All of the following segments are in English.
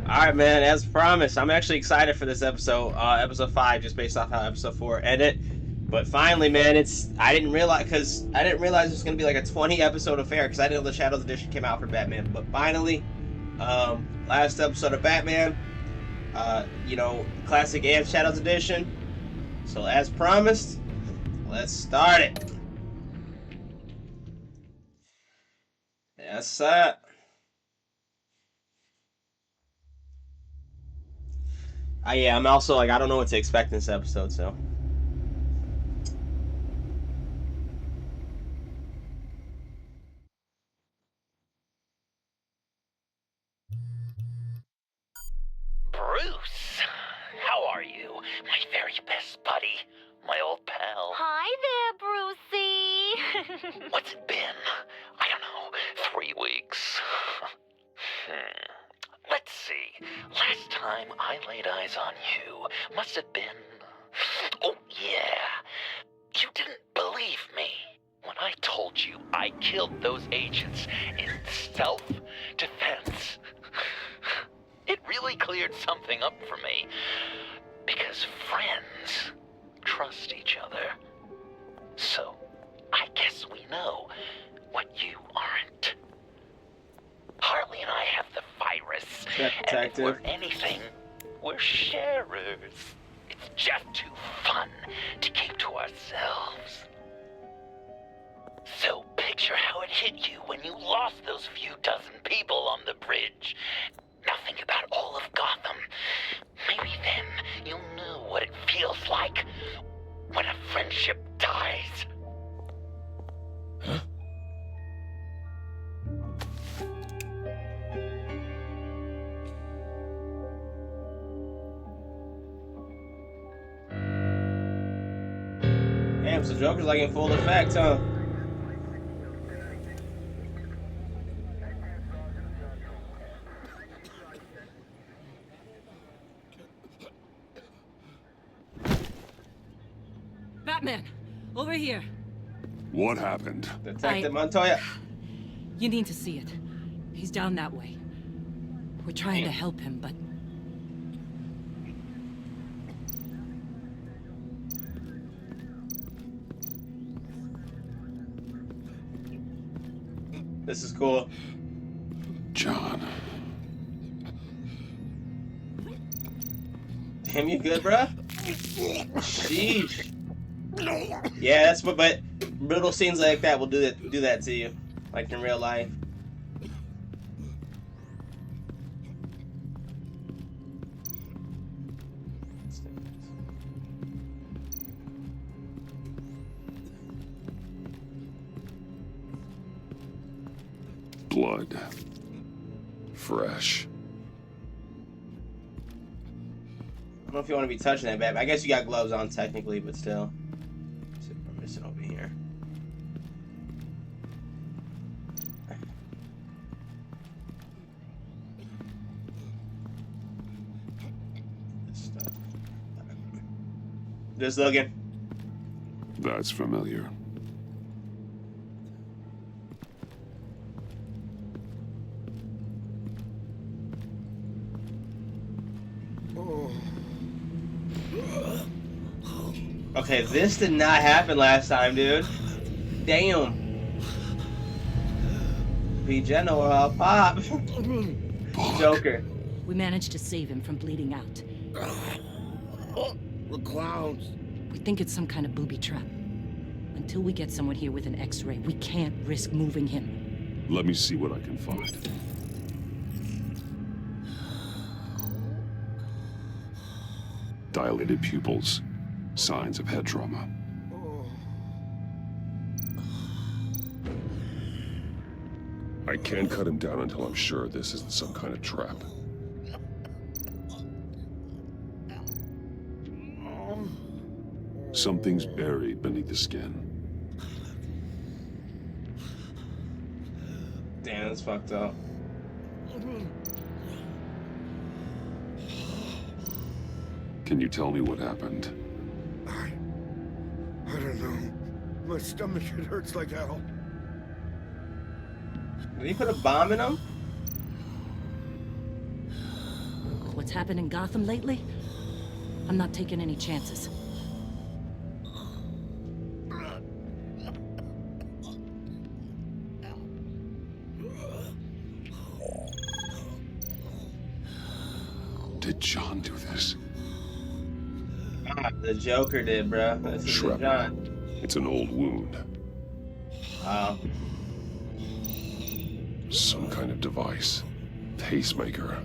All right, man. As promised, I'm actually excited for this episode, episode 5, just based off how episode 4 ended. But finally, man, I didn't realize it was gonna be like a 20 episode affair because I didn't know the Shadows Edition came out for Batman. But finally, last episode of Batman, classic and Shadows Edition. So as promised, let's start it. Yes, yeah, I'm also like I don't know what to expect in this episode, so. Bruce, how are you? My very best buddy, my old pal. Hi there, Brucey. What's it been? I don't know, 3 weeks. Let's see. Last time I laid eyes on you must have been... Oh, yeah. You didn't believe me when I told you I killed those agents in self-defense. It really cleared something up for me. Because friends trust each other. So, I guess we know what you aren't. Harley and I have the virus. And if we're anything, we're sharers. It's just too fun to keep to ourselves. So picture how it hit you when you lost those few dozen people on the bridge. Now think about all of Gotham. Maybe then you'll know what it feels like when a friendship dies. Huh? Damn, so Joker's like in full effect, huh? Batman, over here. What happened? Detective Montoya. You need to see it. He's down that way. We're trying to help him, but... This is cool. John. Damn, you good, bruh? Sheesh. Yeah, that's what. But brutal scenes like that will do that to you, like in real life. Blood. Fresh. I don't know if you want to be touching that, Batman. I guess you got gloves on technically, but still. Let's see if we're missing over here. This stuff. Just looking. That's familiar. Okay, this did not happen last time, dude. Damn. Be gentle or I'll pop. Joker. We managed to save him from bleeding out. The clowns. We think it's some kind of booby trap. Until we get someone here with an X-ray, we can't risk moving him. Let me see what I can find. Dilated pupils. Signs of head trauma. I can't cut him down until I'm sure this isn't some kind of trap. Something's buried beneath the skin. Damn, that's fucked up. Can you tell me what happened? I don't know. My stomach, it hurts like hell. Did he put a bomb in him? what's happened in Gotham lately, I'm not taking any chances. Did John do this? The Joker did, bro. This is Shrapnel. John. It's an old wound. Wow. Some kind of device. Pacemaker.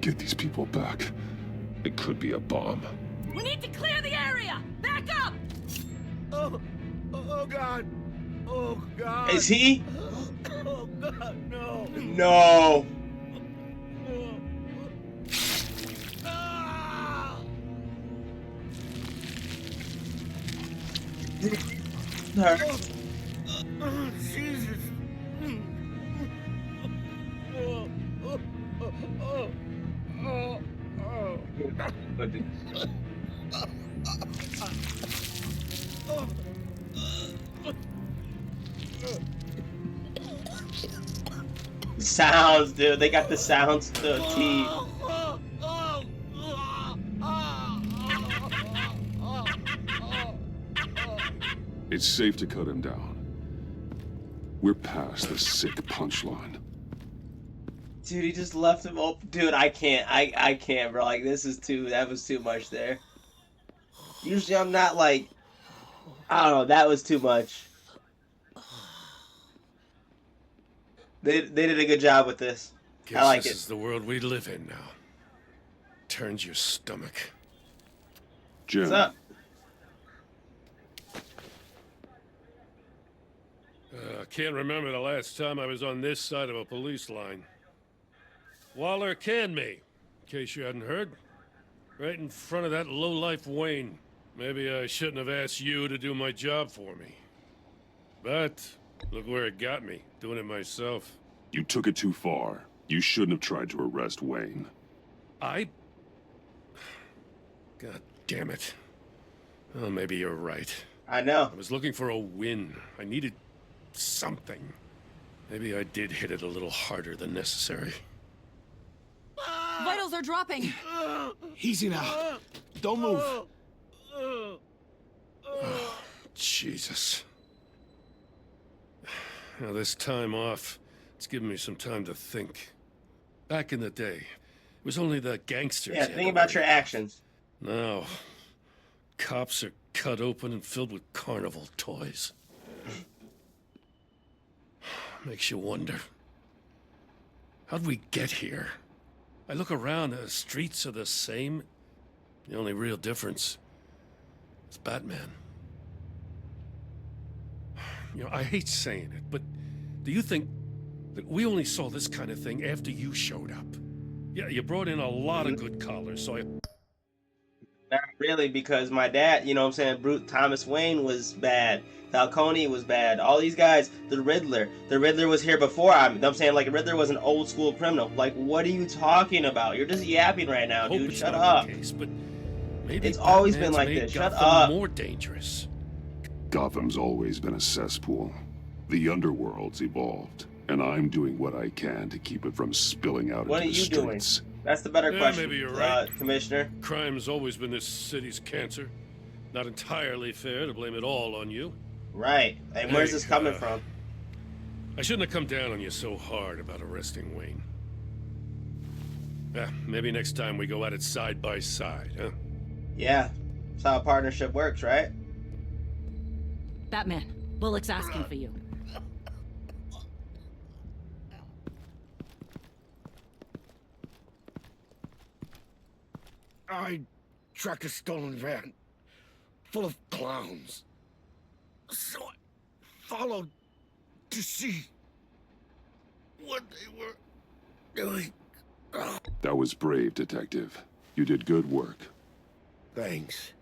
Get these people back. It could be a bomb. We need to clear the area! Back up! Oh God! Oh God! Is he? Oh God! No! No. Ah! Her. Oh, Jesus! Oh, oh, oh, oh, oh, oh. Sounds, dude. They got the sounds to the T. It's safe to cut him down. We're past the sick punchline. Dude, he just left him open. Dude, I can't. I can't, bro. Like, that was too much there. Usually I'm not like, I don't know, that was too much. They did a good job with this. Guess I like this it. is the world we live in now. Turns your stomach. Jim, What's up? I can't remember the last time I was on this side of a police line. Waller canned me, in case you hadn't heard. Right in front of that lowlife Wayne. Maybe I shouldn't have asked you to do my job for me. But look where it got me, doing it myself. you took it too far. You shouldn't have tried to arrest Wayne. God damn it. Oh, maybe you're right. I know. I was looking for a win. I needed something. Maybe I did hit it a little harder than necessary. Vitals are dropping! Easy now. Don't move. Oh, Jesus. Now, this time off, it's given me some time to think. Back in the day, it was only the gangsters. Yeah, think about your actions. Now, cops are cut open and filled with carnival toys. Makes you wonder. How'd we get here? I look around, the streets are the same. The only real difference is Batman. You know, I hate saying it, but do you think that we only saw this kind of thing after you showed up? Yeah, you brought in a lot of good callers, so I... Not really, because my dad, you know what I'm saying, Thomas Wayne was bad. Falcone was bad. All these guys, the Riddler was here before. I'm saying, like, Riddler was an old school criminal. Like, what are you talking about? You're just yapping right now, Hope dude. it's Shut not up. the case, but maybe It's always been Batman's like made this. Shut Gotham up. more dangerous. Gotham's always been a cesspool. The underworld's evolved, and I'm doing what I can to keep it from spilling out What are into the you doing? streets. That's the better Yeah, question, maybe you're right. Commissioner. Crime's always been this city's cancer. Not entirely fair to blame it all on you. Right. And where's Hey, this coming from? I shouldn't have come down on you so hard about arresting Wayne. Yeah, maybe next time we go at it side by side, huh? Yeah. That's how a partnership works, right? Batman, Bullock's asking for you. I tracked a stolen van full of clowns. So I followed to see what they were doing. That was brave, Detective. You did good work. Thanks.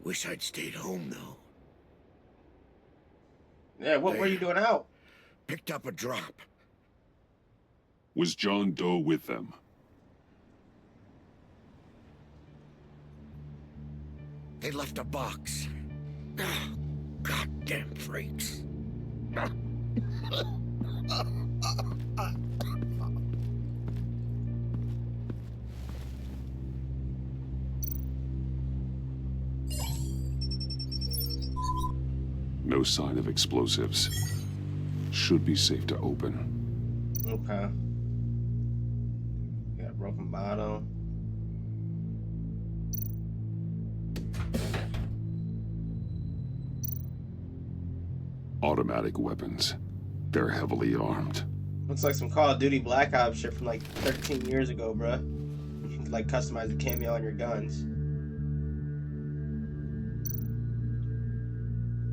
Wish I'd stayed home, though. Yeah, what were you doing out? Picked up a drop. Was John Doe with them? They left a box. God Damn freaks. No sign of explosives. Should be safe to open. Okay. Got a broken bottle. Automatic weapons. They're heavily armed. Looks like some Call of Duty Black Ops shit from like 13 years ago, bruh. You can like customize the cameo on your guns.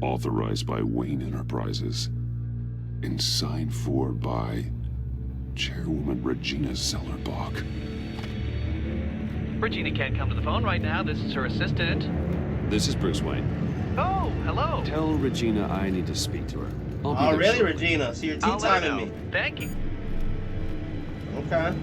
Authorized by Wayne Enterprises. And signed for by Chairwoman Regina Zellerbach. Regina can't come to the phone right now. This is her assistant. This is Bruce Wayne. Oh, hello. Tell Regina I need to speak to her. I'll be Oh, there really, shortly. Regina? So you're I'll let her tea-timing know. me. Thank you. Okay.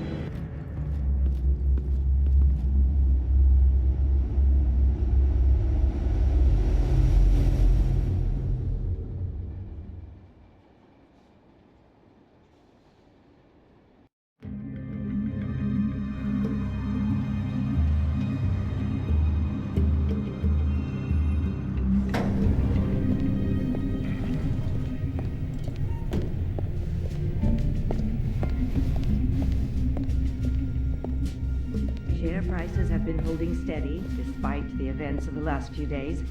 Share prices have been holding steady despite the events of the last few days,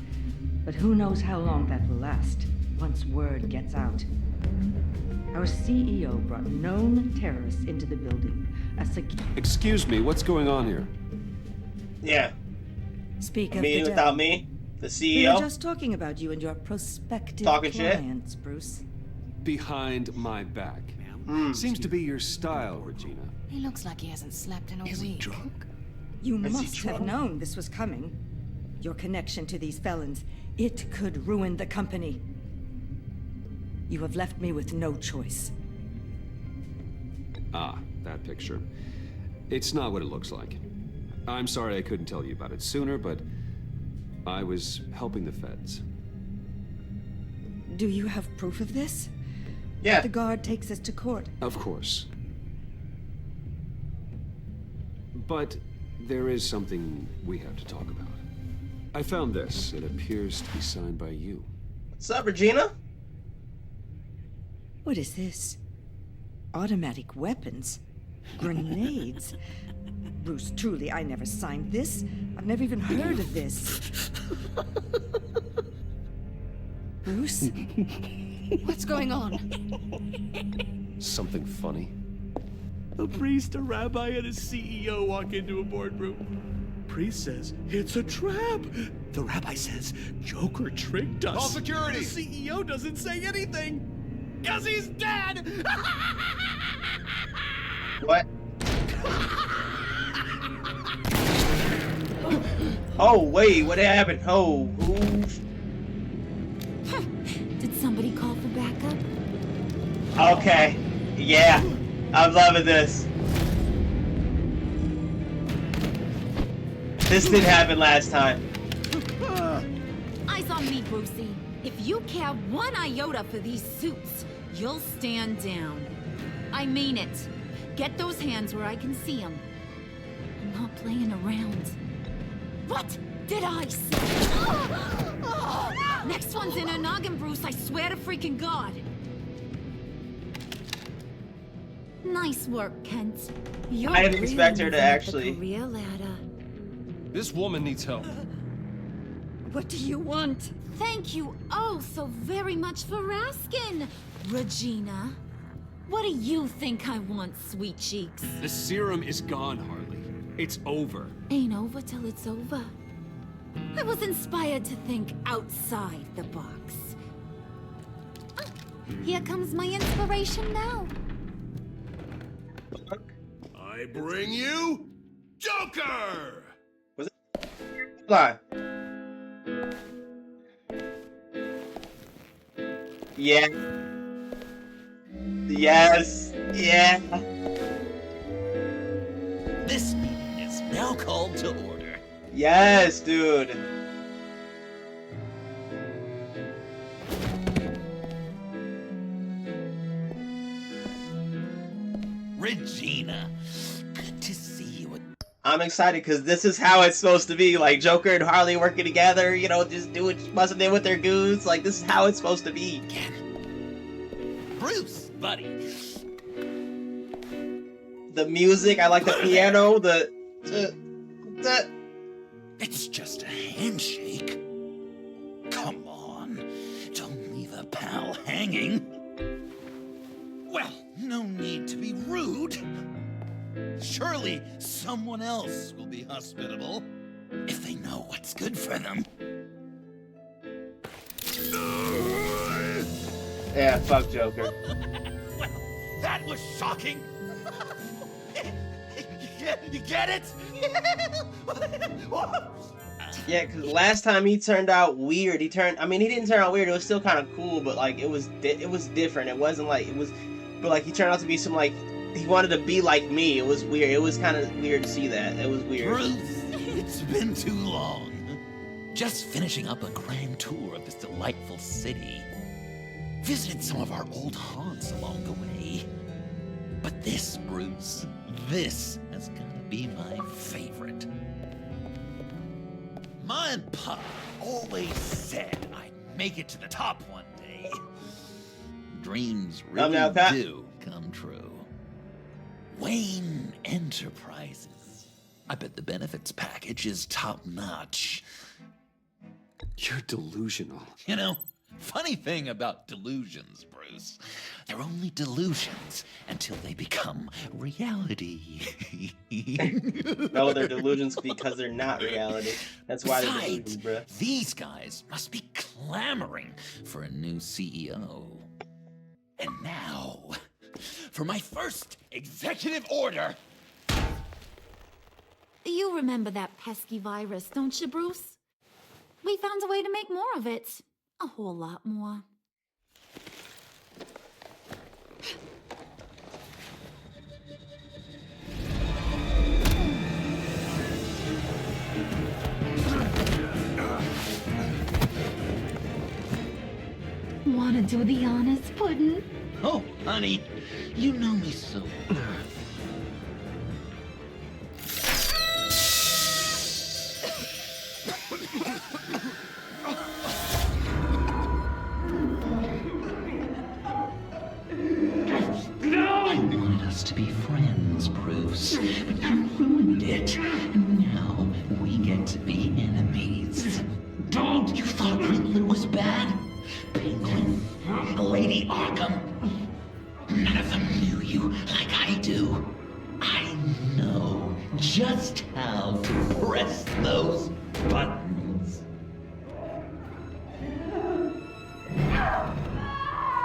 but who knows how long that will last once word gets out. Our CEO brought known terrorists into the building. Excuse me, what's going on here? Yeah. Speak A of meeting the without devil. me? The We were CEO? just talking about you and your prospective Talking shit? clients, Bruce. Behind my back. Seems to be your style, Regina. He looks like he hasn't slept in a week. Drunk? You Is he must have drunk? known this was coming. Your connection to these felons, it could ruin the company. You have left me with no choice. Ah, that picture. It's not what it looks like. I'm sorry I couldn't tell you about it sooner, but I was helping the feds. Do you have proof of this? Yeah. The guard takes us to court. Of course. But there is something we have to talk about. I found this. It appears to be signed by you. What's up, Regina? What is this? Automatic weapons? Grenades? Bruce, truly, I never signed this. I've never even heard of this. Bruce? What's going on? Something funny? A priest, a rabbi, and a CEO walk into a boardroom. Priest says, it's a trap. The rabbi says, Joker tricked us. Call security. The CEO doesn't say anything. Cause he's dead! What? Oh, wait, what happened? Oh, who? Did somebody call for backup? Okay. Yeah. I'm loving this. This didn't happen last time. Eyes on me, Brucey. If you care one iota for these suits, you'll stand down. I mean it. Get those hands where I can see them. I'm not playing around. What did I say? Next one's in her noggin, Bruce. I swear to freaking God. Nice work, Kent. You're I didn't really expect her to moving up the actually- career ladder. This woman needs help. What do you want? Thank you oh so very much for asking, Regina. What do you think I want, sweet cheeks? The serum is gone, Harley. It's over. Ain't over till it's over. I was inspired to think outside the box. Oh, here comes my inspiration now. I bring you Joker! Line. Yeah. Yes. Yeah. This meeting is now called to order. Yes, dude. Regina. Good to see you again. I'm excited because this is how it's supposed to be. Like Joker and Harley working together, you know, just busting in with their goons. Like this is how it's supposed to be. Bruce, buddy. The music, I like the piano. The It's just a handshake. Come on, don't leave a pal hanging. Well, no need to be rude. Surely someone else will be hospitable if they know what's good for them. Yeah, fuck Joker. Well, that was shocking. You get it? Yeah, because last time he turned out weird. He didn't turn out weird. It was still kind of cool, but like it was different. It wasn't like but like he turned out to be some like he wanted to be like me. It was weird. It was kind of weird to see that. It was weird. Bruce, it's been too long. Just finishing up a grand tour of this delightful city. Visited some of our old haunts along the way. But this, Bruce, this has got to be my favorite. Ma and Pa always said I'd make it to the top one day. Dreams really do come true. Wayne Enterprises. I bet the benefits package is top-notch. You're delusional. You know, funny thing about delusions, Bruce. They're only delusions until they become reality. No, they're delusions because they're not reality. That's why they're delusions, bro. These guys must be clamoring for a new CEO. And now, for my first executive order. You remember that pesky virus, don't you, Bruce? We found a way to make more of it. A whole lot more. Wanna do the honors, Puddin'? Oh, honey, you know me so well. I wanted us to be friends, Bruce, but you ruined it. And now we get to be enemies. Don't! You thought Riddler was bad? Penguin, Lady Arkham. None of them knew you like I do. I know just how to press those buttons.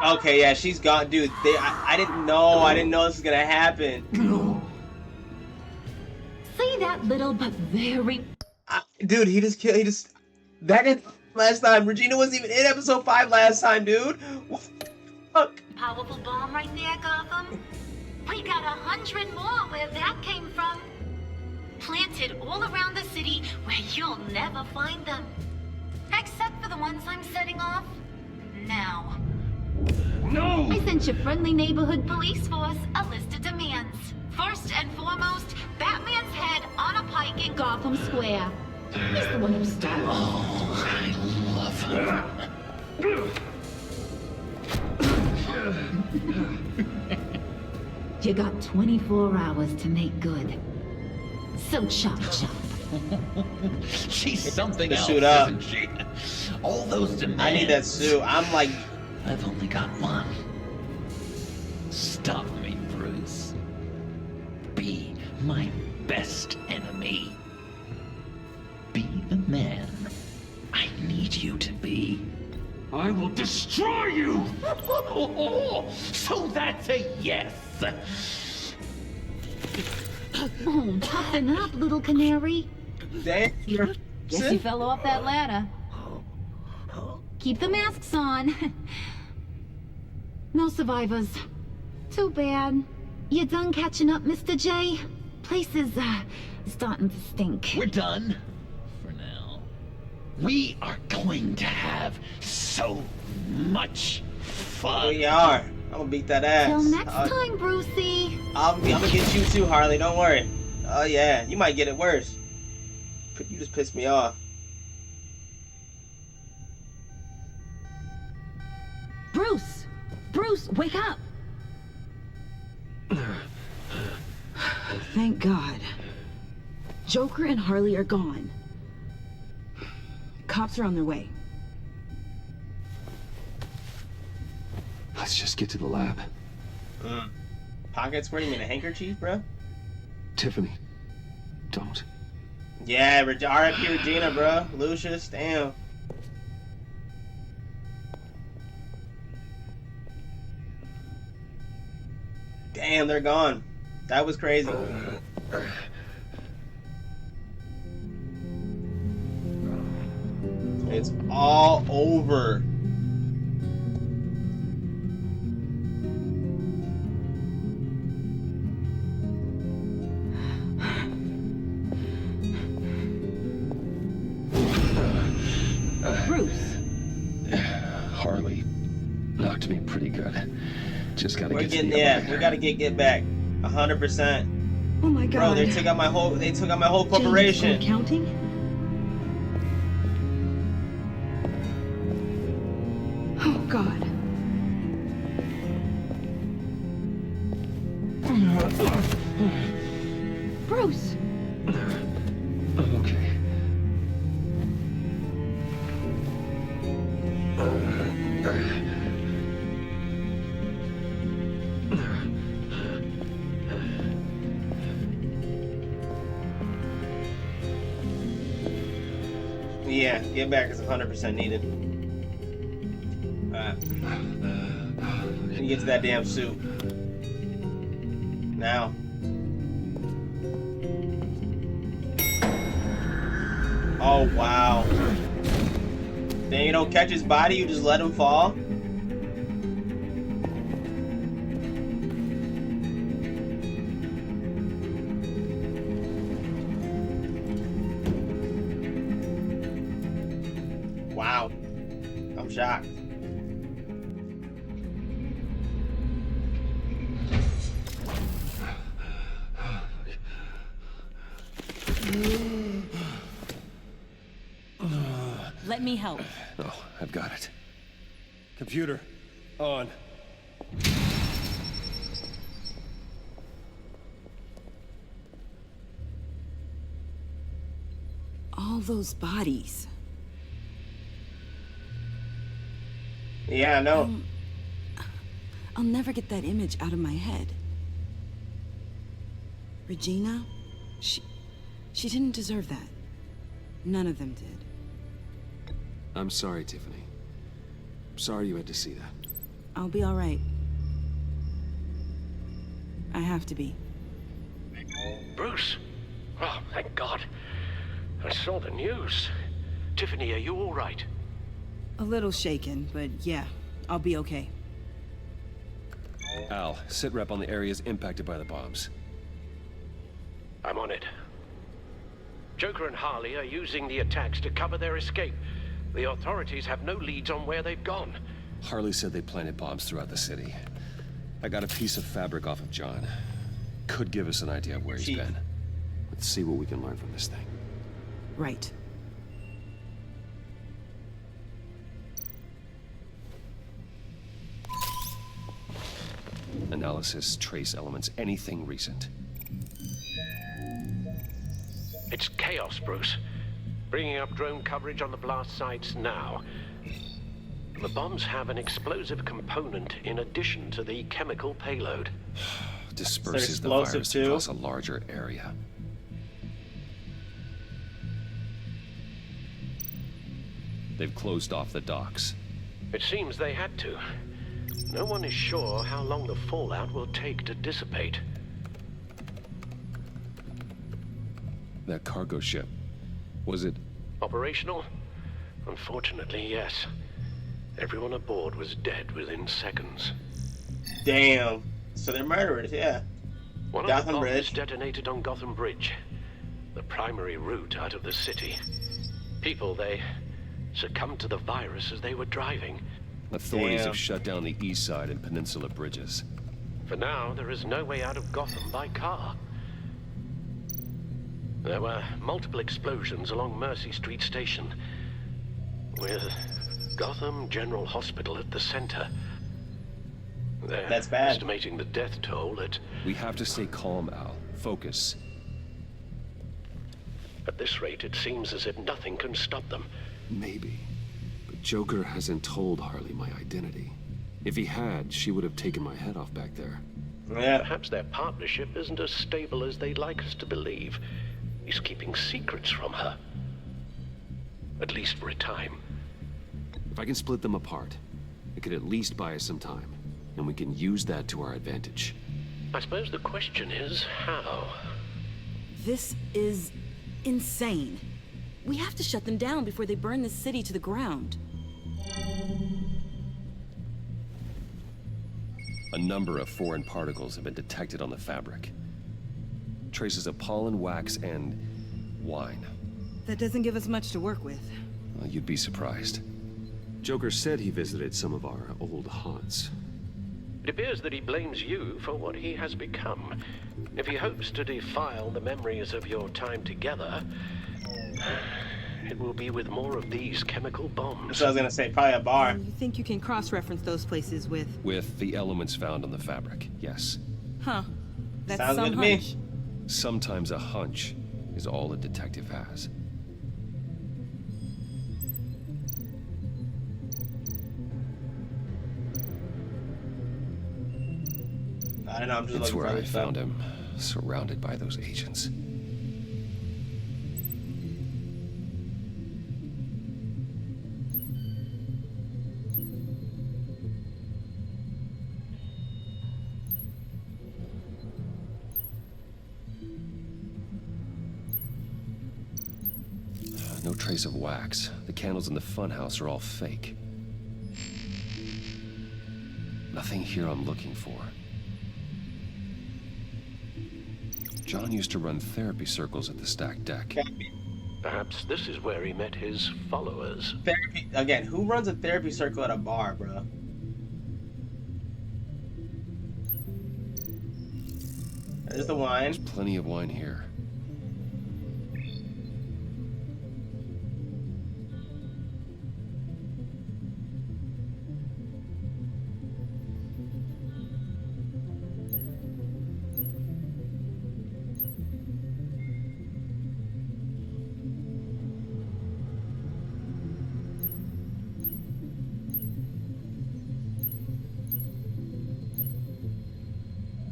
Okay, yeah, she's gone, dude. I didn't know this was gonna happen. Say that little but very... Dude, that did last time. Regina wasn't even in episode 5 last time, dude. What the fuck? Powerful bomb right there, Gotham. We got 100 more where that came from. Planted all around the city where you'll never find them. Except for the ones I'm setting off now. No! I sent your friendly neighborhood police force a list of demands. First and foremost, Batman's head on a pike in Gotham Square. He's the one who started. Oh, I love her. You got 24 hours to make good. So chop chop. She's something else, suit up. isn't she? All those demands. I need that suit. I'm like... I've only got one. Stop me, Bruce. Be my best enemy. Be the man I need you to be. I will destroy you! So that's a yes. Oh, toughen up, little canary. Damn. Guess you fell off that ladder. Keep the masks on. No survivors. Too bad. You done catching up, Mr. J? Place is, starting to stink. We're done. For now. We are going to have so much fun. We are. I'm gonna beat that ass. Till next time, Brucey. I'm gonna get you too, Harley. Don't worry. Oh yeah, you might get it worse. You just pissed me off. Bruce! Bruce, wake up! Thank God. Joker and Harley are gone. Cops are on their way. Let's just get to the lab. Pockets? What do you mean, a handkerchief, bro? Tiffany, don't. Yeah, R.I.P. Regina, bro. Lucius, damn. Damn, they're gone. That was crazy. It's all over. Bruce. Harley knocked me pretty good. Just gotta We're get getting to the we gotta get back. 100%. Oh my God. Bro, they took out my whole corporation. James, counting? Oh God. Bruce. Okay. Yeah, get back. It's 100% needed. Alright. Can you get to that damn suit? Now. Oh, wow. Then you don't catch his body, you just let him fall? Wow. I'm shocked. Let me help. Oh, I've got it. Computer, on. All those bodies. Yeah, I know. I'll never get that image out of my head. Regina, she didn't deserve that. None of them did. I'm sorry, Tiffany. I'm sorry you had to see that. I'll be all right. I have to be. Bruce? Oh, thank God. I saw the news. Tiffany, are you all right? A little shaken, but yeah, I'll be okay. Al, sit rep on the areas impacted by the bombs. I'm on it. Joker and Harley are using the attacks to cover their escape. The authorities have no leads on where they've gone. Harley said they planted bombs throughout the city. I got a piece of fabric off of John. Could give us an idea of where he's been. Let's see what we can learn from this thing. Right. Analysis, trace elements, anything recent. It's chaos, Bruce. Bringing up drone coverage on the blast sites now. The bombs have an explosive component in addition to the chemical payload. Disperses the virus across a larger area. They've closed off the docks. It seems they had to. No one is sure how long the fallout will take to dissipate. That cargo ship, was it operational? Unfortunately, yes. Everyone aboard was dead within seconds. Damn. So they're murderers, yeah. One of the bombs detonated on Gotham Bridge, the primary route out of the city. People, they succumbed to the virus as they were driving. Authorities Damn. have shut down the east side and peninsula bridges. For now, there is no way out of Gotham by car. There were multiple explosions along Mercy Street Station, with Gotham General Hospital at the center. They're That's bad. estimating the death toll at... We have to stay calm, Al. Focus. At this rate, it seems as if nothing can stop them. Maybe. But Joker hasn't told Harley my identity. If he had, she would have taken my head off back there. Yeah. Perhaps their partnership isn't as stable as they'd like us to believe. He's keeping secrets from her. At least for a time. If I can split them apart, it could at least buy us some time. And we can use that to our advantage. I suppose the question is, how? This is insane. We have to shut them down before they burn this city to the ground. A number of foreign particles have been detected on the fabric. Traces of pollen, wax, and wine. That doesn't give us much to work with. Well, you'd be surprised. Joker said he visited some of our old haunts. It appears that he blames you for what he has become. If he hopes to defile the memories of your time together, it will be with more of these chemical bombs. So I was gonna say, probably a bar. You think you can cross-reference those places with... With the elements found on the fabric, yes. Huh. That's Sounds some good to me. hunch. Sometimes a hunch is all a detective has. I don't know, I'm just It's looking where for I other stuff. found him, surrounded by those agents. No trace of wax. The candles in the funhouse are all fake. Nothing here I'm looking for. John used to run therapy circles at the stacked deck. Perhaps this is where he met his followers. Therapy again. Who runs a therapy circle at a bar, bro? There's the wine. There's plenty of wine here.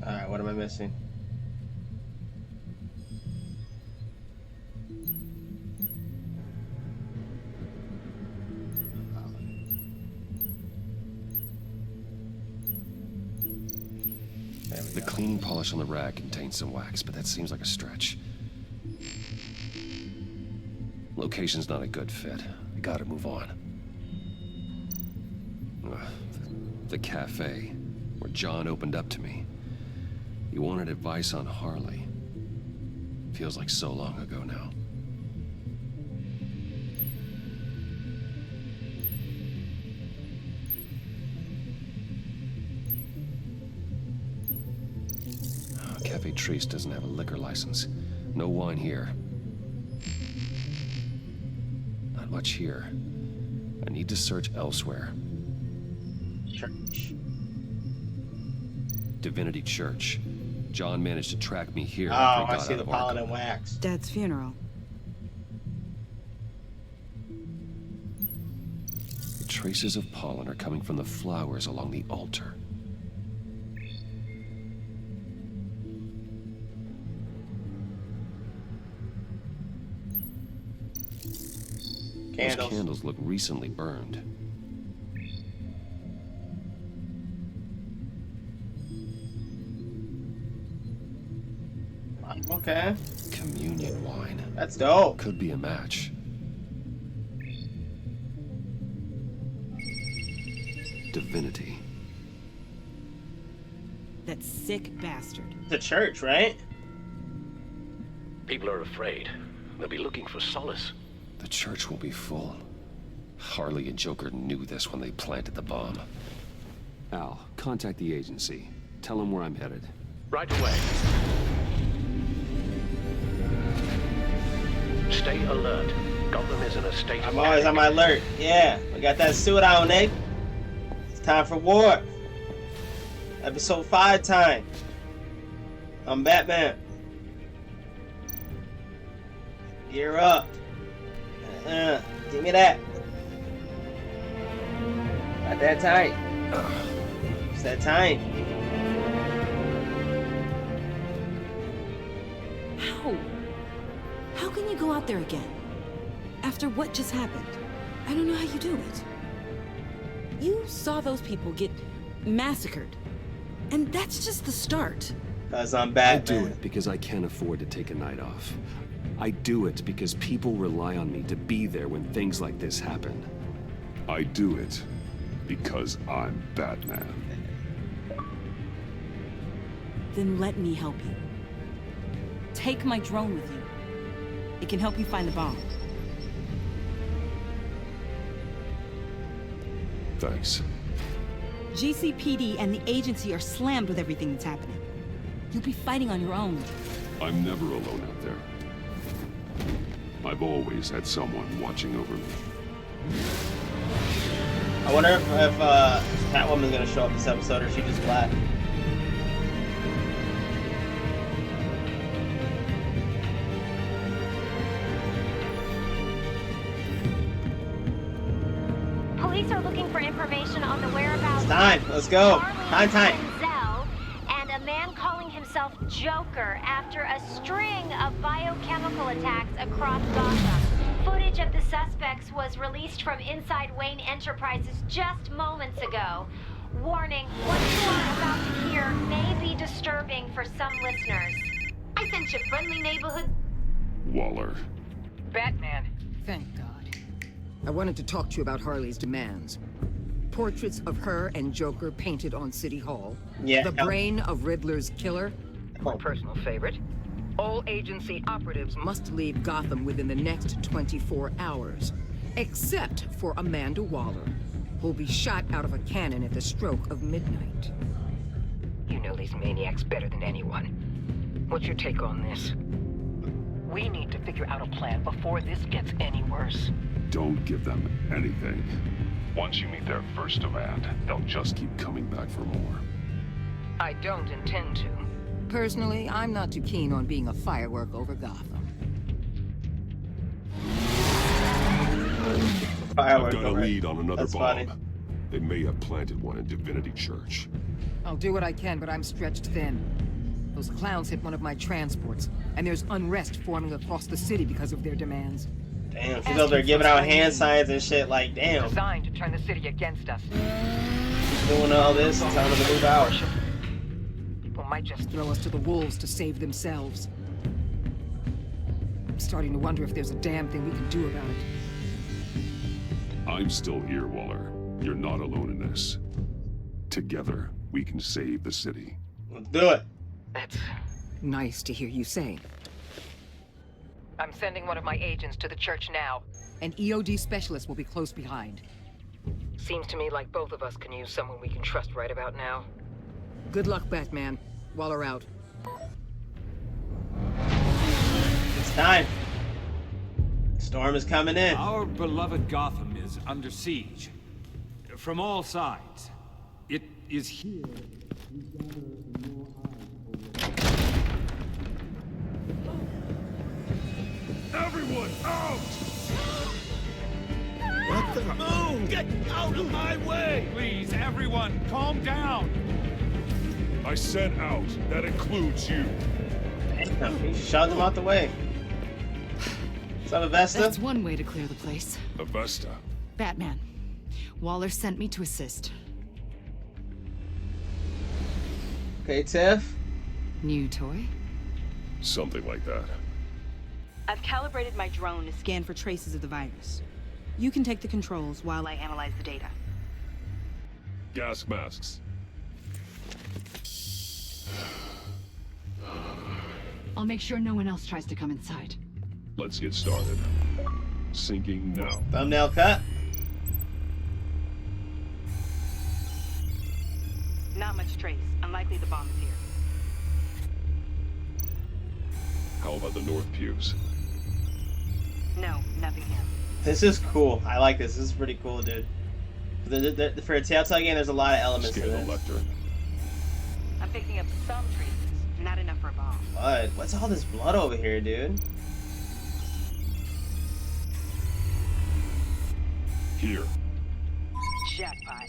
Alright, what am I missing? The cleaning polish on the rag contains some wax, but that seems like a stretch. Location's not a good fit. I gotta move on. The cafe, where John opened up to me. He wanted advice on Harley. Feels like so long ago now. Cafe Treese doesn't have a liquor license. No wine here. Not much here. I need to search elsewhere. Church. Divinity Church. John managed to track me here. Oh, after he I got see out the of pollen Arkham. and wax. Dad's funeral. The traces of pollen are coming from the flowers along the altar. Candles. Those candles look recently burned. Okay. Communion wine. That's dope. Could be a match. Divinity. That sick bastard. The church, right? People are afraid. They'll be looking for solace. The church will be full. Harley and Joker knew this when they planted the bomb. Al, contact the agency. Tell them where I'm headed. Right away. Stay alert. Gotham is in a state of I'm always on my alert. Yeah, we got that suit on, eh? It's time for war. Episode 5 time. I'm Batman. Gear up. Give me that. Not that tight. It's that time. How can you go out there again? After what just happened? I don't know how you do it. You saw those people get massacred. And that's just the start. Cause I'm Batman. I do it because I can't afford to take a night off. I do it because people rely on me to be there when things like this happen. I do it because I'm Batman. Then let me help you. Take my drone with you. It can help you find the bomb. Thanks. GCPD and the agency are slammed with everything that's happening. You'll be fighting on your own. I'm never alone out there. I've always had someone watching over me. I wonder if Catwoman's gonna show up this episode, or she just black. Police are looking for information on the whereabouts. It's time. Let's go. Time. And a man calling himself Joker after a string of biochemical attacks across Gotham. Footage of the suspects was released from inside Wayne Enterprises just moments ago. Warning, what you are about to hear may be disturbing for some listeners. I sent you friendly neighborhood... Waller. Batman. Thank God. I wanted to talk to you about Harley's demands. Portraits of her and Joker painted on City Hall. Yeah. The brain of Riddler's killer. My personal favorite. All agency operatives must leave Gotham within the next 24 hours. Except for Amanda Waller, who'll be shot out of a cannon at the stroke of midnight. You know these maniacs better than anyone. What's your take on this? We need to figure out a plan before this gets any worse. Don't give them anything. Once you meet their first demand, they'll just keep coming back for more. I don't intend to. Personally, I'm not too keen on being a firework over Gotham. I've got a lead on another That's bomb. funny. They may have planted one in Divinity Church. I'll do what I can, but I'm stretched thin. Those clowns hit one of my transports, and there's unrest forming across the city because of their demands. Damn, she's over there giving out hand signs and shit like, damn. Designed to turn the city against us. She's doing all this and telling them to move out. People might just throw us to the wolves to save themselves. I'm starting to wonder if there's a damn thing we can do about it. I'm still here, Waller. You're not alone in this. Together, we can save the city. Let's do it. That's nice to hear you say. I'm sending one of my agents to the church now. An EOD specialist will be close behind. Seems to me like both of us can use someone we can trust right about now. Good luck, Batman. Waller out. It's time. Storm is coming in. Our beloved Gotham is under siege. From all sides. It is here. Everyone out! What the? Move! Get out of my way! Please, everyone, calm down. I said out. That includes you. Damn, he shoved him out the way. Is that a Vesta? That's one way to clear the place. A Vesta. Batman. Waller sent me to assist. Okay, Tiff. New toy? Something like that. I've calibrated my drone to scan for traces of the virus. You can take the controls while I analyze the data. Gas masks. I'll make sure no one else tries to come inside. Let's get started. Syncing now. Thumbnail cut. Not much trace. Unlikely the bomb is here. How about the north pews? No, nothing here. This is cool. I like this. This is pretty cool, dude. For a Telltale game, there's a lot of elements to this. Lectern. I'm picking up some traces. Not enough for a bomb. Blood. What's all this blood over here, dude? Here. Jackpot.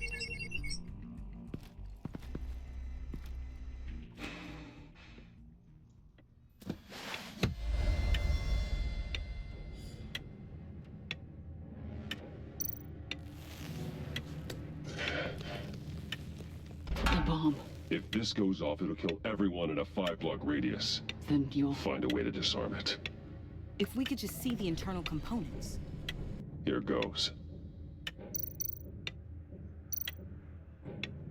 The bomb. If this goes off, it'll kill everyone in a 5-block radius. Then you'll Find a way to disarm it. If we could just see the internal components. Here goes.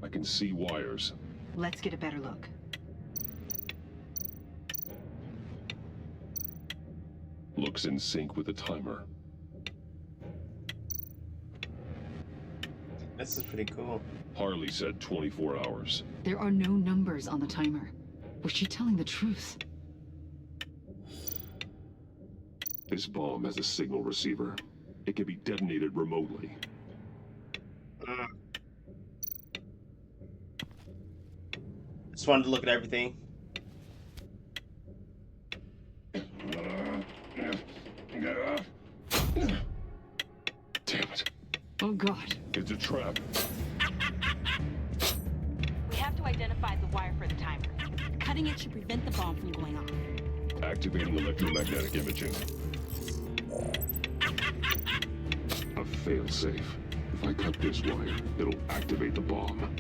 I can see wires. Let's get a better look. Looks in sync with the timer. This is pretty cool. Harley said 24 hours. There are no numbers on the timer. Was she telling the truth? This bomb has a signal receiver. It can be detonated remotely. Just wanted to look at everything. Damn it. Oh God. It's a trap. We have to identify the wire for the timer. Cutting it should prevent the bomb from going off. Activating electromagnetic imaging. A failsafe. If I cut this wire, it'll activate the bomb.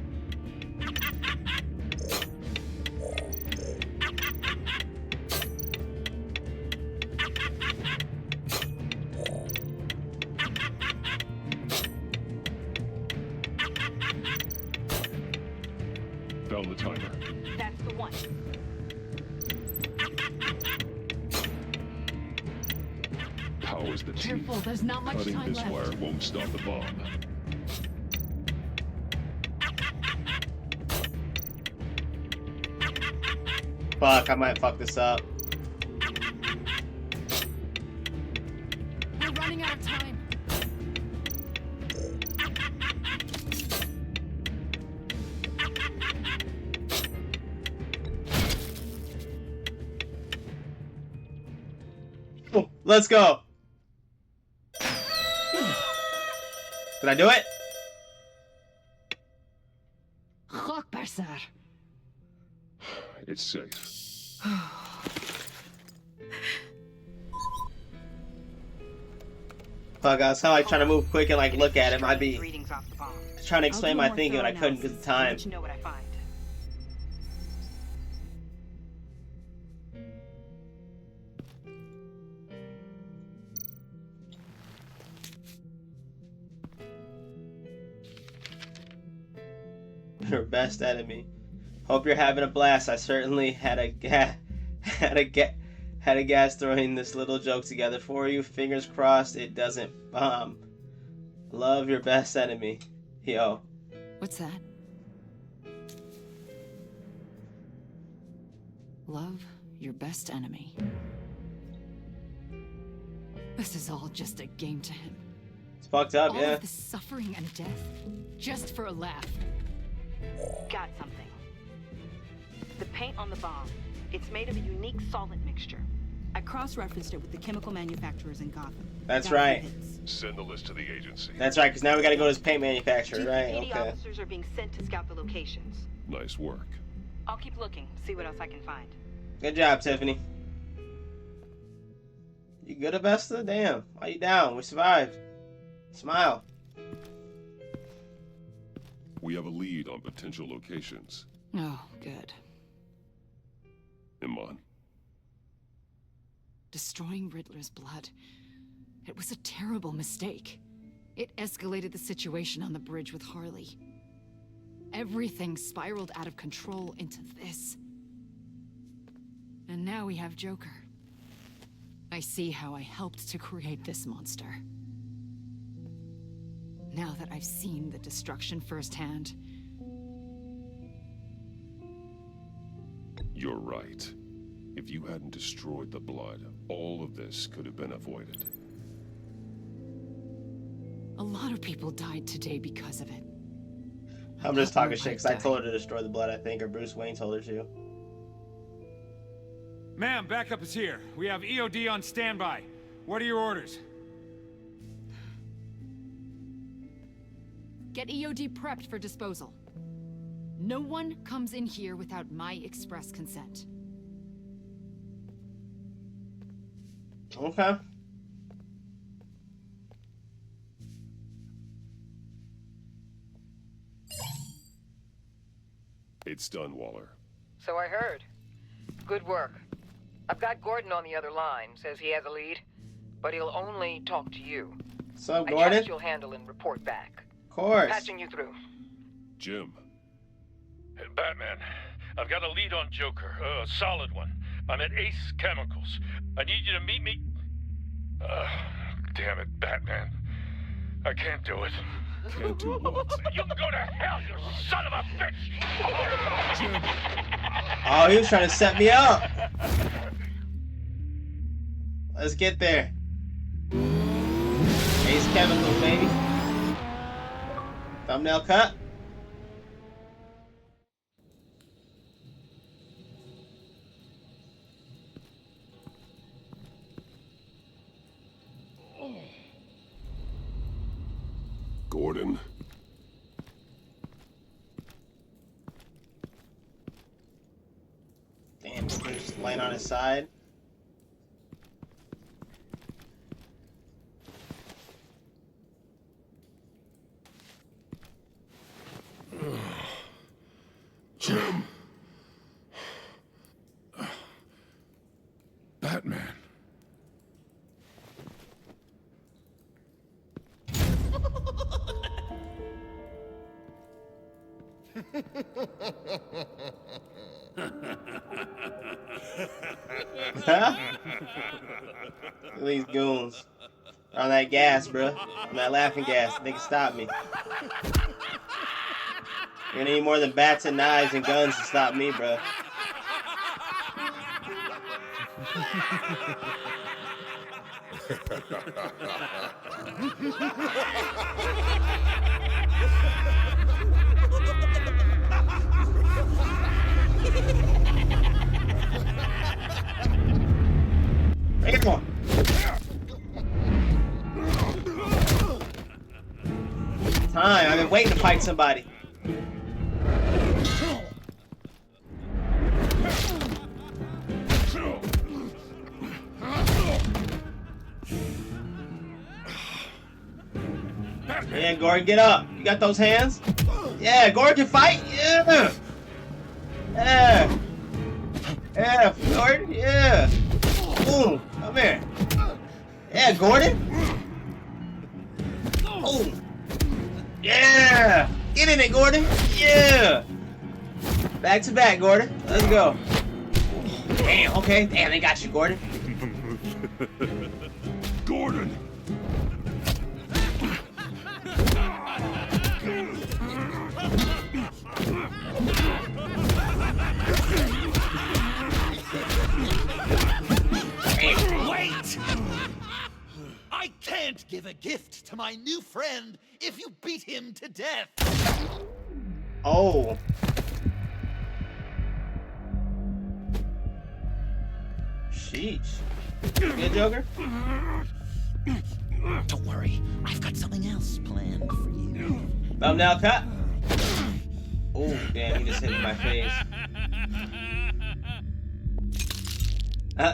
Found the timer. That's the one. Powers the teeth. Careful, there's not much Cutting time this left. wire won't stop the bomb. Fuck, I might fuck this up. We're running out of time. Let's go. Did I do it? Chokbarsar. It's safe. Fuck, I was like trying to move quick and like look at him. I'd be Readings off the bomb. trying to explain I'll do my more thinking, but I thorough couldn't because of analysis. I'll time. let you know what I find. Your best enemy. Hope you're having a blast. I certainly had a gas throwing this little joke together for you. Fingers crossed it doesn't bomb. Love, your best enemy. Yo. What's that? Love your best enemy. This is all just a game to him. It's fucked up, all yeah. of the suffering and death, just for a laugh. Got something. The paint on the bomb. It's made of a unique solvent mixture. I cross-referenced it with the chemical manufacturers in Gotham. That's right. Send the list to the agency. That's right, because now we gotta go to this paint manufacturer, right? GPD Okay. officers are being sent to scout the locations. Nice work. I'll keep looking, see what else I can find. Good job, Tiffany. You good, Avesta? Damn. Why you down? We survived. Smile. We have a lead on potential locations. Oh, good. Iman. Destroying Riddler's blood. It was a terrible mistake. It escalated the situation on the bridge with Harley. Everything spiraled out of control into this. And now we have Joker. I see how I helped to create this monster. Now that I've seen the destruction firsthand, You're right. If you hadn't destroyed the blood, all of this could have been avoided. A lot of people died today because of it. I'm just talking shit because I told her to destroy the blood, I think, or Bruce Wayne told her to. Ma'am, backup is here. We have EOD on standby. What are your orders? Get EOD prepped for disposal. No one comes in here without my express consent. Okay. It's done, Waller. So I heard. Good work. I've got Gordon on the other line. Says he has a lead, but he'll only talk to you. What's up, I Gordon? trust you'll handle and report back. Of course. Patching you through. Jim. Hey, Batman, I've got a lead on Joker, a solid one. I'm at Ace Chemicals. I need you to meet me... damn it, Batman. I can't do it. Can't do what? You can go to hell, you son of a bitch! Jim. Oh, he was trying to set me up. Let's get there. Ace Chemicals, baby. Thumbnail cut. Gordon. Damn, he's just laying on his side. Jim. Batman. Look at these goons. On that gas, bro. On that laughing gas. They can stop me. You're gonna need more than bats and knives and guns to stop me, bro. Bring it on. Time. I've been waiting to fight somebody. Yeah, Gordon, get up. You got those hands? Yeah, Gordon can fight. Yeah. Yeah. Yeah, Gordon. Yeah. Boom. Come here. Yeah, Gordon. Boom. Yeah. Get in it, Gordon. Yeah. Back to back, Gordon. Let's go. Damn, okay. Damn, they got you, Gordon. Gordon. Wait! I can't give a gift to my new friend if you beat him to death. Oh. Sheesh. Good, Joker? Don't worry, I've got something else planned for you. Thumbnail cut. Oh, damn, he just hit my face.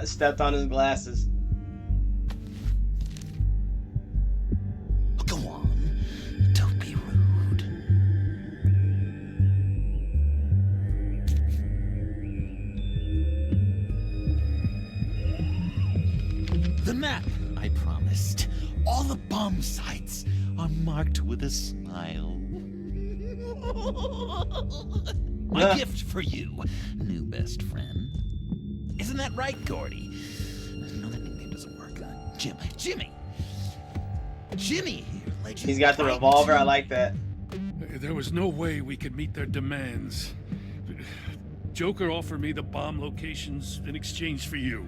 Stepped on his glasses. Go on, don't be rude. The map I promised. All the bomb sites are marked with a smile. My gift for you, new best friend. Isn't that right, Gordy? No, that nickname doesn't work. Jimmy here, legend. He's got the revolver. I like that. There was no way we could meet their demands. Joker offered me the bomb locations in exchange for you.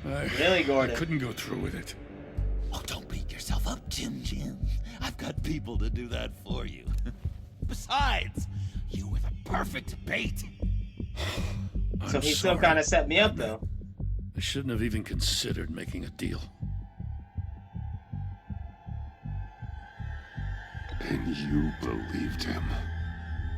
Really, Gordon? I couldn't go through with it. Oh, don't beat yourself up, Jim. I've got people to do that for you. Besides, you were the perfect bait. So he still kind of set me up, though. I shouldn't have even considered making a deal. And you believed him.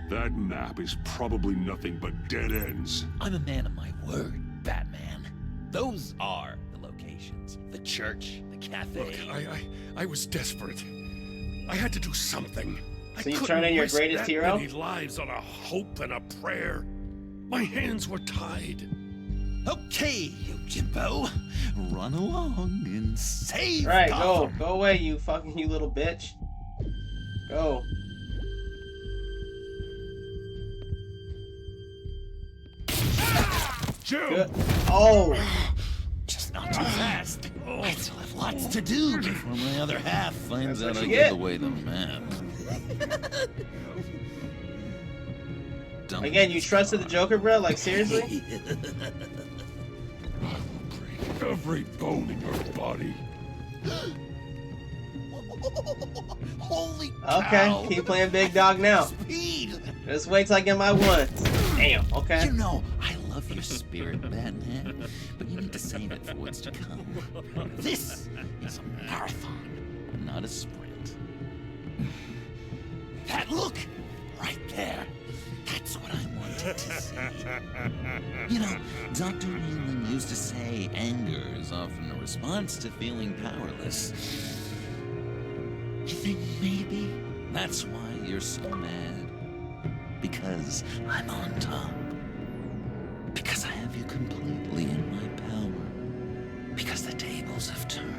That map is probably nothing but dead ends. I'm a man of my word, Batman. Those are the locations. The church, the cafe. Look, I was desperate. I had to do something. So you turn in your greatest hero? Many lives on a hope and a prayer. My hands were tied. Okay, you Jimbo. Run along and save Right, Gotham. go away, you little bitch. Go. Jim! Oh! Just not too fast. I still have lots to do before my other half finds out I get. give away the map. Again, you trusted the Joker, bro? Like, seriously? Every bone in your body. Holy Okay, cow. keep playing big dog now. Speed. Just wait till I get my ones. Damn, okay. You know, I love your spirit, Batman, but you need to save it for what's to come. This is a marathon, not a sprint. That look right there. That's what I wanted to see. You know, Dr. Leland used to say anger is often a response to feeling powerless. You think maybe that's why you're so mad? Because I'm on top. Because I have you completely in my power. Because the tables have turned.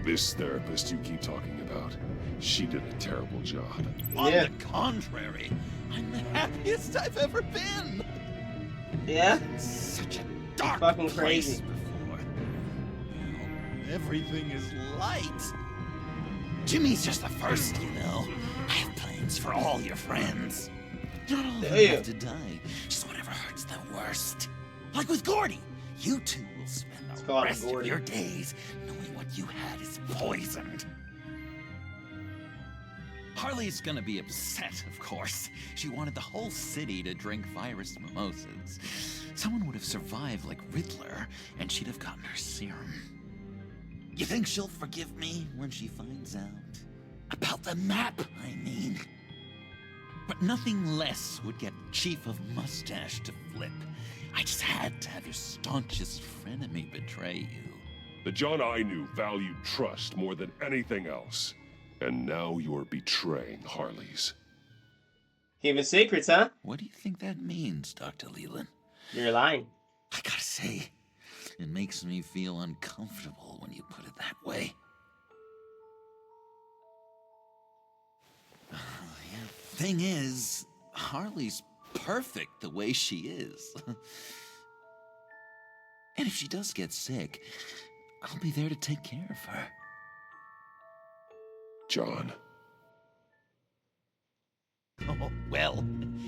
This therapist you keep talking about, she did a terrible job. On the contrary, I'm the happiest I've ever been. Yeah? Such a dark fucking place crazy. before. Now everything is light. Jimmy's just the first, you know. I have plans for all your friends. Not all of them have to die. Just whatever hurts them worst. Like with Gordy. You two will spend the rest of your days knowing what you had is poisoned. Harley's gonna be upset, of course. She wanted the whole city to drink virus mimosas. Someone would have survived like Riddler, and she'd have gotten her serum. You think she'll forgive me when she finds out? About the map, I mean. But nothing less would get Chief of Mustache to flip. I just had to have your staunchest frenemy betray you. The John I knew valued trust more than anything else. And now you're betraying Harley's. Keeping secrets, huh? What do you think that means, Dr. Leland? You're lying. I gotta say, it makes me feel uncomfortable when you put it that way. Thing is, Harley's perfect the way she is. And if she does get sick, I'll be there to take care of her. John. Oh, well,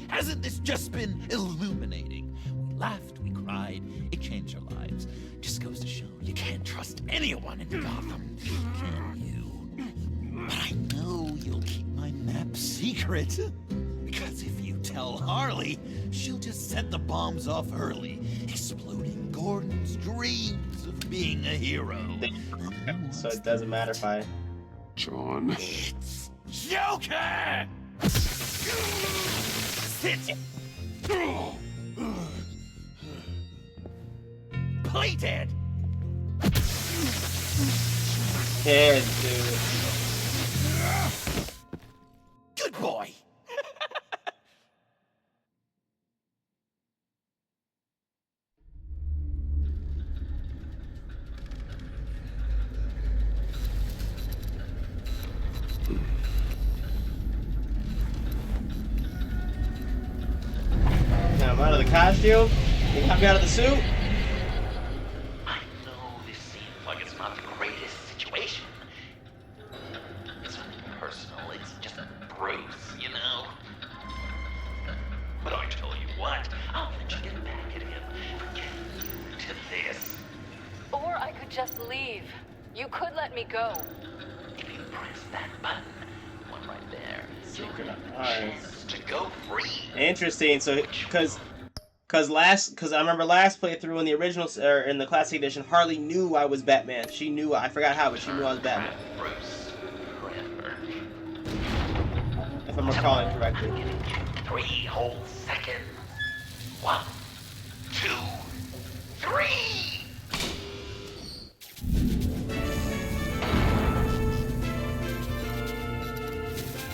hasn't this just been illuminating? We laughed, we cried, it changed our lives. Just goes to show you can't trust anyone in Gotham, can you? But I know you'll keep my map secret. Because if you tell Harley, she'll just set the bombs off early, exploding Gordon's dreams of being a hero. So it doesn't matter if I... John. It's Joker! Sit! Play dead! Dead, dude. Good boy! Now I'm out of the costume. You got me out of the suit. I know this seems like it's not the greatest situation. It's not personal, it's just a bruise, you know? But I tell you me go. If you press that button, one right there, you'll have a Alright. chance to go free. Interesting. So, because I remember last playthrough in the original or in the classic edition, Harley knew I was Batman. She knew. I forgot how, but she knew I was Batman. Bruce, forever. If I'm recalling correctly. 3 whole seconds. 1, 2, 3.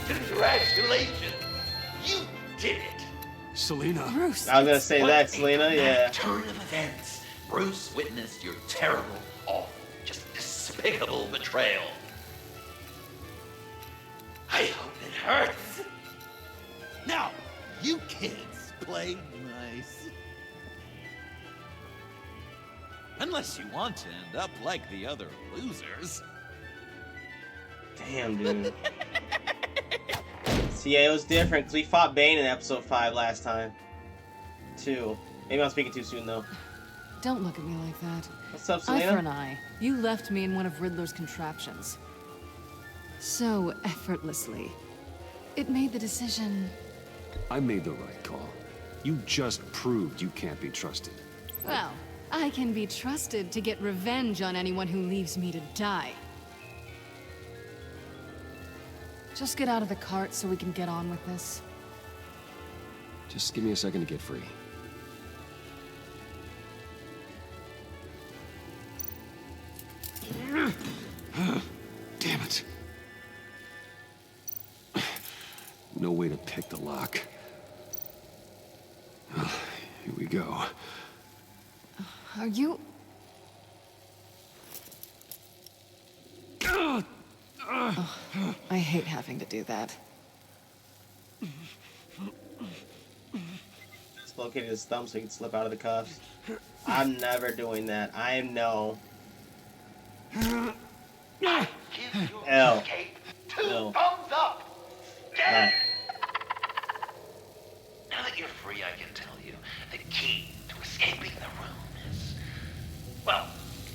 Congratulations! You did it! Selena. Bruce. I was gonna say that, Selena. Yeah. Turn of events. Bruce witnessed your terrible, awful, just despicable betrayal. I hope it hurts. Now, you kids play nice. Unless you want to end up like the other losers. Damn, dude. See, it was different because we fought Bane in episode 5 last time. Too. Maybe I'm speaking too soon though. Don't look at me like that. What's up, Eye Selena? for an eye. You left me in one of Riddler's contraptions. So effortlessly. It made the decision. I made the right call. You just proved you can't be trusted. Well, I can be trusted to get revenge on anyone who leaves me to die. Just get out of the cart so we can get on with this. Just give me a second to get free. Damn it. No way to pick the lock. Well, here we go. Are you... Oh, I hate having to do that. Just located his thumb so he can slip out of the cuffs. I'm never doing that. I know. L. L. Thumbs up. Right. Now that you're free, I can tell you the key to escaping the room is... Well,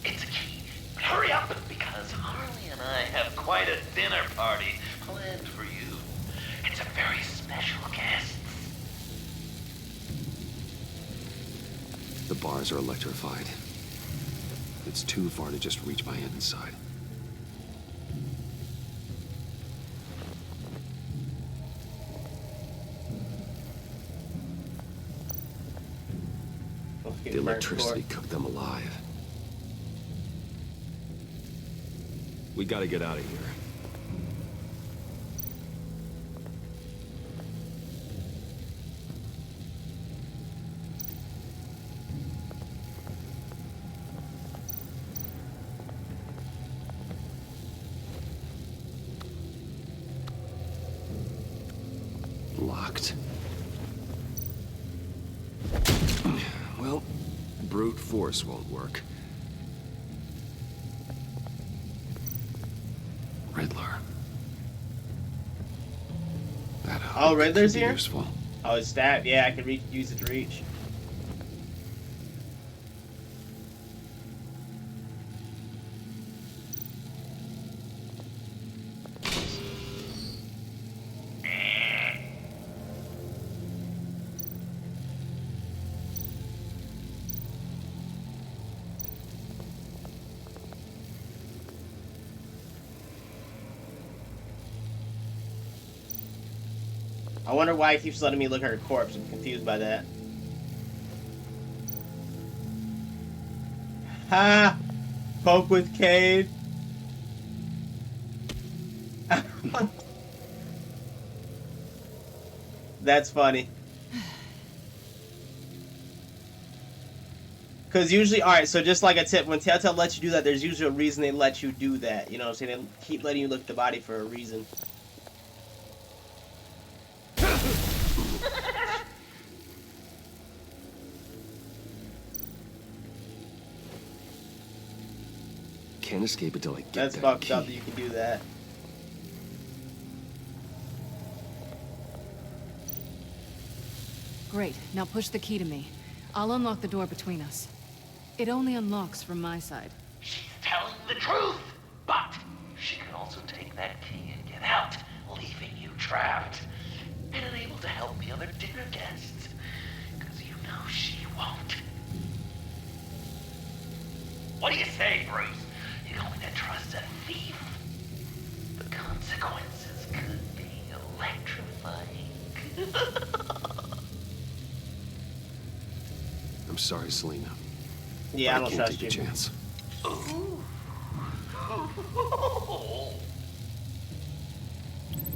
it's a key. But hurry up, because Harley and I have quite a dinner party planned for you. It's a very special guest. The bars are electrified. It's too far to just reach my hand inside. The electricity cooked them alive. We gotta get out of here. Locked. Well, brute force won't work. Riddler. That Oh, Riddler's here? Useful. Oh, his stat. Yeah, I can use it to reach. I wonder why he keeps letting me look at her corpse. I'm confused by that. Ha! Poke with Cade. That's funny. Because usually, alright, so just like a tip, when Telltale lets you do that, there's usually a reason they let you do that. You know what I'm saying? They keep letting you look at the body for a reason. Can't escape until I get That's that fucked key. up that you can do that. Great, now push the key to me. I'll unlock the door between us. It only unlocks from my side. She's telling the truth. But she can also take that key and get out, leaving you trapped. And unable to help the other dinner guests. Because you know she won't. What do you say, Bruce? You're going to trust a thief? The consequences could be electrifying. I'm sorry, Selena. Yeah, I but don't can't trust take you. a chance.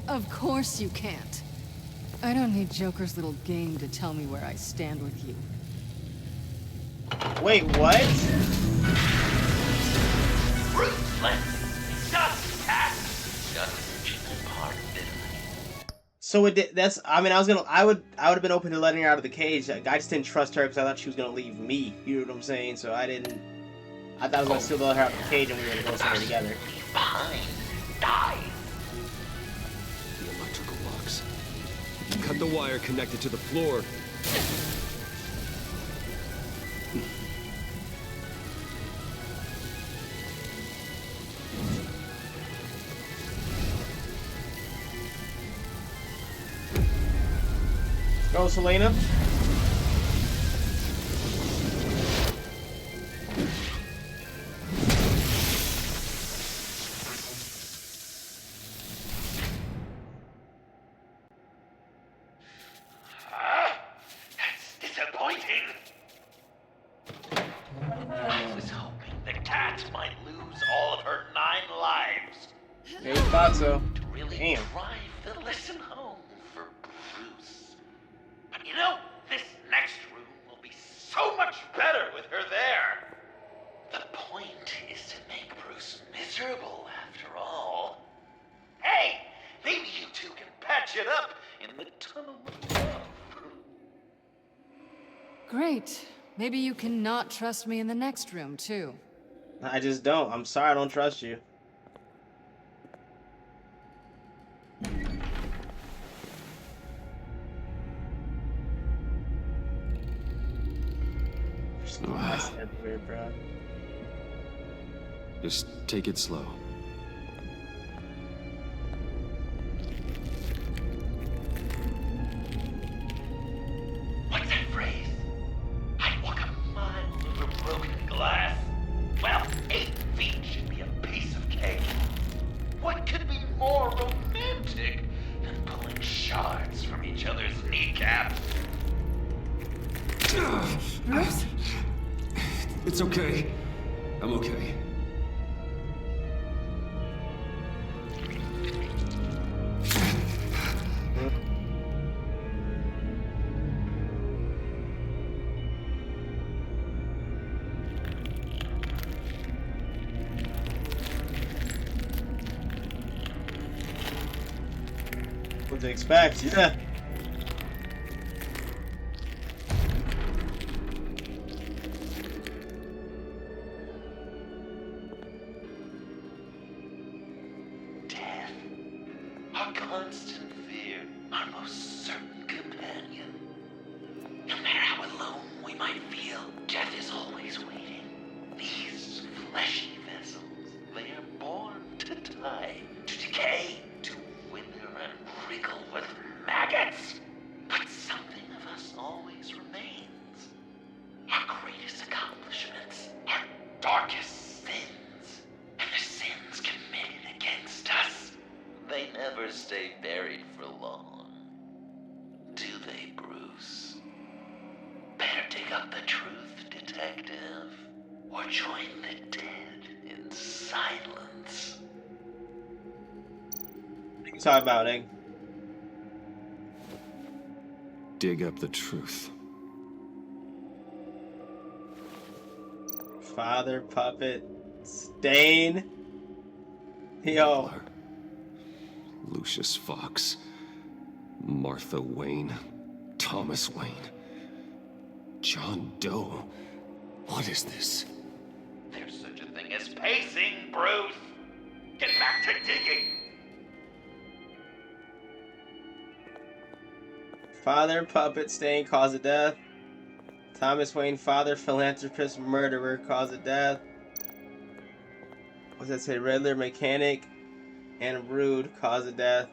Of course you can't. I don't need Joker's little game to tell me where I stand with you. Wait, what? Ruthless! Just pardon. So it did, that's, I mean, I would have been open to letting her out of the cage. I just didn't trust her because I thought she was gonna leave me. You know what I'm saying? So I thought I was gonna still let her out of the cage and we were gonna go somewhere together. Behind. Die. The electrical locks. Cut the wire connected to the floor. Go, Selena. That's disappointing. I was hoping the cat might lose all of her 9 lives. Yeah, you thought so. To really Damn. drive the lesson home for Bruce. But you know, this next room will be so much better with her there. The point is to make Bruce miserable, after all. Hey, maybe you two can patch it up in the tunnel of love. Great. Maybe you can not trust me in the next room, too. I just don't. I'm sorry I don't trust you. Weird, bro. Just take it slow. What's that phrase? I'd walk a mile over broken glass. Well, 8 feet should be a piece of cake. What could be more romantic than pulling shards from each other's kneecaps? Bruce? It's okay. I'm okay. What to expect, yeah. Death. Our constant fear. Our most certain companion. No matter how alone we might feel, death is always waiting. These fleshy vessels, they are born to die, to decay, to wither and wriggle with maggots. But something of us always remains. Our greatest accomplishments, our darkest sins, and the sins committed against us. They never stay buried for long. Do they, Bruce? Better dig up the truth, detective, or join the dead in silence. What you talking about, Egg? Dig up the truth. Father, Puppet, Stain. Yo. Lucius Fox. Martha Wayne. Thomas Wayne. John Doe. What is this? There's such a thing as pacing, Bruce. Get back to digging. Father, Puppet, Stain, cause of death. Thomas Wayne, father, philanthropist, murderer, cause of death. What's that say? Riddler, mechanic, and Rude, cause of death.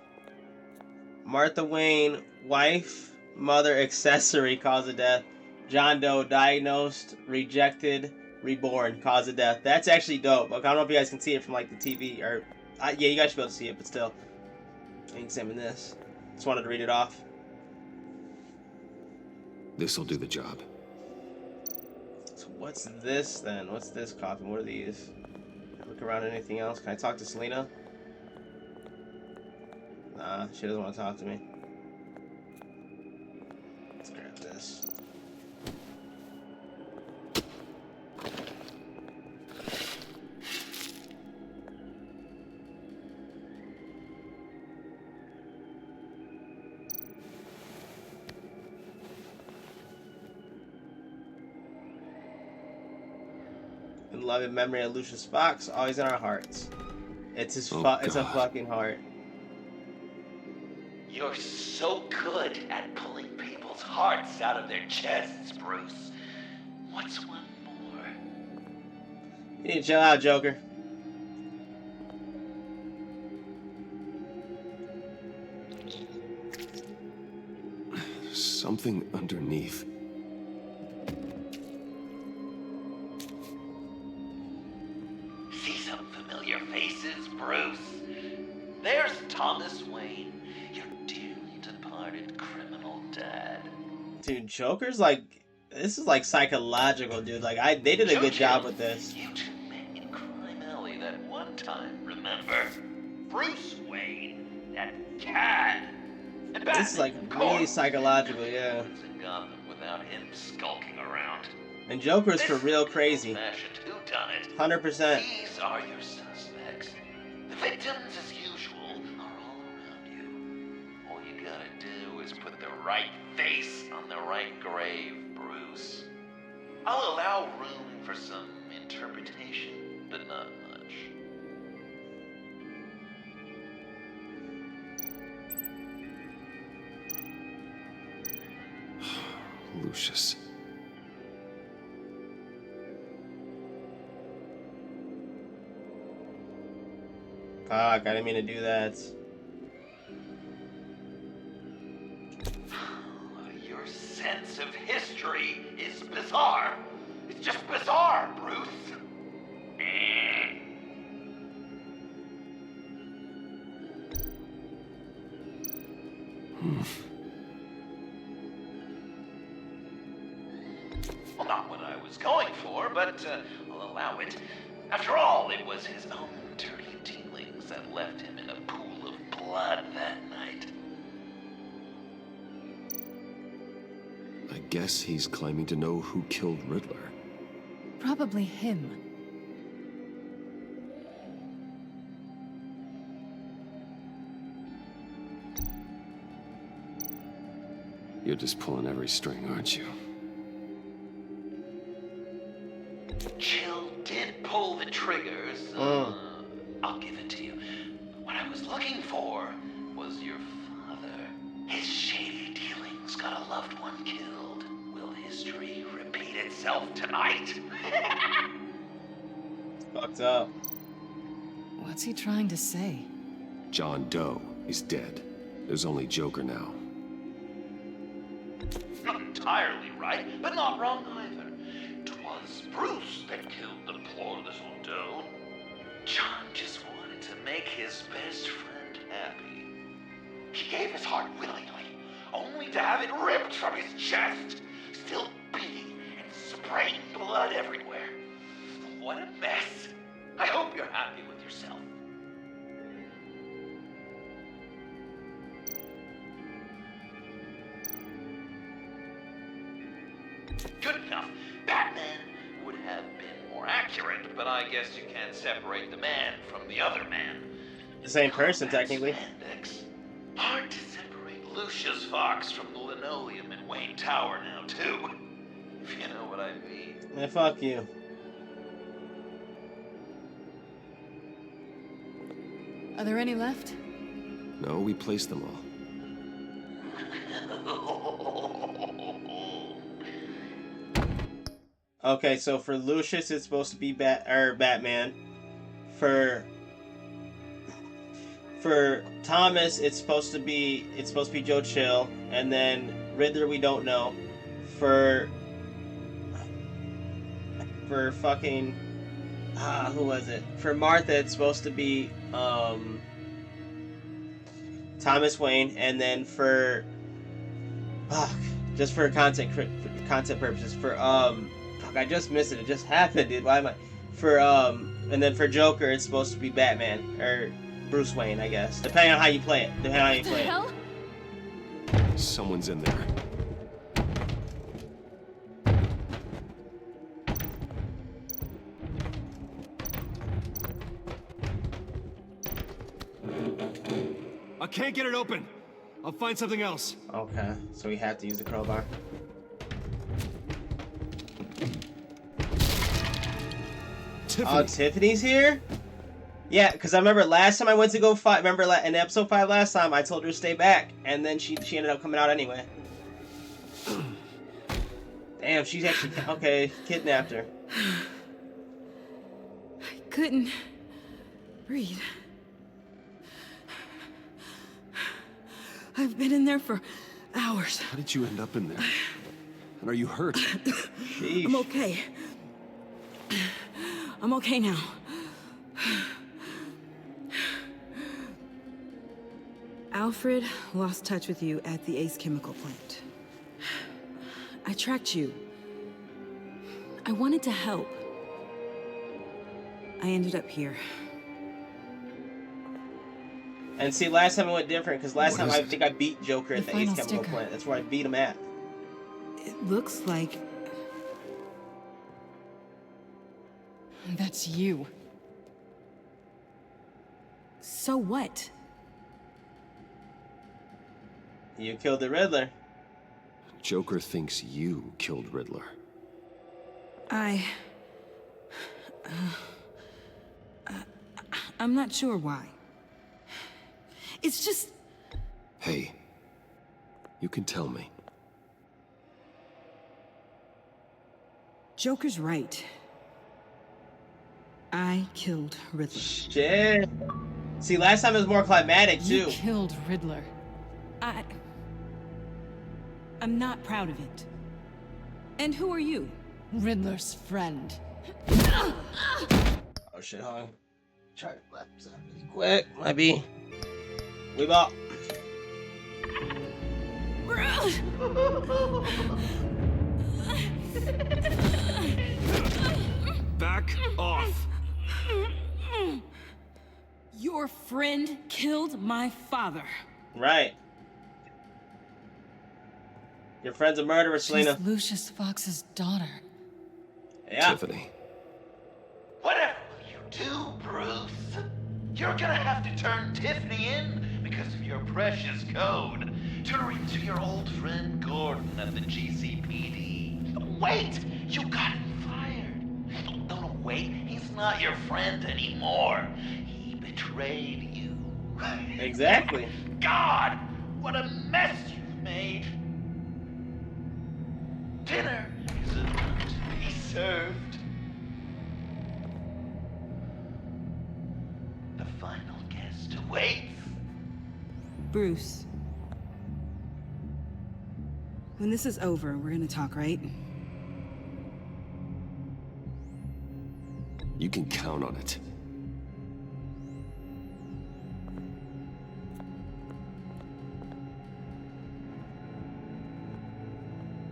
Martha Wayne, wife, mother, accessory, cause of death. John Doe, diagnosed, rejected, reborn, cause of death. That's actually dope. Like, I don't know if you guys can see it from like the TV or yeah, you guys should be able to see it, but still. I can examine this. Just wanted to read it off. This'll do the job. So what's this then? What's this coffin? What are these? Look around at anything else? Can I talk to Selena? Nah, she doesn't want to talk to me. Let's grab this. In loving memory of Lucius Fox, always in our hearts. It's his it's a fucking heart. You're so good at pulling people's hearts out of their chests, Bruce. What's one more? You need to chill out, Joker. Something underneath. See some familiar faces, Bruce? There's Thomas Wayne, your dearly departed criminal dad. Dude, Joker's like, this is like psychological, dude. Like, they did a good job with this. You two met in Crime Alley that one time, remember? Bruce Wayne, that cad. And This is like really psychological, yeah. in Gotham without him skulking around. And Joker's for real crazy. Whodunit. 100%. These are your suspects. The victims, as usual, are all around you. All you gotta do is put the right face on the right grave, Bruce. I'll allow room for some interpretation, but not much. Lucius. Fuck, I didn't mean to do that. Your sense of history is bizarre. It's just bizarre, Bruce. Well, not what I was going for, but I'll allow it. After all, it was his own dirty dealings that left him in a pool of blood that night. I guess he's claiming to know who killed Riddler. Probably him. You're just pulling every string, aren't you? Chill did pull the triggers. I'll give it to you. What I was looking for was your father. His shady dealings got a loved one killed. Will history repeat itself tonight? Fucked up. What's he trying to say? John Doe is dead. There's only Joker now. Not entirely right, but not wrong either. 'Twas Bruce that killed the poor little Doe. John just wanted to make his best friend happy. He gave his heart willingly, only to have it ripped from his chest, still beating and spraying blood everywhere. What a mess. I hope you're happy with yourself. Good enough. Batman would have been more accurate, but I guess you can't separate the man from the other man. The same person, technically. Hard to separate Lucius Fox from the linoleum in Wayne Tower now, too. If you know what I mean. Man, fuck you. Are there any left? No, we placed them all. Okay, so for Lucius, it's supposed to be Batman. for Thomas, it's supposed to be Joe Chill, and then Riddler we don't know. For fucking who was it? For Martha, it's supposed to be Thomas Wayne, and then for just for content purposes, for I just missed it. It just happened, dude. Why am I? For and then for Joker, it's supposed to be Batman or Bruce Wayne, I guess, depending on how you play it. Someone's in there. I can't get it open. I'll find something else. Okay, so we have to use the crowbar. Tiffany. Oh, Tiffany's here? Yeah, because I remember last time I went to go fight. Remember in episode 5 last time, I told her to stay back, and then she ended up coming out anyway. Damn, she's actually okay. Kidnapped her. I couldn't breathe. I've been in there for hours. How did you end up in there? And are you hurt? Sheesh. I'm okay. I'm okay now. Alfred lost touch with you at the Ace Chemical plant. I tracked you. I wanted to help. I ended up here. And see, last time it went different, because last time I think I beat Joker at the Ace Chemical plant. That's where I beat him at. It looks like... That's you. So what? You killed the Riddler. Joker thinks you killed Riddler. I'm not sure why. It's just... Hey, you can tell me. Joker's right. I killed Riddler. Shit. See, last time it was more climatic, too. You killed Riddler. I'm not proud of it. And who are you? Riddler's friend. Oh shit, hold on. Try to lap this up really quick. Might be. We bought. Back off. Your friend killed my father. Right. Your friend's a murderer, Selena. She's Lucius Fox's daughter. Yeah. Tiffany. Whatever you do, Bruce, you're gonna have to turn Tiffany in because of your precious code. Turn her into your old friend Gordon at the GCPD. Wait! You got him fired. No, wait. He's not your friend anymore. He betrayed you. Exactly. God! What a mess you've made! Dinner is about to be served. The final guest awaits. Bruce. When this is over, we're gonna talk, right? You can count on it.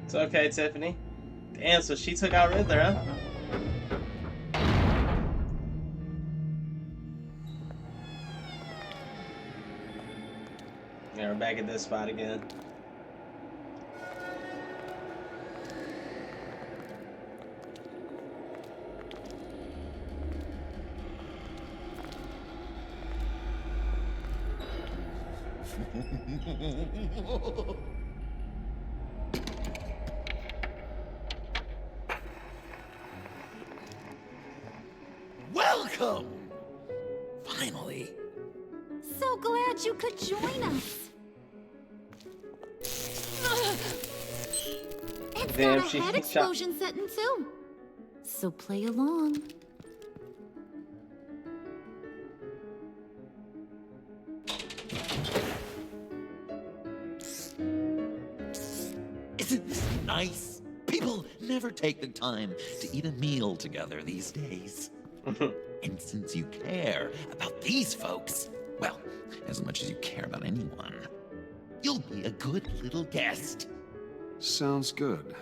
It's okay, Tiffany. Damn, so she took out Riddler, huh? Yeah, we're back at this spot again. Welcome! Finally. So glad you could join us. It's Damn, got a head explosion setting too. So play along. Isn't this nice? People never take the time to eat a meal together these days. And since you care about these folks, well, as much as you care about anyone, you'll be a good little guest. Sounds good.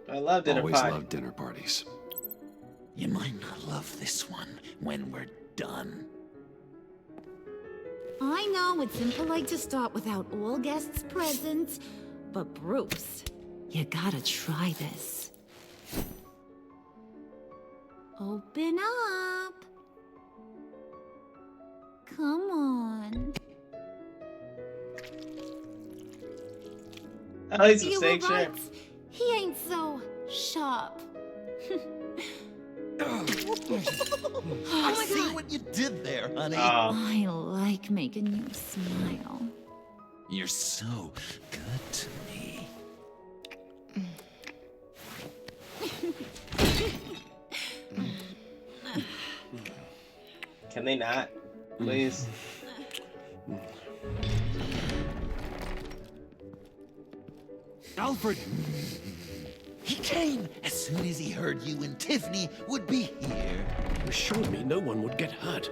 I love dinner Always party. love dinner parties. You might not love this one when we're done. I know it's impolite to start without all guests present, but Bruce, you gotta try this. Open up. Come on. Oh, he's You saying were sure. right. He ain't so sharp. I see what you did there, honey. I like making you smile. You're so good to me. Can they not? Please. Alfred! He came as soon as he heard you and Tiffany would be here. You assured me no one would get hurt.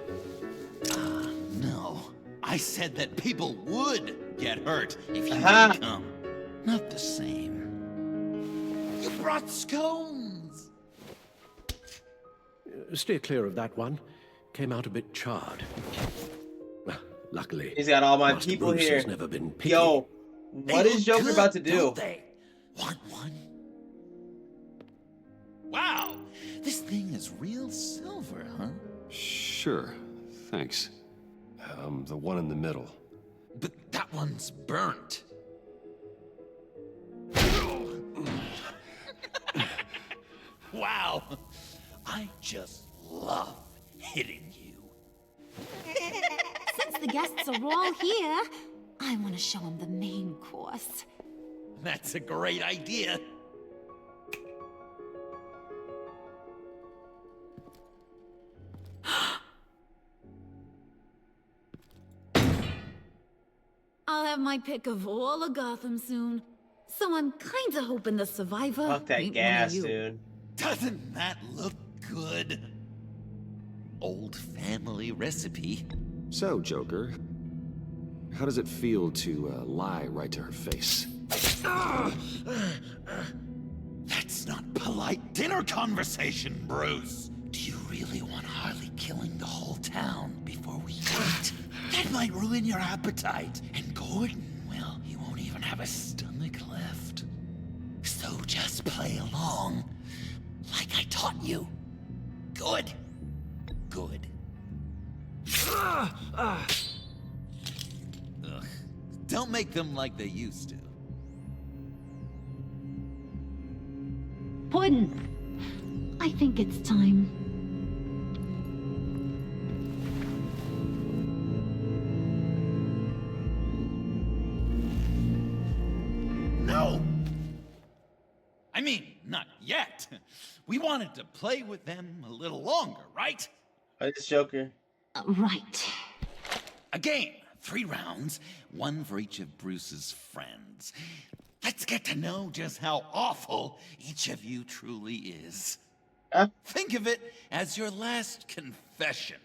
No. I said that people would get hurt if you didn't come. Not the same. You brought scones! Steer clear of that one. Came out a bit charred. Well, luckily, He's got all my Master people Bruce here. has never been picky. Yo, what is Joker about to do? Want one? Wow! This thing is real silver, huh? Sure, thanks. The one in the middle. But that one's burnt. Wow! I just love hitting you. Since the guests are all here, I want to show them the main course. That's a great idea. I'll have my pick of all of Gotham soon, so I'm kinda hoping the survivor Fuck that ain't gas, one of you. dude. Doesn't that look good? Old family recipe. So, Joker, how does it feel to lie right to her face? That's not polite dinner conversation, Bruce. Do you really want Harley killing the whole town before we eat? That might ruin your appetite. And Gordon, well, he won't even have a stomach left. So just play along, like I taught you. Good. Good. Ugh. Don't make them like they used to. Puddin', I think it's time. No! I mean, not yet. We wanted to play with them a little longer, right? It's Joker. Right. A game, 3 rounds, 1 for each of Bruce's friends. Let's get to know just how awful each of you truly is. Think of it as your last confession.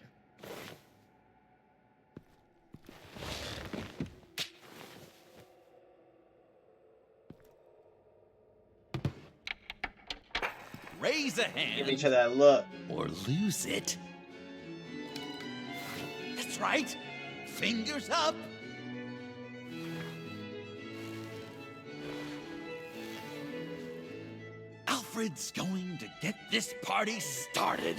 Raise a hand. Give each other that look. Or lose it. That's right. Fingers up. Alfred's going to get this party started.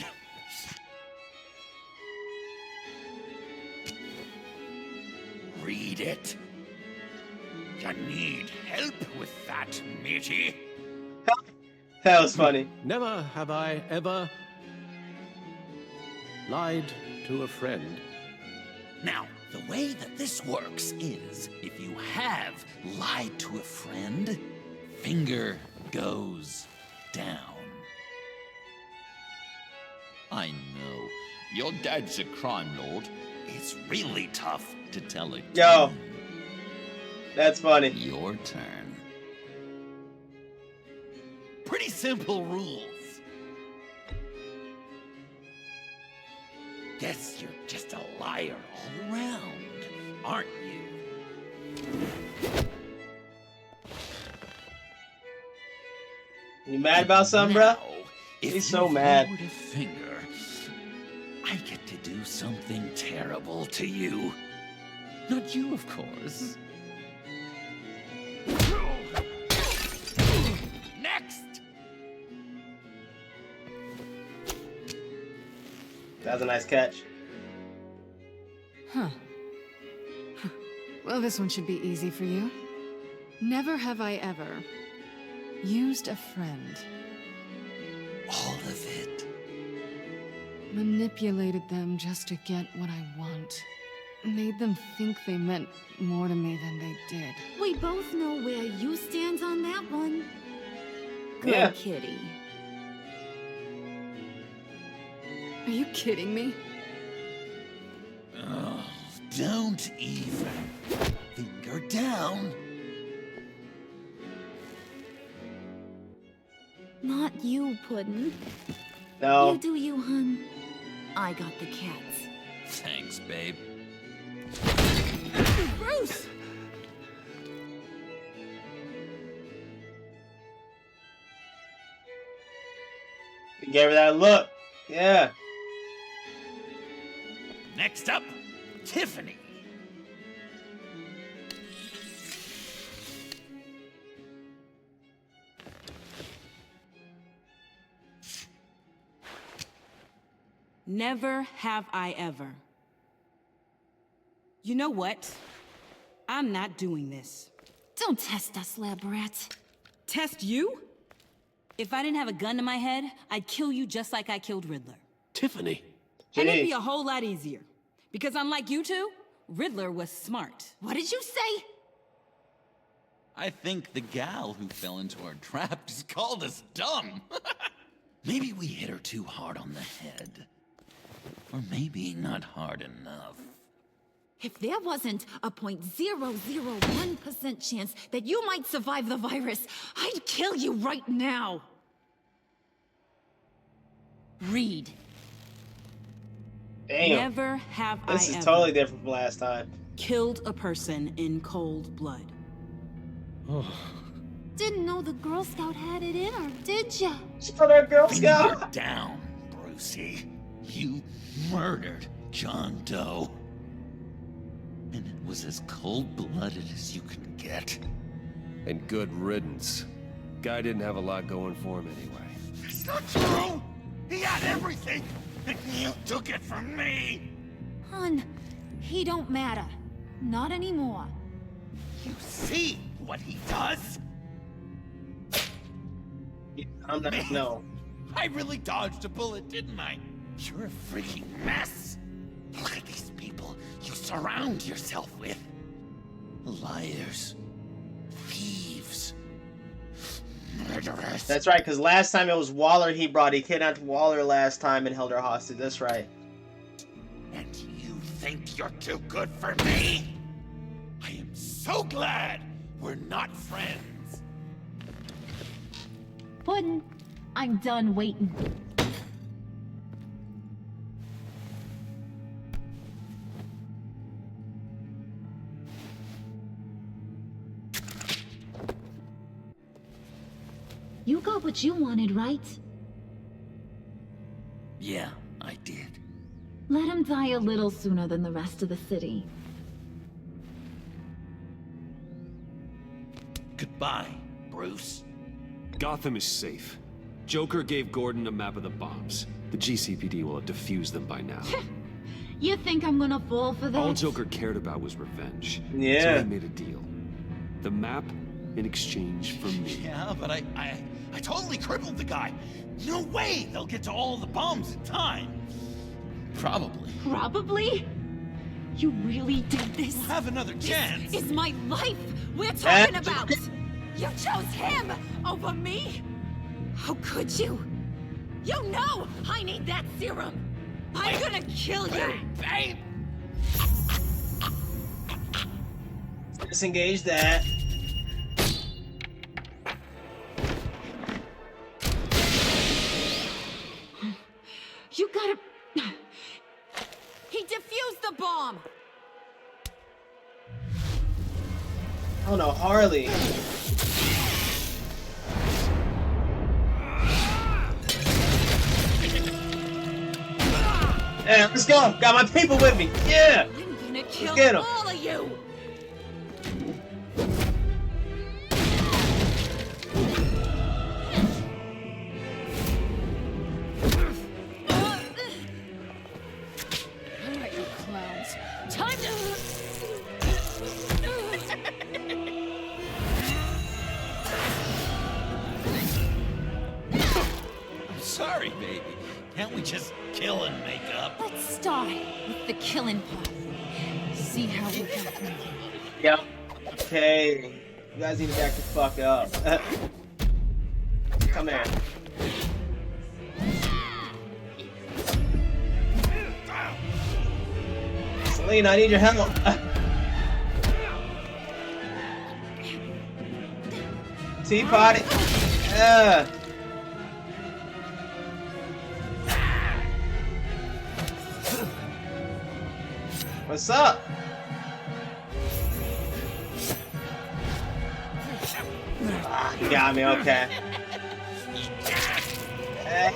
Read it. You need help with that, matey? That was funny. Never have I ever lied to a friend. Now, the way that this works is, if you have lied to a friend, finger goes down. I know. Your dad's a crime lord. It's really tough to tell it. Yo. That's funny. Your turn. pretty simple rules. Guess you're just a liar all around, aren't you? You mad about something, bro? He's so mad. Forward a finger, I get to do something terrible to you. Not you, of course. Next! That was a nice catch. Huh. Well, this one should be easy for you. Never have I ever used a friend. All of it. Manipulated them just to get what I want. Made them think they meant more to me than they did. We both know where you stand on that one. Good Yeah. kitty. Are you kidding me? Oh, don't even. Finger down. Not you, Puddin'. No. You do you, hun. I got the cats. Thanks, babe. Bruce! He gave her that look. Yeah. Next up, Tiffany. Never have I ever. You know what? I'm not doing this. Don't test us, lab rat. Test you? If I didn't have a gun to my head, I'd kill you just like I killed Riddler. Tiffany. And it'd be a whole lot easier. Because unlike you two, Riddler was smart. What did you say? I think the gal who fell into our trap just called us dumb. Maybe we hit her too hard on the head. Or maybe not hard enough. If there wasn't a 0.001% chance that you might survive the virus, I'd kill you right now. Read. Damn. Never have This I is ever totally different from last time. killed a person in cold blood. Didn't know the Girl Scout had it in her, did ya? She's a Girl Scout. Finger down, Brucey. You murdered John Doe. And it was as cold-blooded as you can get. And good riddance. Guy didn't have a lot going for him anyway. It's not true! He had everything! And you took it from me! Hun, he don't matter. Not anymore. You see what he does? I'm not, no. I really dodged a bullet, didn't I? You're a freaking mess. Look at these people you surround yourself with. Liars. Thieves. Murderers. That's right, because last time it was Waller he brought. He kidnapped Waller last time and held her hostage. That's right. And you think you're too good for me? I am so glad we're not friends. Puddin', I'm done waiting. You got what you wanted, right? Yeah, I did. Let him die a little sooner than the rest of the city. Goodbye, Bruce. Gotham is safe. Joker gave Gordon a map of the bombs. The GCPD will have defused them by now. You think I'm gonna fall for that? All Joker cared about was revenge. Yeah. So he made a deal. The map in exchange for me. Yeah, but I totally crippled the guy. No way they'll get to all the bombs in time. Probably. Probably? You really did this? We'll have another chance. This is my life we're talking about! You chose him over me? How could you? You know I need that serum! I'm gonna kill you! Babe! Disengage that. gotta... He defused the bomb! Oh no, Harley. Yeah, let's go. Got my people with me. Yeah. I'm gonna kill get 'em. all of you! Alright, you clowns. Time to... I'm sorry, baby. Can't we just kill and make up? Let's start with the killing part. See how we go from there. Yep. Okay. You guys need to back the fuck up. Come here. Selena, I need your help. Tea party. Yeah. What's up? Ah, you got me, okay. Hey.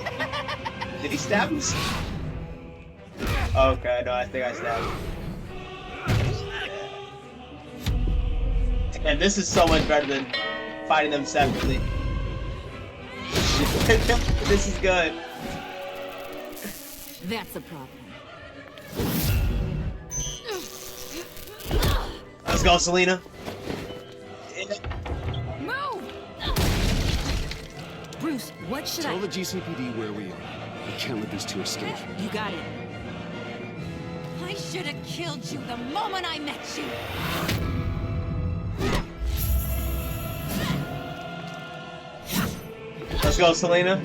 Did he stab him? Okay, no, I think I stabbed him. And this is so much better than fighting them separately. This is good. That's a problem. Let's go, Selena. Move! Bruce, what should Tell the GCPD where we are. We can't let these two escape. You got it. I should have killed you the moment I met you. Let's go, Selena.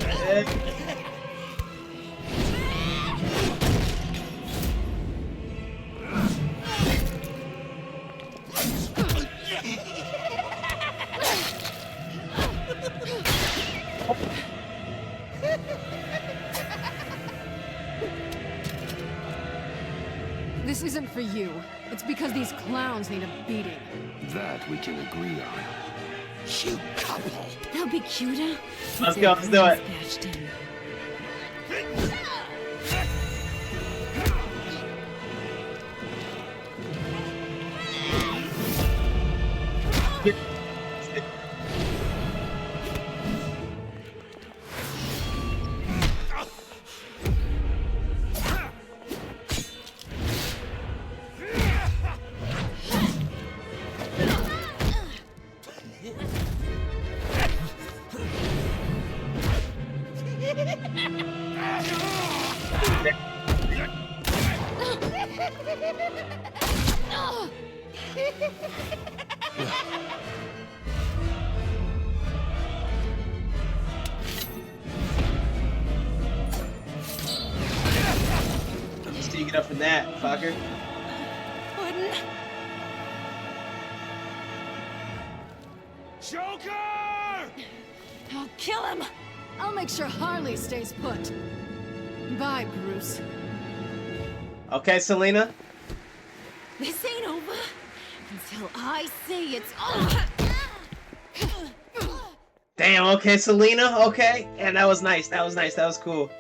This isn't for you. It's because these clowns need a beating. That we can agree on. You couple. They'll be cuter. Let's go, let's do it. Bashed in. Sneak it up from that, fucker. Joker! I'll kill him! I'll make sure Harley stays put. Bye, Bruce. Okay, Selena. This ain't over until I say it's over. Damn, okay, Selena, okay. And that was nice, that was nice, that was cool.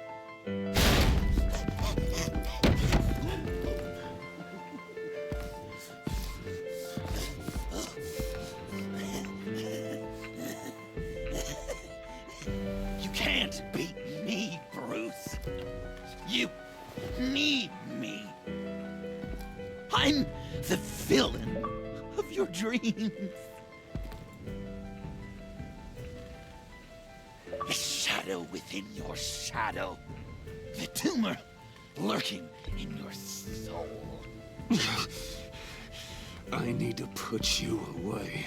You can't beat me, Bruce. You need me. I'm the villain of your dreams. The shadow within your shadow. The tumor lurking in your soul. I need to put you away.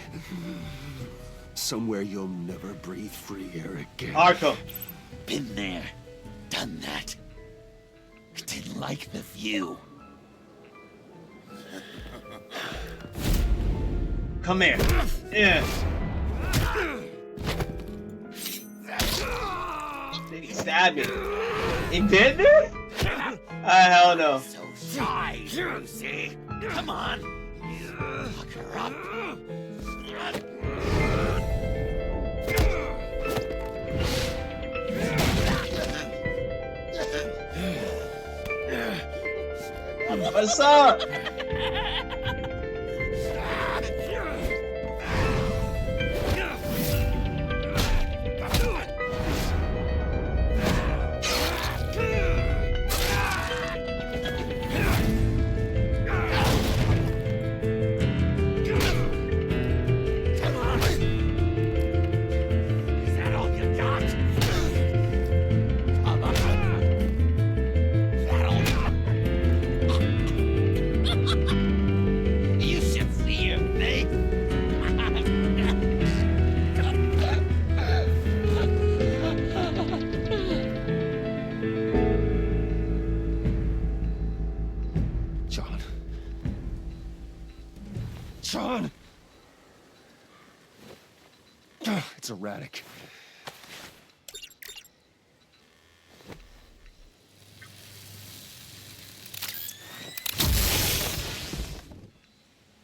Somewhere you'll never breathe free air again. Arkham. Been there. Done that. Didn't like the view. Come here. Yeah. Did he stab me? He did me? Hell no. So shy, Lucy. Come on. Lock her up. What's up? John! It's erratic.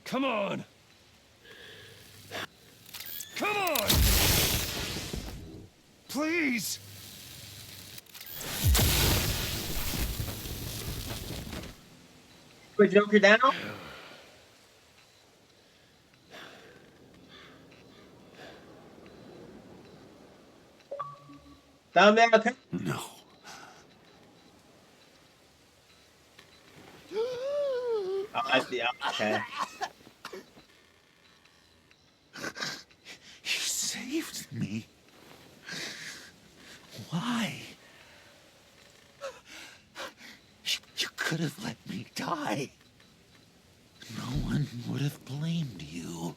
Come on! Come on! Please! Put Joker down? Down there, okay? No. Yeah, okay. You saved me. Why? You could have let me die. No one would have blamed you.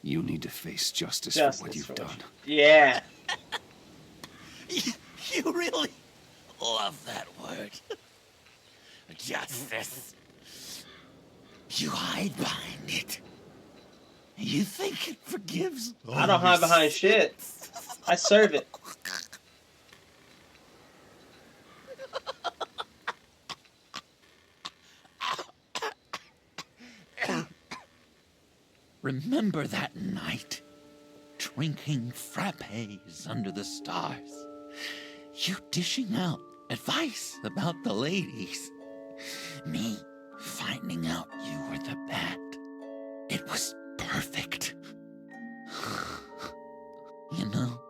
You need to face justice for what you've done. Yeah. You really love that word. Justice. You hide behind it. You think it forgives? I don't hide behind shit. I serve it. Remember that night? Drinking frappes under the stars. You dishing out advice about the ladies. Me finding out you were the bat. It was perfect. You know,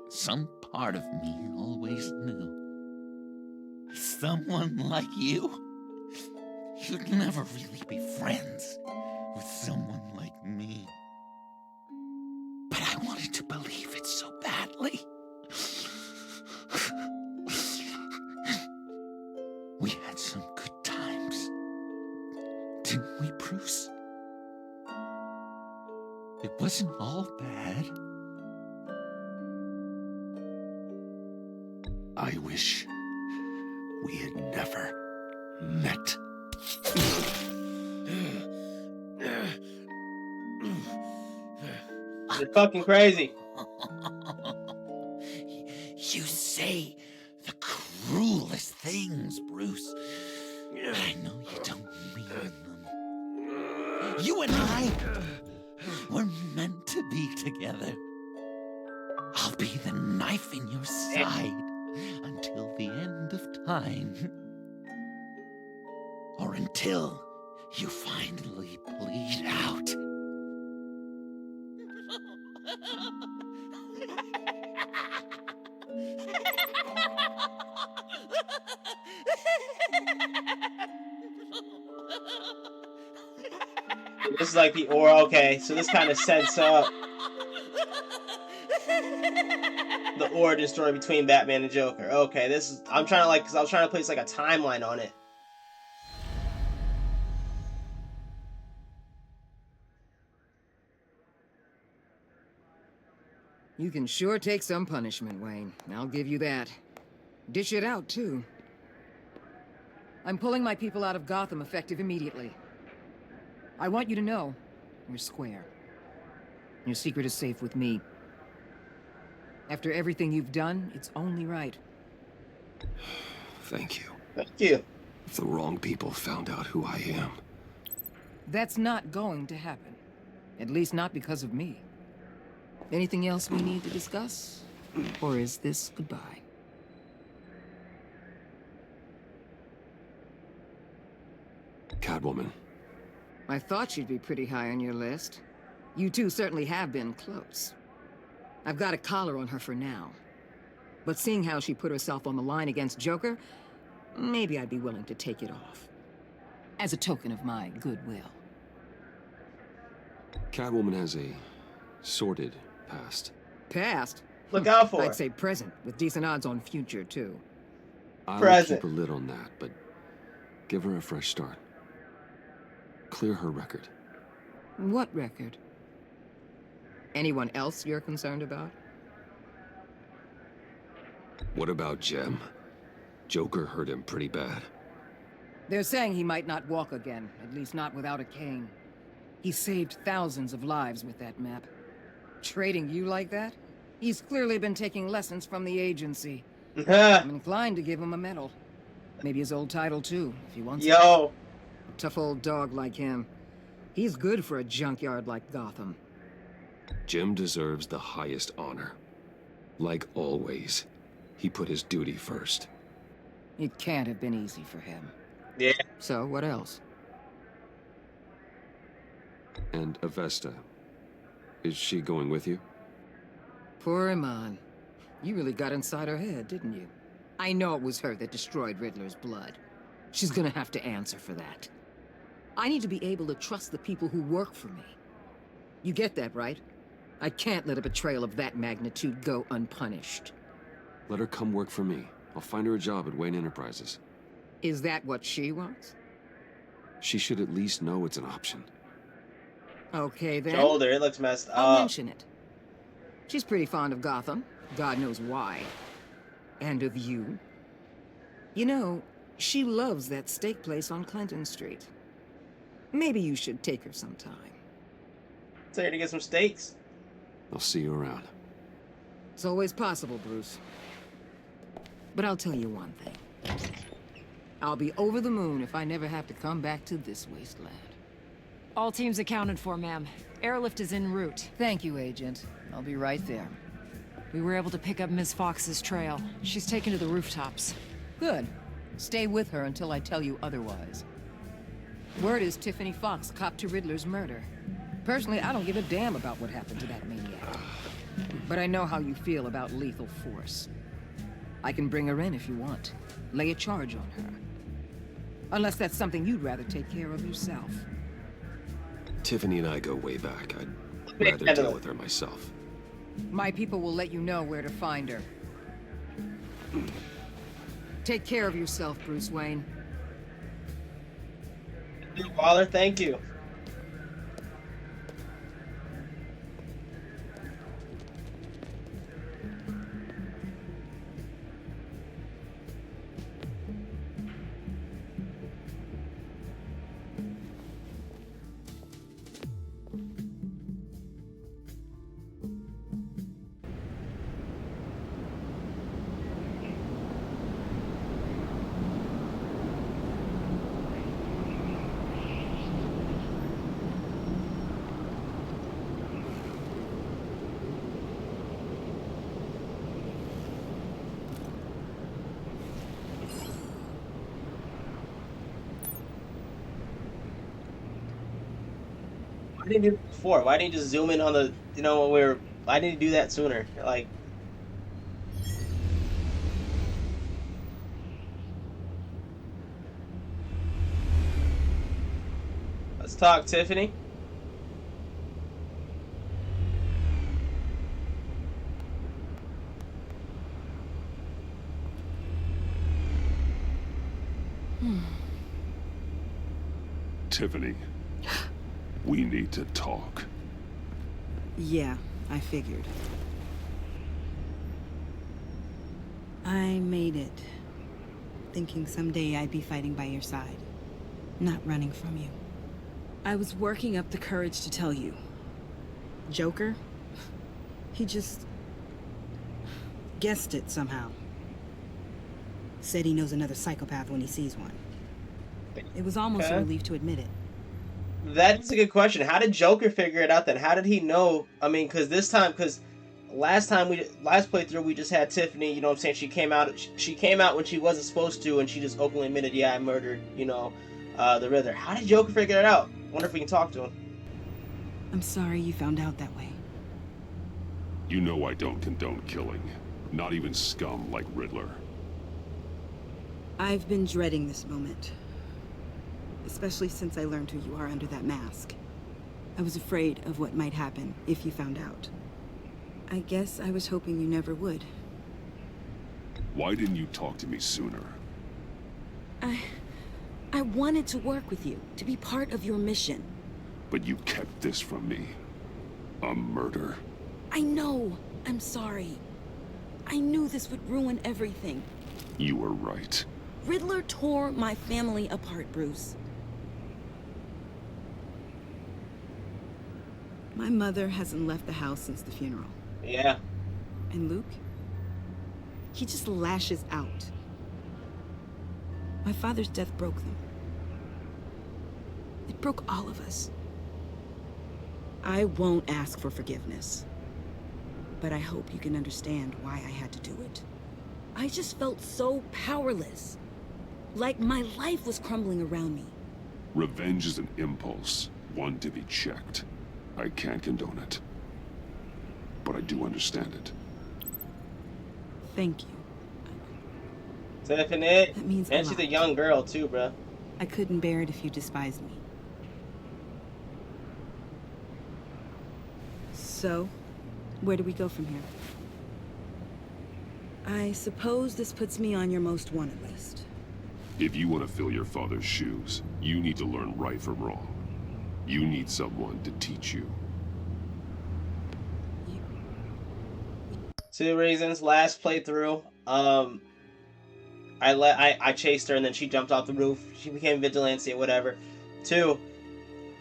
some part of me always knew. Someone like you, you'd never really be friends with someone like me. But I wanted to believe it so badly. We had some good times, didn't we, Bruce? It wasn't all bad. I wish we had never met. You're fucking crazy. You say the cruelest things, Bruce. I know you don't mean them. You and I were meant to be together. I'll be the knife in your side until the end of time. Or until you finally bleed out. This is like the okay, so this kind of sets up the origin story between Batman and Joker. Okay, this is, I'm trying to, because I was trying to place like a timeline on it. You can sure take some punishment, Wayne. I'll give you that. Dish it out, too. I'm pulling my people out of Gotham effective immediately. I want you to know, we're square. Your secret is safe with me. After everything you've done, it's only right. Thank you. Thank you. if the wrong people found out who I am. That's not going to happen. At least not because of me. Anything else we need to discuss? Or is this goodbye? Catwoman. I thought she'd be pretty high on your list. You two certainly have been close. I've got a collar on her for now. But seeing how she put herself on the line against Joker, maybe I'd be willing to take it off. As a token of my goodwill. Catwoman has a sordid past. Past? Look out for her. I'd say present, with decent odds on future, too. I'll keep a lid on that, but give her a fresh start. Clear her record. What record? Anyone else you're concerned about? What about Jem? Joker hurt him pretty bad. They're saying he might not walk again, at least not without a cane. He saved thousands of lives with that map. Trading you like that? He's clearly been taking lessons from the agency. I'm inclined to give him a medal. Maybe his old title too, if he wants it. A tough old dog like him. He's good for a junkyard like Gotham. Jem deserves the highest honor. Like always, he put his duty first. It can't have been easy for him. Yeah. So, what else? And Avesta. Is she going with you? Poor Iman. You really got inside her head, didn't you? I know it was her that destroyed Riddler's blood. She's gonna have to answer for that. I need to be able to trust the people who work for me. You get that, right? I can't let a betrayal of that magnitude go unpunished. Let her come work for me. I'll find her a job at Wayne Enterprises. Is that what she wants? She should at least know it's an option. Okay, then. Shoulder, it looks messed up. I'll mention it. She's pretty fond of Gotham. God knows why. And of you. You know, she loves that steak place on Clinton Street. Maybe you should take her sometime. Take her to get some steaks. I'll see you around. It's always possible, Bruce. But I'll tell you one thing. I'll be over the moon if I never have to come back to this wasteland. All teams accounted for, ma'am. Airlift is en route. Thank you, Agent. I'll be right there. We were able to pick up Ms. Fox's trail. She's taken to the rooftops. Good. Stay with her until I tell you otherwise. Word is Tiffany Fox copped to Riddler's murder. Personally, I don't give a damn about what happened to that maniac. But I know how you feel about lethal force. I can bring her in if you want. Lay a charge on her. Unless that's something you'd rather take care of yourself. Tiffany and I go way back. I'd rather deal with her myself. My people will let you know where to find her. Take care of yourself, Bruce Wayne. Waller, thank you. Why didn't you do it before? Why didn't you just zoom in on the, you know, when we were, why didn't you do that sooner? Like, let's talk, Tiffany. Tiffany, we need to talk. Yeah, I figured. I made it, thinking someday I'd be fighting by your side, not running from you. I was working up the courage to tell you. Joker? He just guessed it somehow. Said he knows another psychopath when he sees one. It was almost a relief to admit it. That's a good question. How did Joker figure it out then? How did he know? I mean, because last playthrough we just had Tiffany. You know what I'm saying? She came out when she wasn't supposed to, and she just openly admitted, yeah, I murdered, the Riddler. How did Joker figure it out? Wonder if we can talk to him. I'm sorry you found out that way. You know I don't condone killing. Not even scum like Riddler. I've been dreading this moment. Especially since I learned who you are under that mask. I was afraid of what might happen if you found out. I guess I was hoping you never would. Why didn't you talk to me sooner? I wanted to work with you, to be part of your mission. But you kept this from me. A murder. I know. I'm sorry. I knew this would ruin everything. You were right. Riddler tore my family apart, Bruce. My mother hasn't left the house since the funeral. Yeah. And Luke? He just lashes out. My father's death broke them. It broke all of us. I won't ask for forgiveness. But I hope you can understand why I had to do it. I just felt so powerless. Like my life was crumbling around me. Revenge is an impulse, one to be checked. I can't condone it. But I do understand it. Thank you. Tiffany. That means and she's a young girl too, bro. I couldn't bear it if you despised me. So, where do we go from here? I suppose this puts me on your most wanted list. If you want to fill your father's shoes, you need to learn right from wrong. You need someone to teach you. 2 reasons. Last playthrough, I chased her and then she jumped off the roof. She became vigilante or whatever. 2,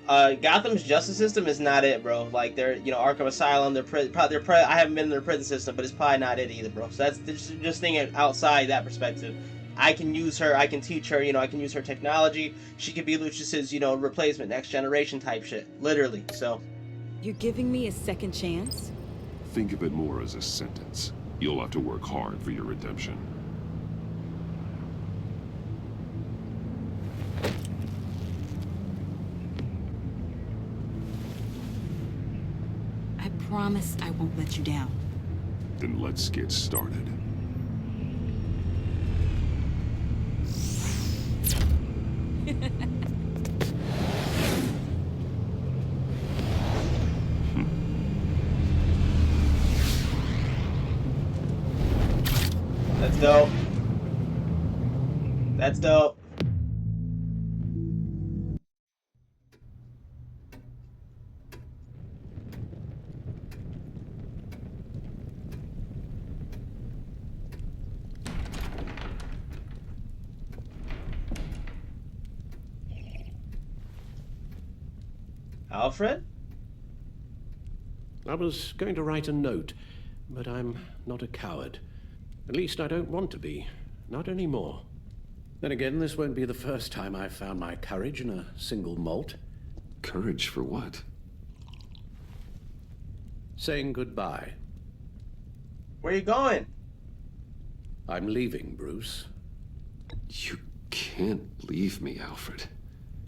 Gotham's justice system is not it, bro. Like they're, Arkham Asylum. I haven't been in their prison system, but it's probably not it either, bro. So that's just thinking outside that perspective. I can use her. I can teach her. I can use her technology. She could be Lucius's, replacement, next generation type shit, literally. So, you're giving me a second chance? Think of it more as a sentence. You'll have to work hard for your redemption. I promise I won't let you down. Then let's get started. That's dope. That's dope. Alfred? I was going to write a note, but I'm not a coward. At least I don't want to be. Not anymore. Then again, this won't be the first time I've found my courage in a single molt. Courage for what? Saying goodbye. Where are you going? I'm leaving, Bruce. You can't leave me, Alfred.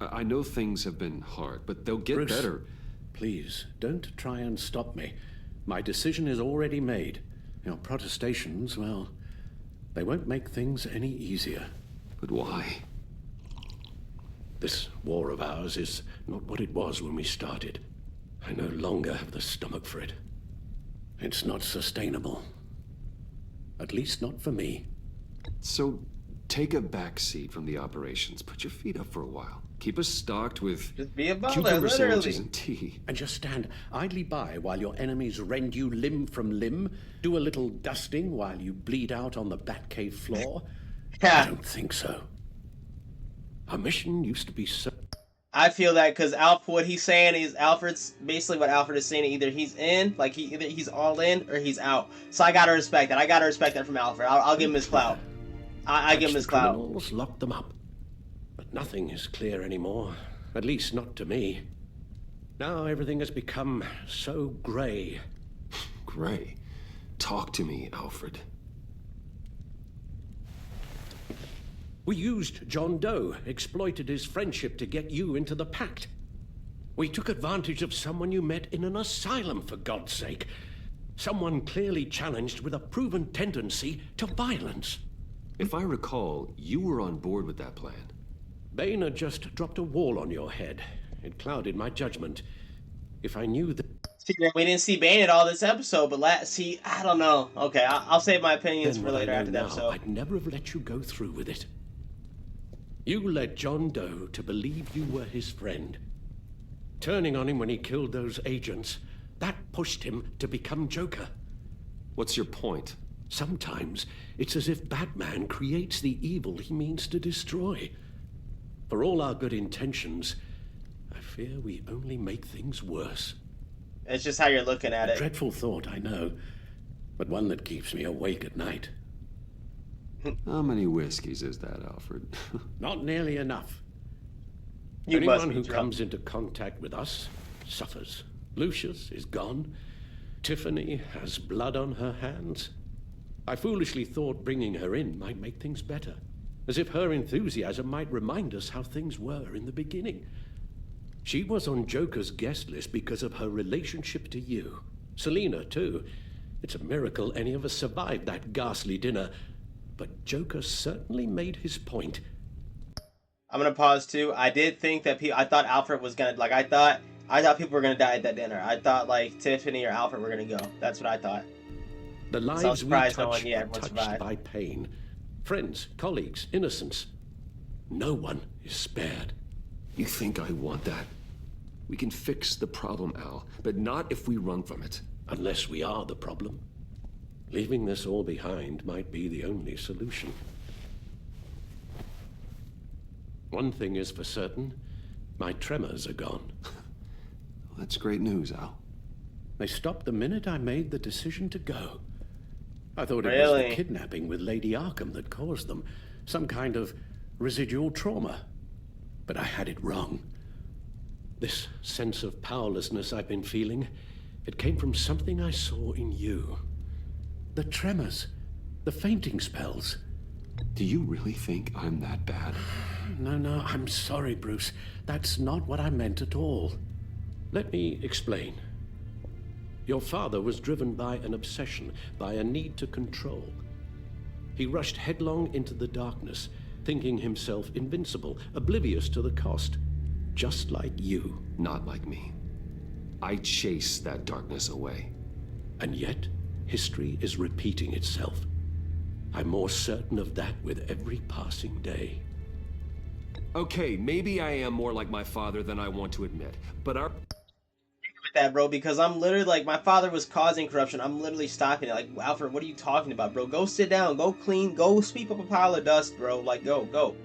I know things have been hard, but they'll get Bruce, better. Please, don't try and stop me. My decision is already made. Your protestations, well, they won't make things any easier. But why? This war of ours is not what it was when we started. I no longer have the stomach for it. It's not sustainable. At least not for me. So, take a back seat from the operations. Put your feet up for a while. Keep us stocked with just be a butler, cucumber literally. sandwiches and tea. And just stand idly by while your enemies rend you limb from limb? Do a little dusting while you bleed out on the Batcave floor? Yeah. I don't think so. Our mission used to be so... I feel that because what he's saying is Alfred's basically what Alfred is saying. Either he's in, like either he's all in, or he's out. So I gotta respect that. I gotta respect that from Alfred. I'll give him his clout. I give him his clout. Criminals, lock them up. But Nothing is clear anymore. At least not to me. Now everything has become so gray. Gray? Talk to me, Alfred. We used John Doe, exploited his friendship to get you into the pact. We took advantage of someone you met in an asylum, for God's sake. Someone clearly challenged with a proven tendency to violence. If I recall, you were on board with that plan. Bane just dropped a wall on your head. It clouded my judgment. If I knew that... See, we didn't see Bane at all this episode, but I don't know. Okay, I'll save my opinions for later after the episode. I'd never have let you go through with it. You led John Doe to believe you were his friend. Turning on him when he killed those agents, that pushed him to become Joker. What's your point? Sometimes it's as if Batman creates the evil he means to destroy. For all our good intentions, I fear we only make things worse. It's just how you're looking at it. A dreadful thought, I know, but one that keeps me awake at night. How many whiskeys is that, Alfred? Not nearly enough. You Anyone who comes into contact with us suffers. Lucius is gone. Tiffany has blood on her hands. I foolishly thought bringing her in might make things better, as if her enthusiasm might remind us how things were in the beginning. She was on Joker's guest list because of her relationship to you. Selina, too. It's a miracle any of us survived that ghastly dinner, but Joker certainly made his point. I'm gonna pause too. I did think that I thought Alfred was gonna, I thought people were gonna die at that dinner. I thought Tiffany or Alfred were gonna go. That's what I thought. The lives we touch are touched by pain. Friends, colleagues, innocents. No one is spared. You think I want that? We can fix the problem, Al, but not if we run from it. Unless we are the problem. Leaving this all behind might be the only solution. One thing is for certain, my tremors are gone. That's great news, Al. They stopped the minute I made the decision to go. I thought it was Really? the kidnapping with Lady Arkham that caused them. Some kind of residual trauma. But I had it wrong. This sense of powerlessness I've been feeling, it came from something I saw in you. The tremors, the fainting spells. Do you really think I'm that bad? No, I'm sorry, Bruce. That's not what I meant at all. Let me explain. Your father was driven by an obsession, by a need to control. He rushed headlong into the darkness, thinking himself invincible, oblivious to the cost. Just like you. Not like me. I chase that darkness away. And yet, history is repeating itself. I'm more certain of that with every passing day. Okay, maybe I am more like my father than I want to admit, but our... With that, bro, because I'm literally my father was causing corruption. I'm literally stopping it. Alfred, what are you talking about, bro? Go sit down, go clean, go sweep up a pile of dust, bro.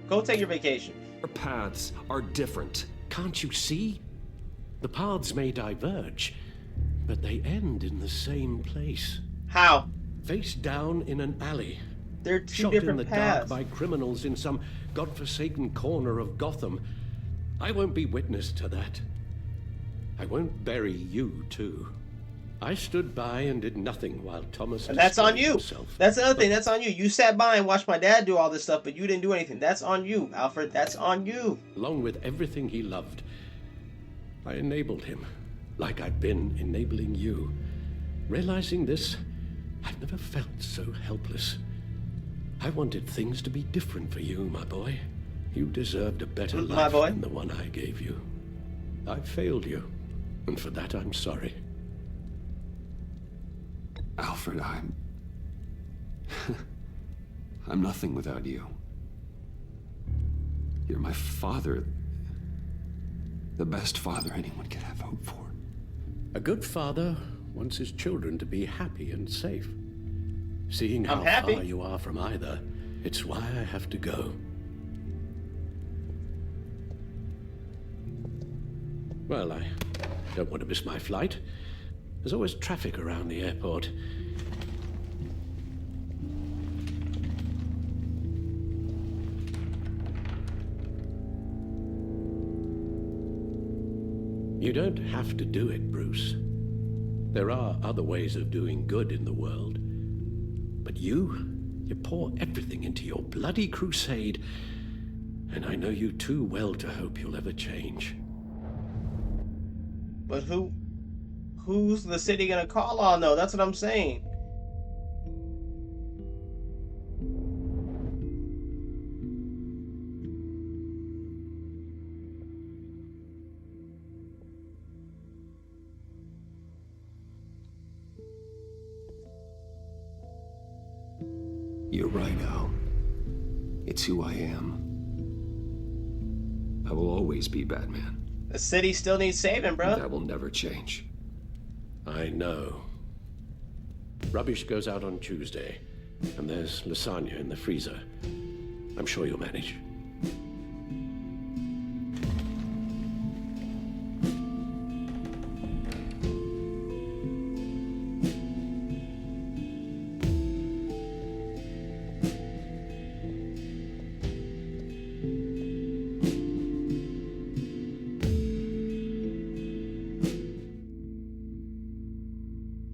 Go take your vacation. Our paths are different. Can't you see? The paths may diverge, but they end in the same place. How? Face down in an alley. They're two shot different in the paths. dark by criminals in some godforsaken corner of Gotham. I won't be witness to that. I won't bury you, too. I stood by and did nothing while Thomas... And that's on you. Himself. That's the other thing. That's on you. You sat by and watched my dad do all this stuff, but you didn't do anything. That's on you, Alfred. That's on you. Along with everything he loved, I enabled him, like I've been enabling you. Realizing this, I've never felt so helpless. I wanted things to be different for you, my boy. You deserved a better life than the one I gave you. I failed you, and for that I'm sorry. Alfred, I'm nothing without you. You're my father. The best father anyone could have hoped for. A good father wants his children to be happy and safe. Seeing how far you are from either, it's why I have to go. Well, I don't want to miss my flight. There's always traffic around the airport. You don't have to do it, Bruce. There are other ways of doing good in the world. But you pour everything into your bloody crusade, and I know you too well to hope you'll ever change. But who's the city gonna call on, though? That's what I'm saying. You're right, Al. It's who I am. I will always be Batman. The city still needs saving, bro. That will never change. I know. Rubbish goes out on Tuesday, and there's lasagna in the freezer. I'm sure you'll manage.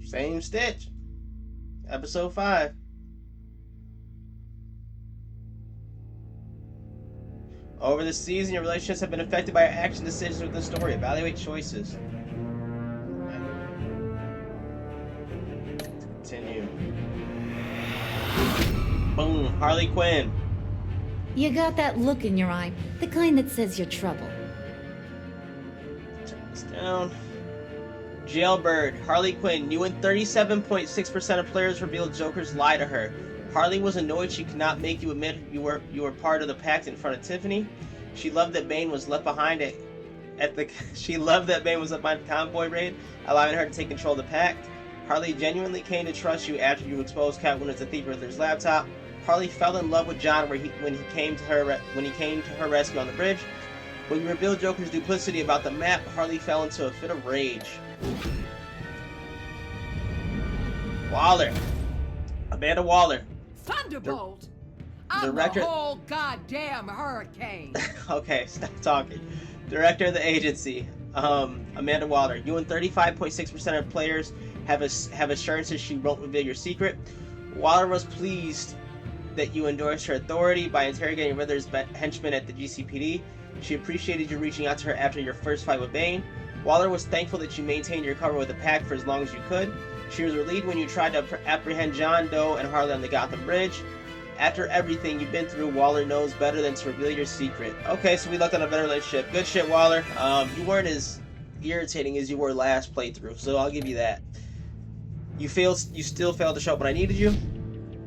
Same Stitch. Episode 5. Over the season, your relationships have been affected by your action decisions within the story. Evaluate choices. Continue. Boom. Harley Quinn. You got that look in your eye, the kind that says you're trouble. Turn this down. Jailbird. Harley Quinn. You and 37.6% of players revealed Joker's lie to her. Harley was annoyed she could not make you admit you were part of the pact in front of Tiffany. She loved that Bane was left behind She loved that Bane was left behind the convoy raid, allowing her to take control of the pact. Harley genuinely came to trust you after you exposed Catwoman as the thief Riddler's laptop. Harley fell in love with John when he came to her rescue on the bridge. When you revealed Joker's duplicity about the map, Harley fell into a fit of rage. Waller. Amanda Waller. Thunderbolt! Director... I'm the whole goddamn hurricane! Okay, stop talking. Director of the agency, Amanda Waller. You and 35.6% of players have assurances she won't reveal your secret. Waller was pleased that you endorsed her authority by interrogating Riddler's henchmen at the GCPD. She appreciated you reaching out to her after your first fight with Bane. Waller was thankful that you maintained your cover with the pack for as long as you could. She was relieved when you tried to apprehend John Doe and Harley on the Gotham Bridge. After everything you've been through, Waller knows better than to reveal your secret. Okay, so we left on a better relationship. Good shit, Waller. You weren't as irritating as you were last playthrough, so I'll give you that. You still failed to show up when I needed you,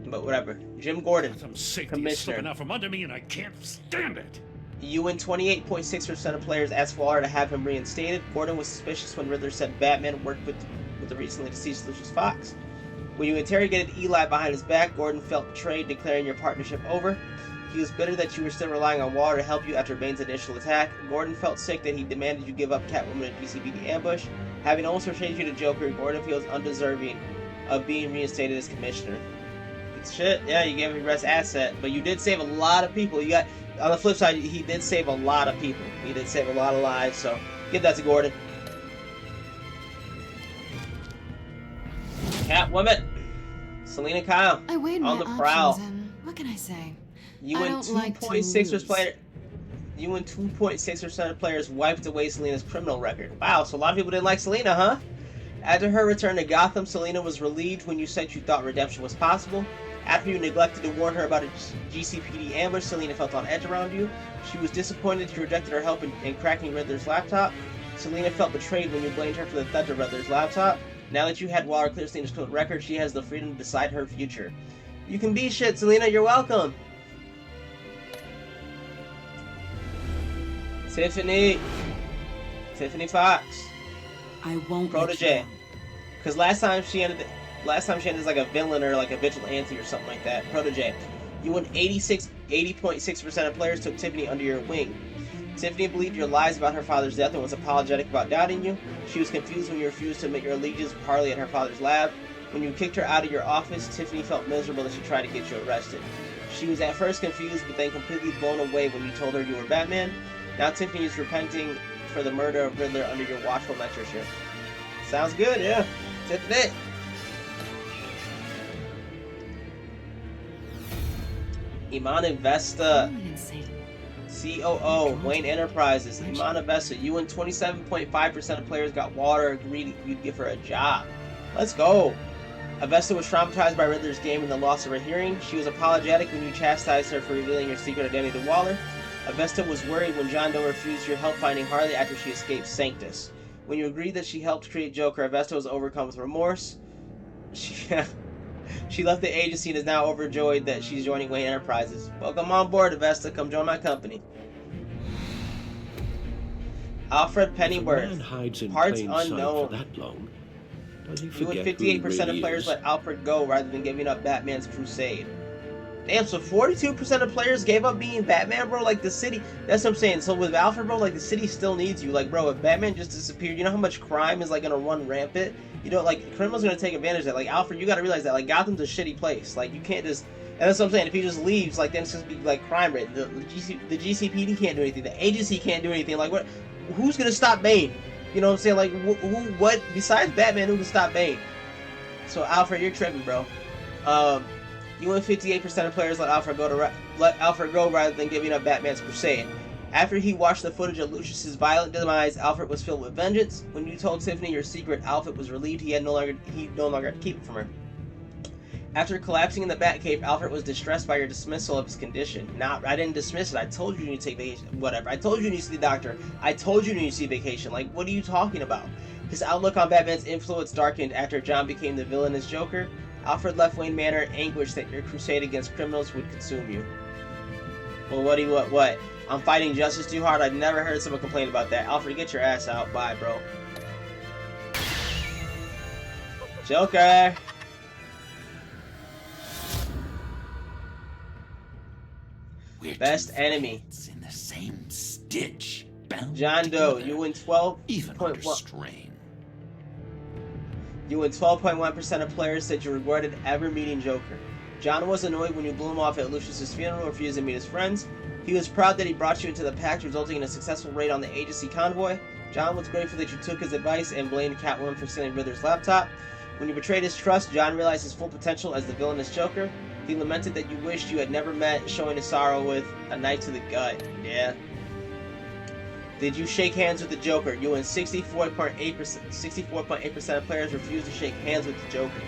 but whatever. Jim Gordon, Commissioner. Slipping out from under me, and I can't stand it. You and 28.6% of players asked Waller to have him reinstated. Gordon was suspicious when Riddler said Batman worked with the recently deceased Lucius Fox. When you interrogated Eli behind his back, Gordon felt betrayed, declaring your partnership over. He was bitter that you were still relying on Waller to help you after Bane's initial attack. Gordon felt sick that he demanded you give up Catwoman in GCPD ambush. Having also changed you to Joker, Gordon feels undeserving of being reinstated as commissioner. It's shit, yeah, you gave him your best asset, but you did save a lot of people. On the flip side, he did save a lot of people. He did save a lot of lives, so give that to Gordon. Catwoman. Selena Kyle. I weighed on my the prowl. options, and what can I say? You I and don't like to 2.6% of players wiped away Selena's criminal record. Wow, so a lot of people didn't like Selena, huh? After her return to Gotham, Selena was relieved when you said you thought redemption was possible. After you neglected to warn her about a GCPD ambush, Selena felt on edge around you. She was disappointed you rejected her help in cracking Riddler's laptop. Selena felt betrayed when you blamed her for the theft of Riddler's laptop. Now that you had Waller clear Selena's criminal record, she has the freedom to decide her future. You can be shit, Selena. You're welcome. Tiffany Fox. I won't. Protege. Because last time she ended as like a villain or like a vigilante or something like that. Protege. You and 80.6% of players took Tiffany under your wing. Tiffany believed your lies about her father's death and was apologetic about doubting you. She was confused when you refused to admit your allegiance with Harley at her father's lab. When you kicked her out of your office, Tiffany felt miserable that she tried to get you arrested. She was at first confused, but then completely blown away when you told her you were Batman. Now Tiffany is repenting for the murder of Riddler under your watchful mentorship. Sounds good, yeah. That's it. Imana Vesta, COO, Wayne Enterprises. Imana Vesta, you and 27.5% of players got water, agreed you'd give her a job. Let's go. Avesta was traumatized by Riddler's game and the loss of her hearing. She was apologetic when you chastised her for revealing your secret identity to Waller. Avesta was worried when John Doe refused your help finding Harley after she escaped Sanctus. When you agreed that she helped create Joker, Avesta was overcome with remorse. She left the agency and is now overjoyed that she's joining Wayne Enterprises. Welcome on board, Avesta. Come join my company. Alfred Pennyworth. Parts unknown. For that long, does he You and forget 58% who he really of players is? let Alfred go rather than giving up Batman's crusade. Damn, so 42% of players gave up being Batman, bro? Like, the city... That's what I'm saying. So with Alfred, bro, like, the city still needs you. Like, bro, if Batman just disappeared, you know how much crime is, like, gonna run rampant? You know, like, criminals gonna take advantage of that. Like, Alfred, you gotta realize that. Like, Gotham's a shitty place. Like, you can't just... And that's what I'm saying. If he just leaves, like, then it's just be, like, crime rate. The GCPD can't do anything. The agency can't do anything. Like, what... Who's gonna stop Bane? You know what I'm saying? Like, what... Besides Batman, who can stop Bane? So, Alfred, you're tripping, bro. You and 58% of players let Alfred go rather than giving up Batman's crusade. After he watched the footage of Lucius's violent demise, Alfred was filled with vengeance. When you told Tiffany your secret, Alfred was relieved he no longer had to keep it from her. After collapsing in the Batcave, Alfred was distressed by your dismissal of his condition. I didn't dismiss it. I told you need to take vacation. Whatever. I told you need to see the doctor. I told you need to see vacation. Like, what are you talking about? His outlook on Batman's influence darkened after John became the villainous Joker. Alfred left Wayne Manor anguished that your crusade against criminals would consume you. Well, what? I'm fighting justice too hard? I've never heard someone complain about that. Alfred, get your ass out. Bye, bro. Joker! We're Best enemy. in the same stitch. Bound John Doe, together, you win 12. even under strain. You and 12.1% of players said you regretted ever meeting Joker. John was annoyed when you blew him off at Lucius's funeral, refusing to meet his friends. He was proud that he brought you into the pact, resulting in a successful raid on the agency convoy. John was grateful that you took his advice and blamed Catwoman for stealing Riddler's laptop. When you betrayed his trust, John realized his full potential as the villainous Joker. He lamented that you wished you had never met, showing his sorrow with a knife to the gut. Yeah. Did you shake hands with the Joker? You and 64.8% of players refused to shake hands with the Joker.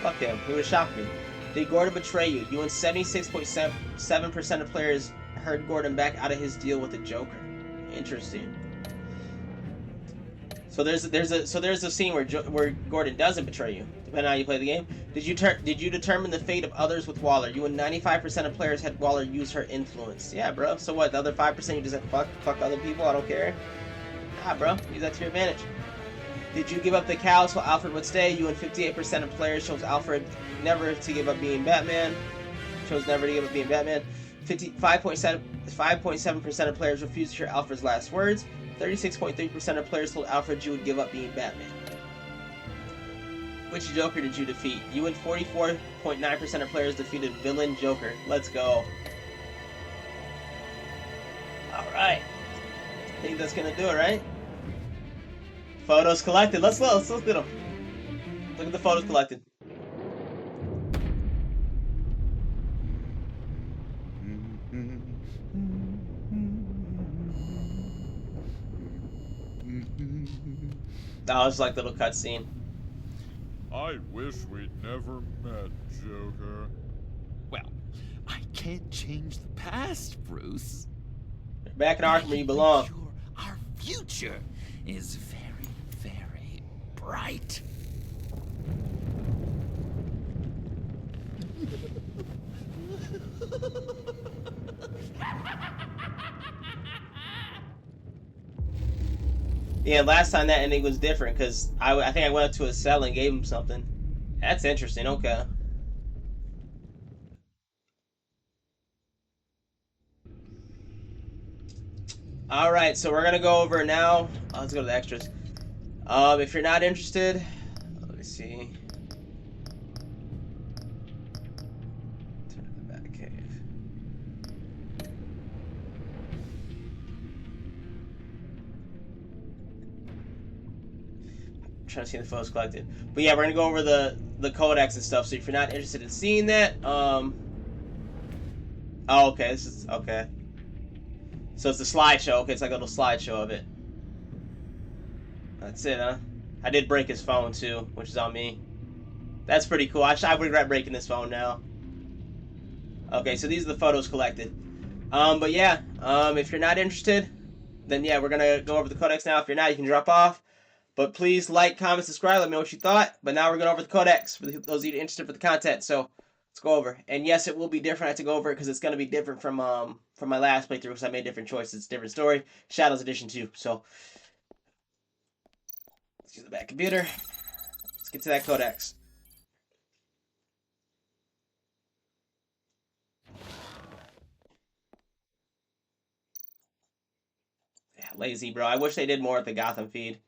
Fuck him. He would shock me. Did Gordon betray you? You and 76.7% of players heard Gordon back out of his deal with the Joker. Interesting. So there's a scene where Gordon doesn't betray you, depending on how you play the game. Did you determine the fate of others with Waller? You and 95% of players had Waller use her influence. Yeah, bro. So what? The other 5% you just had fuck other people? I don't care. Nah, bro. Use that to your advantage. Did you give up the cows so Alfred would stay? You and 58% of players chose Alfred never to give up being Batman. 5.7% of players refused to hear Alfred's last words. 36.3% of players told Alfred you would give up being Batman. Which Joker did you defeat? You and 44.9% of players defeated villain Joker. Let's go. Alright. I think that's gonna do it, right? Photos collected. Let's look at them. Look at the photos collected. That was like a little cutscene. I wish we'd never met, Joker. Well, I can't change the past, Bruce. Back in Arkham where you belong. Our future is very, very bright. Yeah, last time that ending was different because I think I went up to his cell and gave him something. That's interesting. Okay. All right, so we're gonna go over now. Let's go to the extras. If you're not interested, let me see. Turn to the Batcave. trying to see the photos collected. But yeah, we're gonna go over the codex and stuff. So if you're not interested in seeing that, oh, okay, this is okay. So it's the slideshow. Okay, it's like a little slideshow of it. That's it, huh? I did break his phone too, which is on me. That's pretty cool. I regret breaking this phone now. Okay, so these are the photos collected. But yeah, if you're not interested, then yeah, we're gonna go over the codex now. If you're not, you can drop off. But please like, comment, subscribe. Let me know what you thought. But now we're going over the codex for those of you interested for the content. So let's go over. And yes, it will be different. I have to go over it because it's going to be different from my last playthrough because I made different choices. It's a different story. Shadows Edition 2. So let's use the back computer. Let's get to that codex. Yeah, lazy, bro. I wish they did more with the Gotham feed.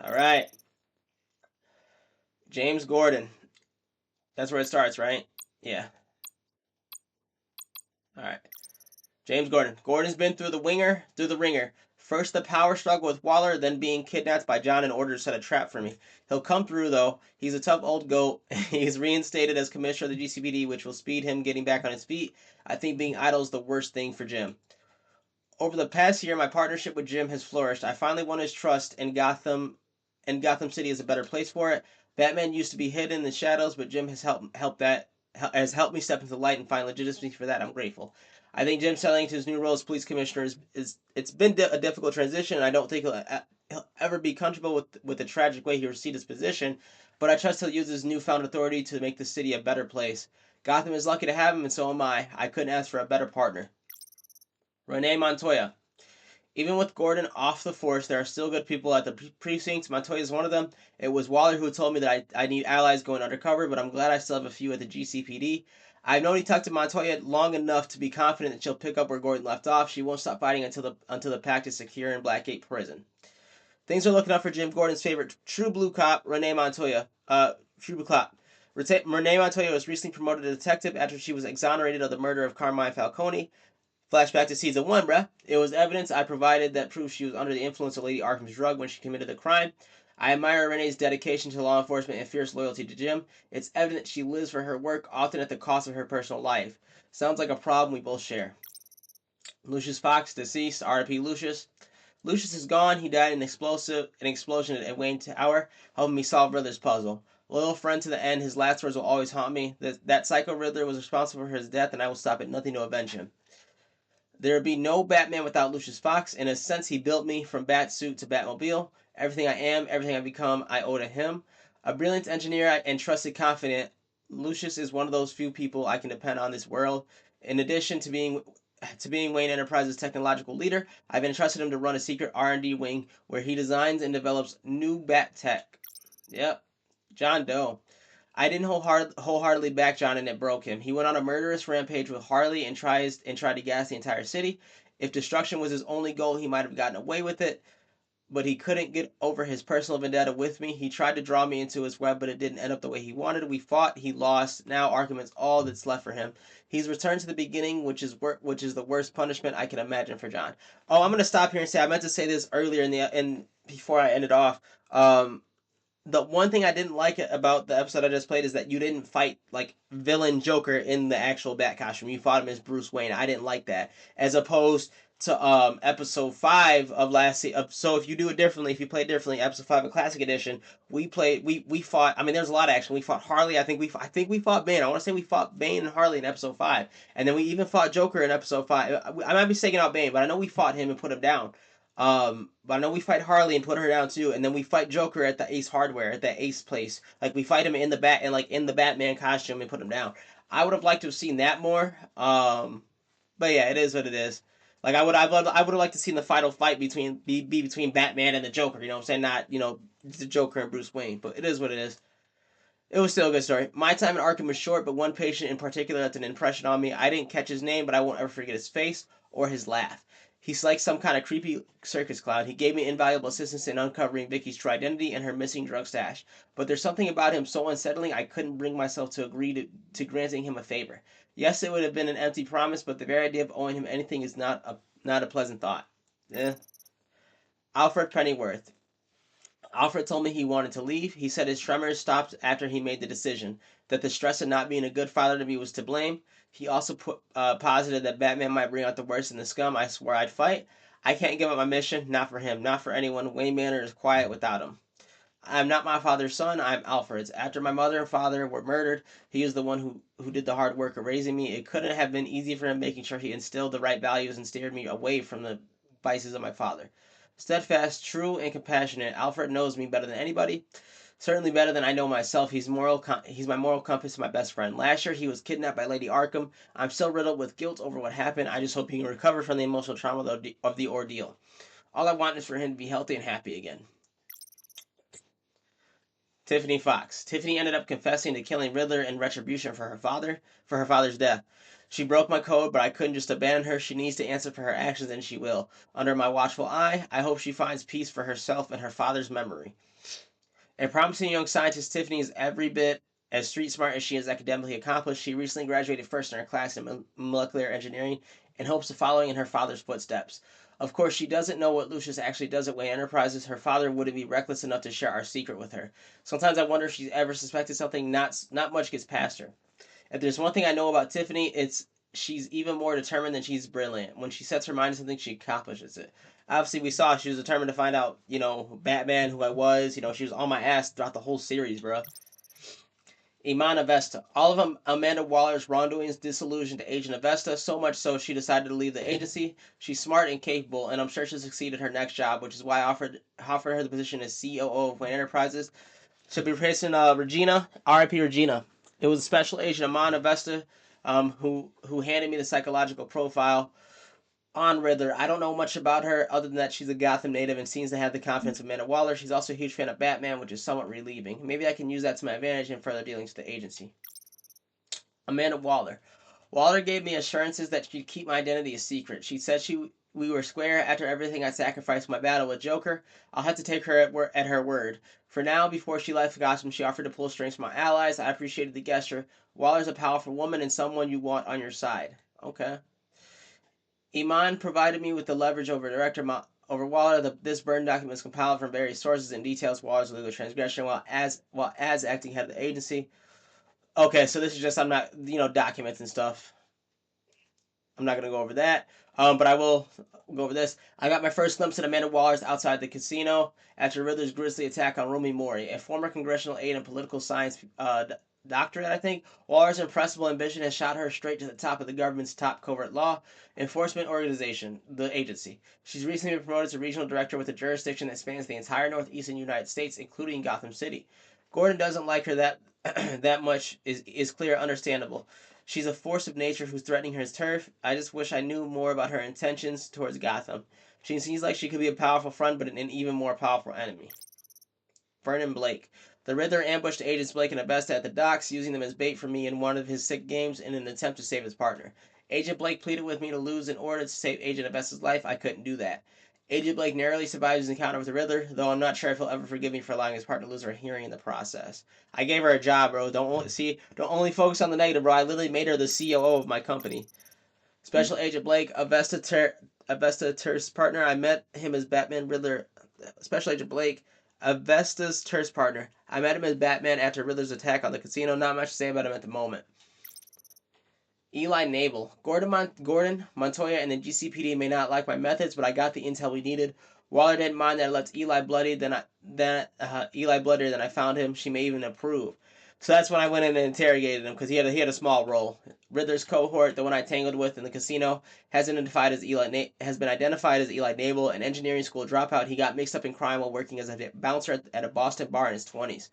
All right. James Gordon. That's where it starts, right? Yeah. All right. James Gordon. Gordon's been through the ringer. First the power struggle with Waller, then being kidnapped by John in order to set a trap for me. He'll come through, though. He's a tough old goat. He's reinstated as commissioner of the GCPD, which will speed him getting back on his feet. I think being idle is the worst thing for Jim. Over the past year, my partnership with Jim has flourished. I finally won his trust, and Gotham City is a better place for it. Batman used to be hidden in the shadows, but Jim has helped me step into the light and find legitimacy for that. I'm grateful. I think Jim settling into his new role as police commissioner is it's been a difficult transition, and I don't think he'll ever be comfortable with the tragic way he received his position, but I trust he'll use his newfound authority to make the city a better place. Gotham is lucky to have him, and so am I. I couldn't ask for a better partner. Renee Montoya. Even with Gordon off the force, there are still good people at the precincts. Montoya is one of them. It was Waller who told me that I need allies going undercover, but I'm glad I still have a few at the GCPD. I've known he talked to Montoya long enough to be confident that she'll pick up where Gordon left off. She won't stop fighting until the pact is secure in Blackgate Prison. Things are looking up for Jim Gordon's favorite true blue cop, Renee Montoya. True blue cop. Renee Montoya was recently promoted to detective after she was exonerated of the murder of Carmine Falcone. Flashback to season 1, bruh. It was evidence I provided that proved she was under the influence of Lady Arkham's drug when she committed the crime. I admire Renee's dedication to law enforcement and fierce loyalty to Jim. It's evident she lives for her work, often at the cost of her personal life. Sounds like a problem we both share. Lucius Fox, deceased. R.I.P. Lucius. Lucius is gone. He died in an explosion at Wayne Tower, helping me solve Riddler's puzzle. Loyal friend to the end, his last words will always haunt me. That psycho Riddler was responsible for his death, and I will stop at nothing to avenge him. There would be no Batman without Lucius Fox. In a sense, he built me from Batsuit to Batmobile. Everything I am, everything I've become, I owe to him. A brilliant engineer and trusted confidant, Lucius is one of those few people I can depend on in this world. In addition to being Wayne Enterprises' technological leader, I've entrusted him to run a secret R&D wing where he designs and develops new bat tech. Yep, John Doe. I didn't wholeheartedly back John, and it broke him. He went on a murderous rampage with Harley and tried to gas the entire city. If destruction was his only goal, he might have gotten away with it, but he couldn't get over his personal vendetta with me. He tried to draw me into his web, but it didn't end up the way he wanted. We fought, he lost. Now Arkham is all that's left for him. He's returned to the beginning, which is the worst punishment I can imagine for John. Oh, I'm gonna stop here and say I meant to say this earlier before I ended off. The one thing I didn't like about the episode I just played is that you didn't fight like villain Joker in the actual Bat costume. You fought him as Bruce Wayne. I didn't like that, as opposed to episode 5 of last season. So if you do it differently, if you play it differently, episode 5 of Classic Edition, we fought. I mean, there's a lot of action. We fought Harley. I think we fought Bane. I want to say we fought Bane and Harley in episode 5, and then we even fought Joker in episode 5. I might be taking out Bane, but I know we fought him and put him down. But I know we fight Harley and put her down too, and then we fight Joker at the Ace Hardware, at the Ace place. Like we fight him in the Batman costume and put him down. I would have liked to have seen that more. But yeah, it is what it is. Like I would have liked to see the final fight between Batman and the Joker. You know what I'm saying? Not the Joker and Bruce Wayne. But it is what it is. It was still a good story. My time in Arkham was short, but one patient in particular left an impression on me. I didn't catch his name, but I won't ever forget his face or his laugh. He's like some kind of creepy circus clown. He gave me invaluable assistance in uncovering Vicky's true identity and her missing drug stash. But there's something about him so unsettling I couldn't bring myself to agree to granting him a favor. Yes, it would have been an empty promise, but the very idea of owing him anything is not a pleasant thought. Yeah. Alfred Pennyworth. Alfred told me he wanted to leave. He said his tremors stopped after he made the decision, that the stress of not being a good father to me was to blame. He also posited that Batman might bring out the worst in the scum I swore I'd fight. I can't give up my mission, not for him, not for anyone. Wayne Manor is quiet without him. I'm not my father's son, I'm Alfred's. After my mother and father were murdered, he is the one who did the hard work of raising me. It couldn't have been easy for him, making sure he instilled the right values and steered me away from the vices of my father. Steadfast, true, and compassionate, Alfred knows me better than anybody. Certainly better than I know myself. He's my moral compass and my best friend. Last year, he was kidnapped by Lady Arkham. I'm still riddled with guilt over what happened. I just hope he can recover from the emotional trauma of the ordeal. All I want is for him to be healthy and happy again. Tiffany Fox. Tiffany ended up confessing to killing Riddler in retribution for her father's death. She broke my code, but I couldn't just abandon her. She needs to answer for her actions, and she will. Under my watchful eye, I hope she finds peace for herself and her father's memory. A promising young scientist, Tiffany is every bit as street smart as she is academically accomplished. She recently graduated first in her class in molecular engineering and hopes of following in her father's footsteps. Of course, she doesn't know what Lucius actually does at Wayne Enterprises. Her father wouldn't be reckless enough to share our secret with her. Sometimes I wonder if she's ever suspected something. Not much gets past her. If there's one thing I know about Tiffany, it's she's even more determined than she's brilliant. When she sets her mind to something, she accomplishes it. Obviously, we saw she was determined to find out, Batman, who I was. She was on my ass throughout the whole series, bro. Imana Vesta. All of Amanda Waller's wrongdoings disillusioned Agent Avesta, so much so she decided to leave the agency. She's smart and capable, and I'm sure she'll succeed at her next job, which is why I offered her the position as COO of Wayne Enterprises. She'll be replacing Regina, R.I.P. Regina. It was Special Agent Amanda Vesta who handed me the psychological profile on Riddler. I don't know much about her other than that she's a Gotham native and seems to have the confidence of Amanda Waller. She's also a huge fan of Batman, which is somewhat relieving. Maybe I can use that to my advantage in further dealings with the agency. Amanda Waller. Waller gave me assurances that she'd keep my identity a secret. She said we were square after everything I sacrificed in my battle with Joker. I'll have to take her at her word. For now, before she left Gotham, she offered to pull strings from my allies. I appreciated the gesture. Waller's a powerful woman and someone you want on your side. Okay. Iman provided me with the leverage over over Waller. This burn document is compiled from various sources and details Waller's legal transgression while as acting head of the agency. Okay, so this is just documents and stuff. I'm not gonna go over that, but I will go over this. I got my first glimpse of Amanda Waller's outside the casino after Riddler's grisly attack on Romy Mori, a former congressional aide and political science doctorate, I think. Waller's impressible ambition has shot her straight to the top of the government's top covert law enforcement organization, the agency. She's recently been promoted to regional director with a jurisdiction that spans the entire northeastern United States, including Gotham City. Gordon doesn't like her that much is clear, understandable. She's a force of nature who's threatening his turf. I just wish I knew more about her intentions towards Gotham. She seems like she could be a powerful friend, but an even more powerful enemy. Vernon Blake. The Riddler ambushed Agents Blake and Avesta at the docks, using them as bait for me in one of his sick games in an attempt to save his partner. Agent Blake pleaded with me to lose in order to save Agent Avesta's life. I couldn't do that. Agent Blake narrowly survived his encounter with the Riddler, though I'm not sure if he'll ever forgive me for allowing his partner to lose her hearing in the process. I gave her a job, bro. Don't only focus on the negative, bro. I literally made her the COO of my company. Special Agent Blake, Avesta Ter's partner. I met him as Batman Riddler. Special Agent Blake, Avesta's Ter's partner. I met him as Batman after Riddler's attack on the casino. Not much to say about him at the moment. Eli Nabel. Gordon, Montoya, and the GCPD may not like my methods, but I got the intel we needed. Waller didn't mind that I left Eli bloodied Eli bloodier than I found him. She may even approve. So that's when I went in and interrogated him because he had a small role. Riddler's cohort, the one I tangled with in the casino, has been identified as Eli Nabel, an engineering school dropout. He got mixed up in crime while working as a bouncer at a Boston bar in his 20s.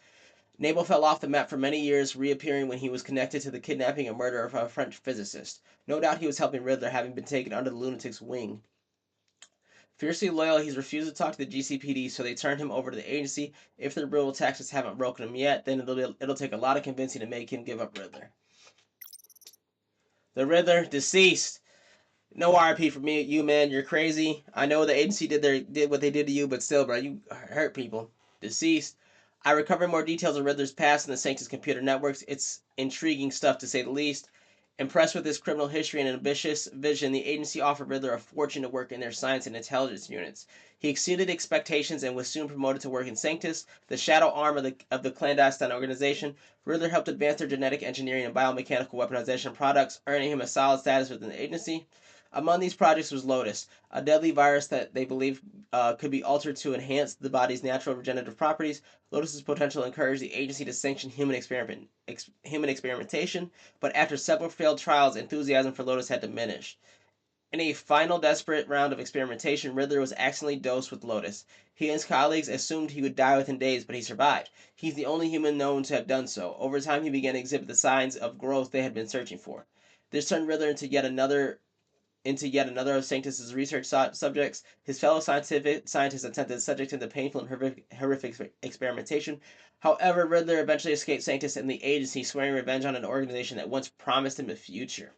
Nabel fell off the map for many years, reappearing when he was connected to the kidnapping and murder of a French physicist. No doubt he was helping Riddler, having been taken under the lunatic's wing. Fiercely loyal, he's refused to talk to the GCPD, so they turned him over to the agency. If the brutal taxes haven't broken him yet, then it'll take a lot of convincing to make him give up Riddler. The Riddler, deceased. No RIP for you, man. You're crazy. I know the agency did what they did to you, but still, bro, you hurt people. Deceased. I recovered more details of Riddler's past in the Sanctus computer networks. It's intriguing stuff, to say the least. Impressed with his criminal history and ambitious vision, the agency offered Riddler a fortune to work in their science and intelligence units. He exceeded expectations and was soon promoted to work in Sanctus, the shadow arm of the clandestine organization. Riddler helped advance their genetic engineering and biomechanical weaponization products, earning him a solid status within the agency. Among these projects was Lotus, a deadly virus that they believed could be altered to enhance the body's natural regenerative properties. Lotus's potential encouraged the agency to sanction human experimentation, but after several failed trials, enthusiasm for Lotus had diminished. In a final desperate round of experimentation, Riddler was accidentally dosed with Lotus. He and his colleagues assumed he would die within days, but he survived. He's the only human known to have done so. Over time, he began to exhibit the signs of growth they had been searching for. This turned Riddler into yet another of Sanctus's research subjects. His fellow scientists attempted to subject him to painful and horrific experimentation. However, Riddler eventually escaped Sanctus and the agency, swearing revenge on an organization that once promised him a future.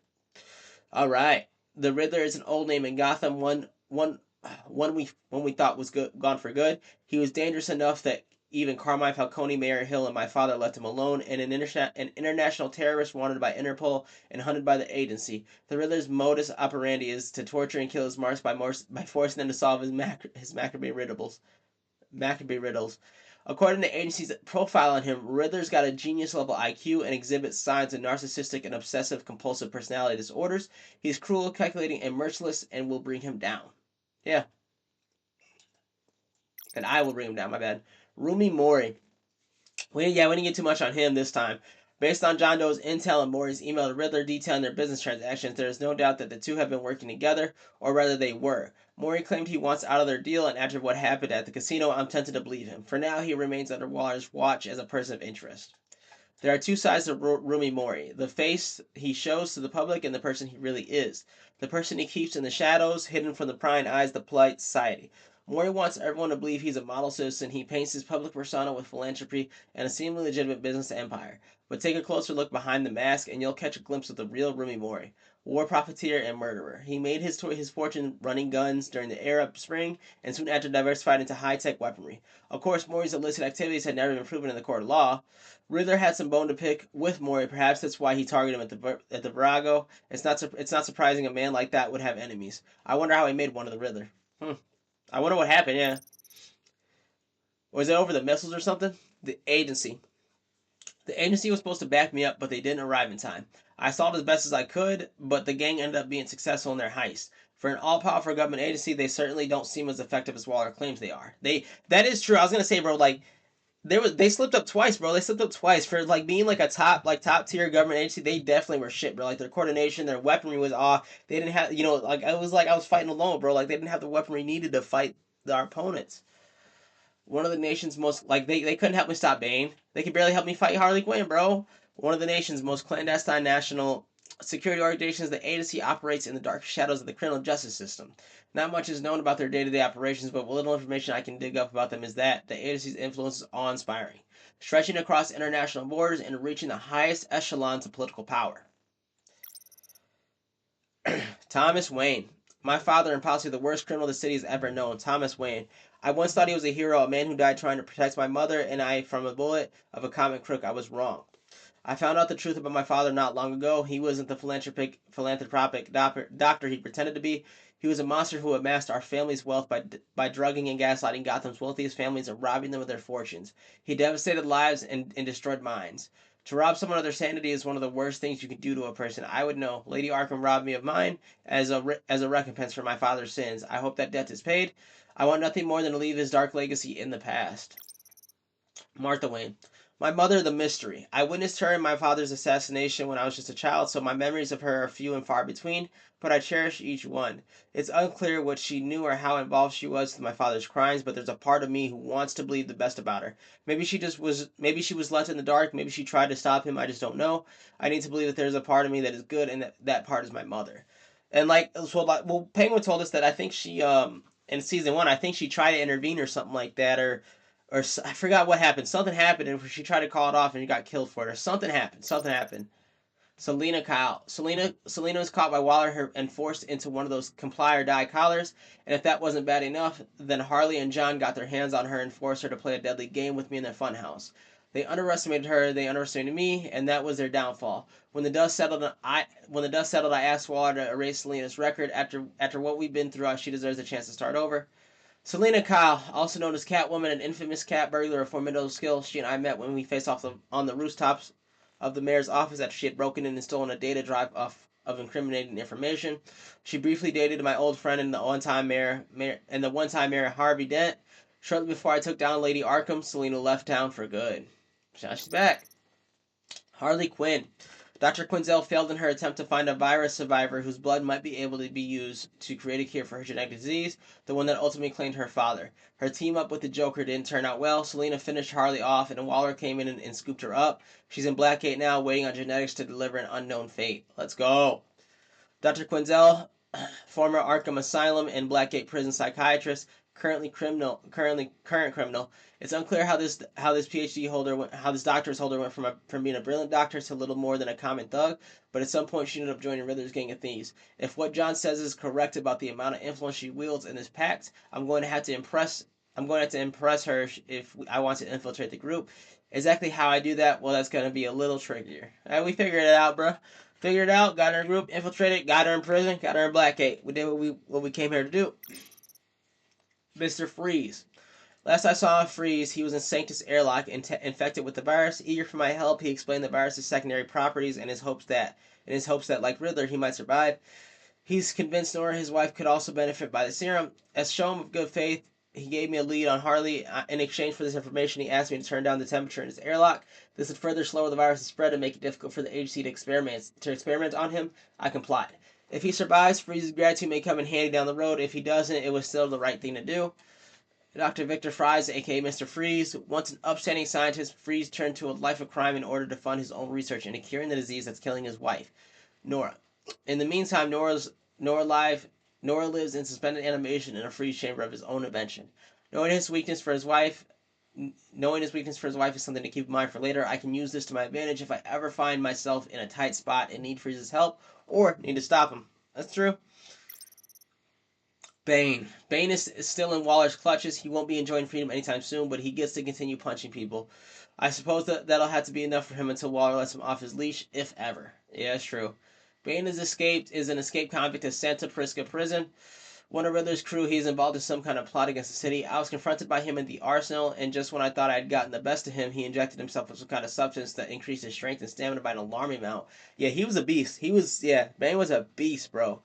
All right, the Riddler is an old name in Gotham. One we thought was gone for good. He was dangerous enough that even Carmine Falcone, Mayor Hill, and my father left him alone, and an international terrorist wanted by Interpol and hunted by the agency. The Riddler's modus operandi is to torture and kill his marks by forcing them to solve his macabre riddles. According to the agency's profile on him, Riddler's got a genius-level IQ and exhibits signs of narcissistic and obsessive-compulsive personality disorders. He's cruel, calculating, and merciless, and will bring him down. Yeah. And I will bring him down, my bad. Rumi Mori. We didn't get too much on him this time. Based on John Doe's intel and Mori's email to Riddler detailing their business transactions, there is no doubt that the two have been working together, or rather they were. Mori claimed he wants out of their deal, and after what happened at the casino, I'm tempted to believe him. For now, he remains under Waller's watch as a person of interest. There are two sides to Rumi Mori: the face he shows to the public and the person he really is. The person he keeps in the shadows, hidden from the prying eyes of the polite society. Mori wants everyone to believe he's a model citizen. He paints his public persona with philanthropy and a seemingly legitimate business empire. But take a closer look behind the mask and you'll catch a glimpse of the real Rumi Mori. War profiteer and murderer. He made his fortune running guns during the Arab Spring and soon after diversified into high-tech weaponry. Of course, Mori's illicit activities had never been proven in the court of law. Riddler had some bone to pick with Mori. Perhaps that's why he targeted him at the Virago. It's not surprising a man like that would have enemies. I wonder how he made one of the Riddler. I wonder what happened, yeah. Was it over the missiles or something? The agency. The agency was supposed to back me up, but they didn't arrive in time. I stalled as best as I could, but the gang ended up being successful in their heist. For an all-powerful government agency, they certainly don't seem as effective as Waller claims they are. That is true. I was gonna say, bro, like they slipped up twice, bro. They slipped up twice for like being like a top tier government agency. They definitely were shit, bro. Like their coordination, their weaponry was off. They didn't have, like I was fighting alone, bro. Like they didn't have the weaponry needed to fight our opponents. One of the nation's most they couldn't help me stop Bane. They could barely help me fight Harley Quinn, bro. One of the nation's most clandestine national security organizations, the agency operates in the dark shadows of the criminal justice system. Not much is known about their day-to-day operations, but what little information I can dig up about them is that the agency's influence is awe-inspiring, stretching across international borders and reaching the highest echelons of political power. Thomas Wayne. My father and possibly the worst criminal the city has ever known, Thomas Wayne. I once thought he was a hero, a man who died trying to protect my mother and I from a bullet of a common crook. I was wrong. I found out the truth about my father not long ago. He wasn't the philanthropic doctor he pretended to be. He was a monster who amassed our family's wealth by drugging and gaslighting Gotham's wealthiest families and robbing them of their fortunes. He devastated lives and destroyed minds. To rob someone of their sanity is one of the worst things you can do to a person. I would know. Lady Arkham robbed me of mine as a recompense for my father's sins. I hope that debt is paid. I want nothing more than to leave his dark legacy in the past. Martha Wayne. My mother, the mystery. I witnessed her in my father's assassination when I was just a child, so my memories of her are few and far between, but I cherish each one. It's unclear what she knew or how involved she was with my father's crimes, but there's a part of me who wants to believe the best about her. Maybe she was left in the dark, maybe she tried to stop him, I just don't know. I need to believe that there's a part of me that is good, and that part is my mother. And Penguin told us that I think she, in season 1, I think she tried to intervene or something like that, or I forgot what happened. Something happened, and she tried to call it off, and she got killed for it. Or something happened. Selena Kyle. Selena was caught by Waller and forced into one of those comply or die collars. And if that wasn't bad enough, then Harley and John got their hands on her and forced her to play a deadly game with me in their funhouse. They underestimated her. They underestimated me, and that was their downfall. When the dust settled, I asked Waller to erase Selena's record. After what we've been through, she deserves a chance to start over. Selena Kyle, also known as Catwoman, an infamous cat burglar of formidable skill, she and I met when we faced off on the rooftops of the mayor's office after she had broken in and stolen a data drive of incriminating information. She briefly dated my old friend and the one-time mayor Harvey Dent. Shortly before I took down Lady Arkham, Selena left town for good. Now she's back. Harley Quinn. Dr. Quinzel failed in her attempt to find a virus survivor whose blood might be able to be used to create a cure for her genetic disease, the one that ultimately claimed her father. Her team up with the Joker didn't turn out well. Selena finished Harley off, and Waller came in and scooped her up. She's in Blackgate now, waiting on genetics to deliver an unknown fate. Let's go. Dr. Quinzel, former Arkham Asylum and Blackgate prison psychiatrist, current criminal. It's unclear how this doctor's holder went from being a brilliant doctor to little more than a common thug, but at some point she ended up joining Riddler's gang of thieves. If what John says is correct about the amount of influence she wields in this pact, I'm going to have to impress her if I want to infiltrate the group. Exactly how I do that, well, that's going to be a little trickier. We figured it out, bro. Figured it out, got her in a group, infiltrated, got her in prison, got her in Blackgate. We did what we came here to do. Mr. Freeze. Last I saw of Freeze, he was in Sanctus airlock infected with the virus. Eager for my help, he explained the virus's secondary properties in his hopes that, like Riddler, he might survive. He's convinced Nora, his wife, could also benefit by the serum. As shown of good faith, he gave me a lead on Harley. In exchange for this information, he asked me to turn down the temperature in his airlock. This would further slow the virus' spread and make it difficult for the agency to experiment on him. I complied. If he survives, Freeze's gratitude may come in handy down the road. If he doesn't, it was still the right thing to do. Dr. Victor Fries, aka Mr. Freeze, once an upstanding scientist, Freeze turned to a life of crime in order to fund his own research into curing the disease that's killing his wife, Nora. In the meantime, Nora lives in suspended animation in a freeze chamber of his own invention. Knowing his weakness for his wife is something to keep in mind for later. I can use this to my advantage if I ever find myself in a tight spot and need Freeze's help or need to stop him. That's true. Bane. Bane is still in Waller's clutches. He won't be enjoying freedom anytime soon, but he gets to continue punching people. I suppose that'll have to be enough for him until Waller lets him off his leash, if ever. Yeah, it's true. Bane is an escaped convict of Santa Prisca prison. One of Riddler's crew, he's involved in some kind of plot against the city. I was confronted by him in the arsenal, and just when I thought I had gotten the best of him, he injected himself with some kind of substance that increased his strength and stamina by an alarming amount. Yeah, he was a beast. Bane was a beast, bro.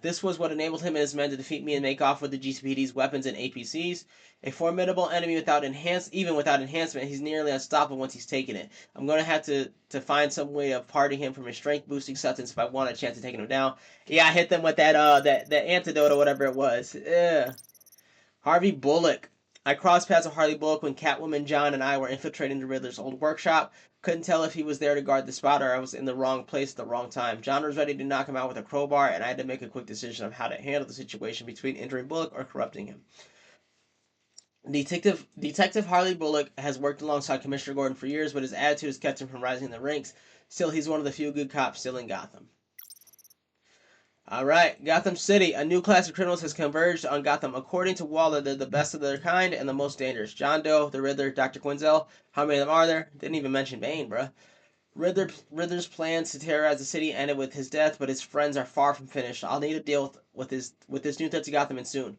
This was what enabled him and his men to defeat me and make off with the GCPD's weapons and APCs. A formidable enemy even without enhancement, he's nearly unstoppable once he's taken it. I'm going to have to find some way of parting him from his strength-boosting substance if I want a chance of taking him down. Yeah, I hit them with that antidote or whatever it was. Yeah. Harvey Bullock. I crossed paths with Harley Bullock when Catwoman, John, and I were infiltrating the Riddler's old workshop. Couldn't tell if he was there to guard the spot or I was in the wrong place at the wrong time. John was ready to knock him out with a crowbar, and I had to make a quick decision of how to handle the situation between injuring Bullock or corrupting him. Detective Harley Bullock has worked alongside Commissioner Gordon for years, but his attitude has kept him from rising in the ranks. Still, he's one of the few good cops still in Gotham. Alright, Gotham City. A new class of criminals has converged on Gotham. According to Waller, they're the best of their kind and the most dangerous. John Doe, the Riddler, Dr. Quinzel. How many of them are there? Didn't even mention Bane, bruh. Riddler's plans to terrorize the city ended with his death, but his friends are far from finished. I'll need to deal with this new threat to Gotham and soon.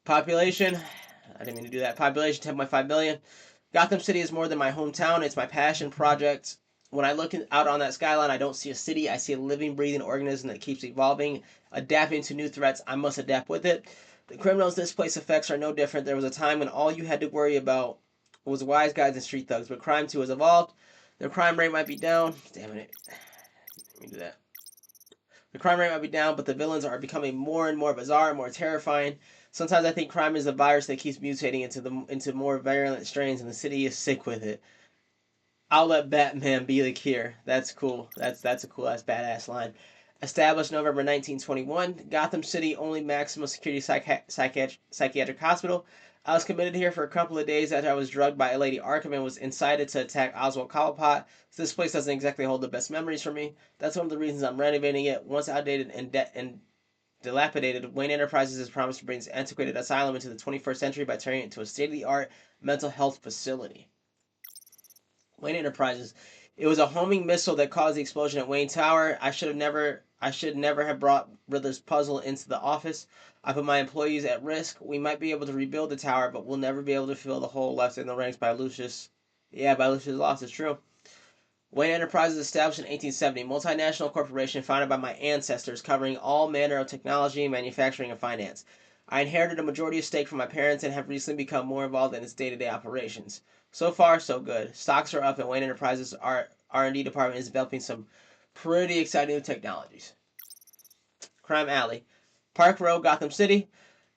Population. I didn't mean to do that. Population 10.5 million. Gotham City is more than my hometown. It's my passion project. When I look out on that skyline, I don't see a city. I see a living, breathing organism that keeps evolving, adapting to new threats. I must adapt with it. The criminals this place affects are no different. There was a time when all you had to worry about was wise guys and street thugs, but crime too has evolved. The crime rate might be down. Damn it. Let me do that. The crime rate might be down, but the villains are becoming more and more bizarre and more terrifying. Sometimes I think crime is a virus that keeps mutating into more virulent strains, and the city is sick with it. I'll let Batman be the cure. That's cool. That's a cool ass badass line. Established November 1921, Gotham City only maximum security psychiatric hospital. I was committed here for a couple of days after I was drugged by a Lady Arkham and was incited to attack Oswald Cobblepot. So this place doesn't exactly hold the best memories for me. That's one of the reasons I'm renovating it. Once outdated and dilapidated, Wayne Enterprises has promised to bring this antiquated asylum into the 21st century by turning it into a state-of-the-art mental health facility. Wayne Enterprises. It was a homing missile that caused the explosion at Wayne Tower. I should have never I should never have brought Riddler's puzzle into the office. I put my employees at risk. We might be able to rebuild the tower, but we'll never be able to fill the hole left in the ranks by Lucius. Yeah, by Lucius' loss, it's true. Wayne Enterprises established in 1870, multinational corporation founded by my ancestors, covering all manner of technology, manufacturing, and finance. I inherited a majority of stake from my parents and have recently become more involved in its day-to-day operations. So far, so good. Stocks are up, and Wayne Enterprises' R&D department is developing some pretty exciting new technologies. Crime Alley. Park Row, Gotham City.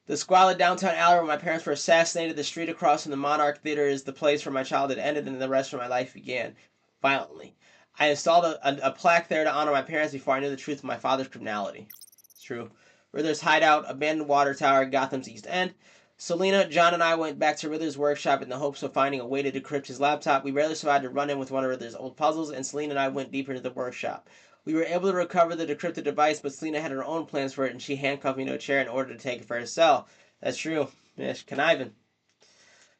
The squalid downtown alley where my parents were assassinated, the street across from the Monarch Theater, is the place where my childhood ended and the rest of my life began. Violently. I installed a plaque there to honor my parents before I knew the truth of my father's criminality. It's true. Riddler's hideout, abandoned water tower, Gotham's East End. Selena, John, and I went back to Riddler's workshop in the hopes of finding a way to decrypt his laptop. We barely survived a run-in with one of Riddler's old puzzles, and Selena and I went deeper into the workshop. We were able to recover the decrypted device, but Selena had her own plans for it, and she handcuffed me to a chair in order to take it for herself. That's true. Yeah, she's conniving.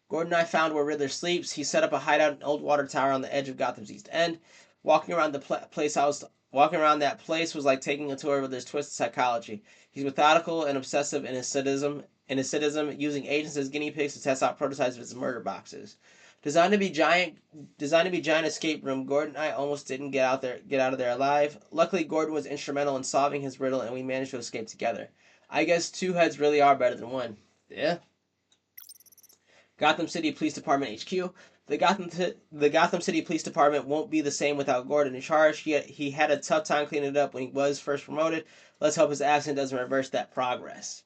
Gordon and I found where Riddler sleeps. He set up a hideout in an old water tower on the edge of Gotham's East End. Walking around that place was like taking a tour of Riddler's twisted psychology. He's methodical and obsessive in his sadism, using agents as guinea pigs to test out prototypes of his murder boxes. Designed to be giant escape room, Gordon and I almost didn't get out of there alive. Luckily, Gordon was instrumental in solving his riddle, and we managed to escape together. I guess two heads really are better than one. Yeah. Gotham City Police Department HQ. The Gotham City Police Department won't be the same without Gordon in charge. He had a tough time cleaning it up when he was first promoted. Let's hope his absence doesn't reverse that progress.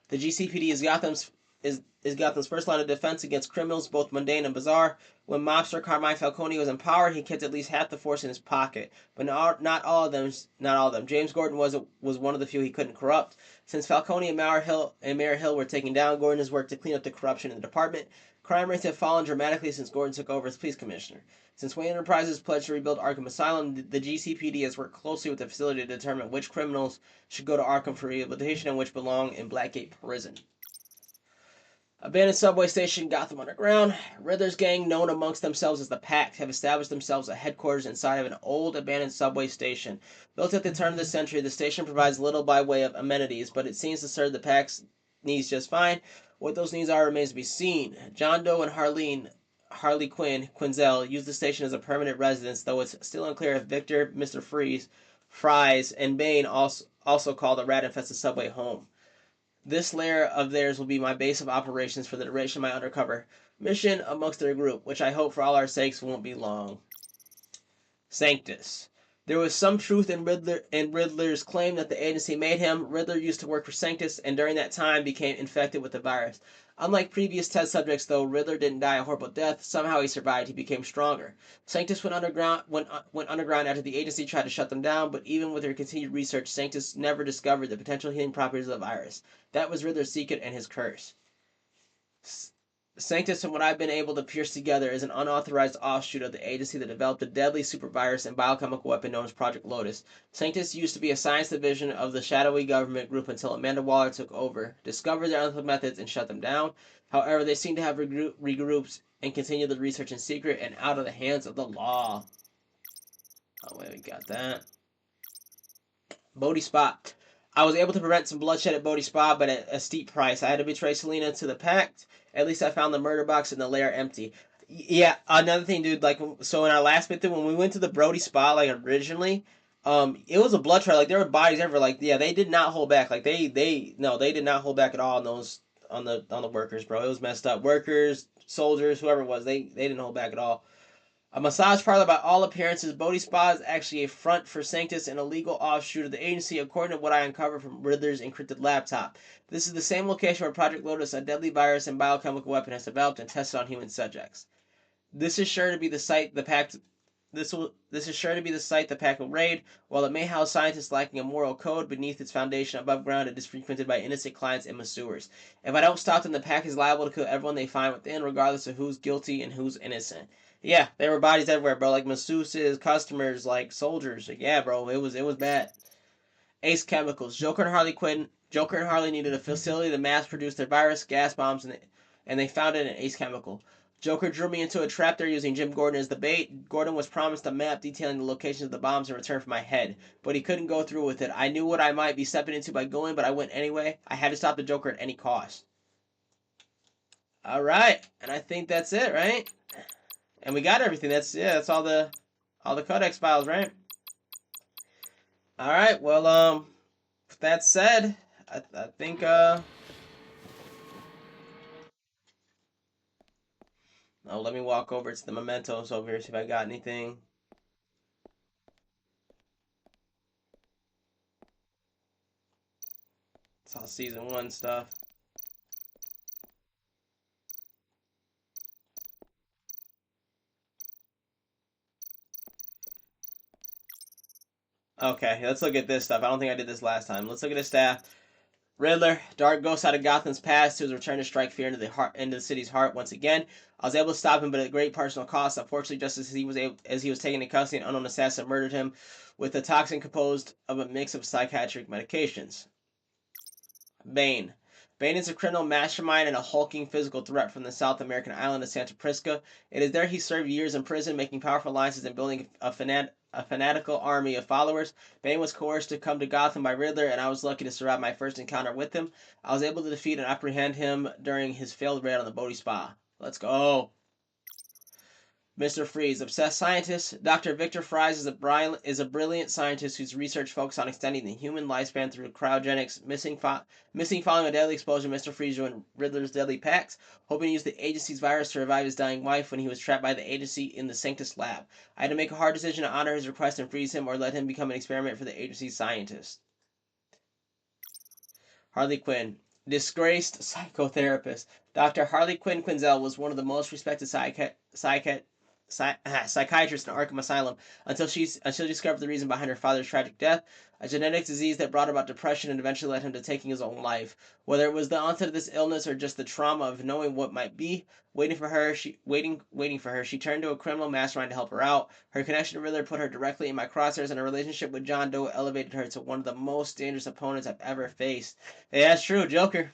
The GCPD is Gotham's first line of defense against criminals, both mundane and bizarre. When mobster Carmine Falcone was in power, he kept at least half the force in his pocket, but not all of them. James Gordon was one of the few he couldn't corrupt. Since Falcone and Mayor Hill were taken down, Gordon has worked to clean up the corruption in the department. Crime rates have fallen dramatically since Gordon took over as police commissioner. Since Wayne Enterprises pledged to rebuild Arkham Asylum, the GCPD has worked closely with the facility to determine which criminals should go to Arkham for rehabilitation and which belong in Blackgate Prison. Abandoned subway station, Gotham Underground. Riddler's gang, known amongst themselves as the Pact, have established themselves a headquarters inside of an old abandoned subway station. Built at the turn of the century, the station provides little by way of amenities, but it seems to serve the Pact's needs just fine. What those needs are remains to be seen. John Doe and Harley Quinzel use the station as a permanent residence, though it's still unclear if Victor, Mr. Fries, and Bane also call the rat-infested subway home. This lair of theirs will be my base of operations for the duration of my undercover mission amongst their group, which I hope for all our sakes won't be long. Sanctus. There was some truth in Riddler's claim that the agency made him. Riddler used to work for Sanctus, and during that time became infected with the virus. Unlike previous test subjects, though, Riddler didn't die a horrible death. Somehow he survived. He became stronger. Sanctus went underground after the agency tried to shut them down, but even with their continued research, Sanctus never discovered the potential healing properties of the virus. That was Riddler's secret and his curse. Sanctus, from what I've been able to pierce together, is an unauthorized offshoot of the agency that developed a deadly supervirus and biochemical weapon known as Project Lotus. Sanctus used to be a science division of the shadowy government group until Amanda Waller took over, discovered their unethical methods, and shut them down. However, they seem to have regrouped and continued the research in secret and out of the hands of the law. Oh, wait, we got that. Bodhi Spot. I was able to prevent some bloodshed at Bodhi Spa, but at a steep price. I had to betray Selena to the Pact. At least I found the murder box in the lair empty. Yeah, another thing, dude, like, so in our last bit, when we went to the Brody Spa, like, originally, it was a blood trail. Like, there were bodies everywhere. Like, yeah, they did not hold back. Like, they did not hold back at all on the workers, bro. It was messed up. Workers, soldiers, whoever it was, they didn't hold back at all. A massage parlor by all appearances. Bodhi Spa is actually a front for Sanctus, an illegal offshoot of the agency, according to what I uncovered from Riddler's encrypted laptop. This is the same location where Project Lotus, a deadly virus and biochemical weapon, has developed and tested on human subjects. This is sure to be the site the Pact will raid. While it may house scientists lacking a moral code beneath its foundation above ground, it is frequented by innocent clients and masseurs. If I don't stop them, the Pact is liable to kill everyone they find within, regardless of who's guilty and who's innocent. Yeah, there were bodies everywhere, bro. Like masseuses, customers, like soldiers. Like, yeah, bro, it was bad. Ace Chemicals. Joker and Harley needed a facility to mass produce their virus, gas bombs, and they found it in Ace Chemical. Joker drew me into a trap there using Jim Gordon as the bait. Gordon was promised a map detailing the locations of the bombs in return for my head, but he couldn't go through with it. I knew what I might be stepping into by going, but I went anyway. I had to stop the Joker at any cost. All right, and I think that's it, right? And we got everything. That's all the codex files, right? All right. Well, with that said, I think oh, let me walk over to the mementos over here, see if I got anything. It's all season 1 stuff. Okay, let's look at this stuff. I don't think I did this last time. Let's look at his staff. Riddler, dark ghost out of Gotham's past, who has returned to strike fear into the city's heart once again. I was able to stop him, but at great personal cost. Unfortunately, just as he was taken into custody, an unknown assassin murdered him with a toxin composed of a mix of psychiatric medications. Bane. Bane is a criminal mastermind and a hulking physical threat from the South American island of Santa Prisca. It is there he served years in prison, making powerful alliances and building a fanatical army of followers. Bane was coerced to come to Gotham by Riddler, and I was lucky to survive my first encounter with him. I was able to defeat and apprehend him during his failed raid on the Bodhi Spa. Let's go. Mr. Freeze, obsessed scientist. Dr. Victor Fries is a brilliant scientist whose research focuses on extending the human lifespan through cryogenics. Missing following a deadly explosion, Mr. Freeze joined Riddler's deadly pacts, hoping to use the agency's virus to revive his dying wife when he was trapped by the agency in the Sanctus lab. I had to make a hard decision to honor his request and freeze him, or let him become an experiment for the agency's scientists. Harley Quinn. Disgraced psychotherapist. Dr. Harley Quinn Quinzel was one of the most respected psychiatrist in Arkham Asylum until she discovered the reason behind her father's tragic death, a genetic disease that brought about depression and eventually led him to taking his own life. Whether it was the onset of this illness or just the trauma of knowing what might be waiting for her, she turned to a criminal mastermind to help her out. Her connection to Riddler put her directly in my crosshairs, and her relationship with John Doe elevated her to one of the most dangerous opponents I've ever faced. Yeah, that's true, Joker.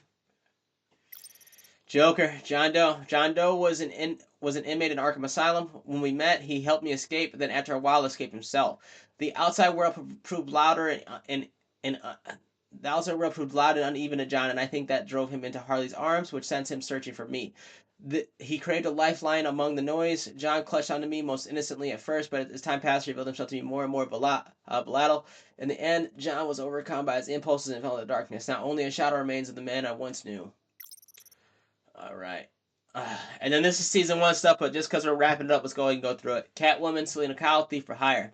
John Doe was an inmate in Arkham Asylum. When we met, he helped me escape, but then after a while escaped himself. The outside world proved louder and uneven to John, and I think that drove him into Harley's arms, which sent him searching for me. He craved a lifeline among the noise. John clutched onto me most innocently at first, but as time passed, he revealed himself to be more and more volatile. In the end, John was overcome by his impulses and fell into darkness. Not only a shadow remains of the man I once knew. All right. And then this is season 1 stuff, but just because we're wrapping it up, let's go ahead and go through it. Catwoman, Selina Kyle, Thief for Hire.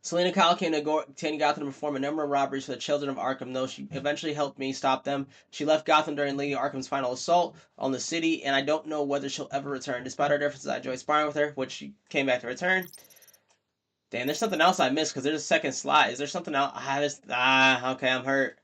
Selina Kyle came to Gotham to perform a number of robberies for the children of Arkham, though she eventually helped me stop them. She left Gotham during Lady Arkham's final assault on the city, and I don't know whether she'll ever return. Despite our differences, I enjoyed sparring with her, which she came back to return. Damn, there's something else I missed because there's a second slide. Is there something else? Okay, I'm hurt.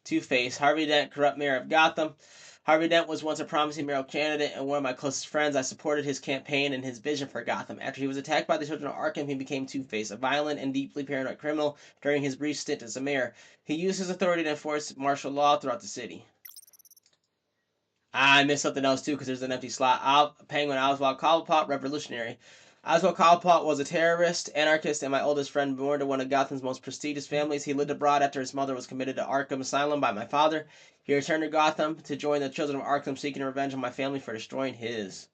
Two-Face, Harvey Dent, corrupt mayor of Gotham. Harvey Dent was once a promising mayoral candidate and one of my closest friends. I supported his campaign and his vision for Gotham. After he was attacked by the children of Arkham, he became Two-Face, a violent and deeply paranoid criminal during his brief stint as a mayor. He used his authority to enforce martial law throughout the city. I missed something else too because there's an empty slot. Penguin Oswald Cobblepot, revolutionary. Oswald Cobblepot was a terrorist, anarchist, and my oldest friend, born to one of Gotham's most prestigious families. He lived abroad after his mother was committed to Arkham Asylum by my father. He returned to Gotham to join the children of Arkham, seeking revenge on my family for destroying his.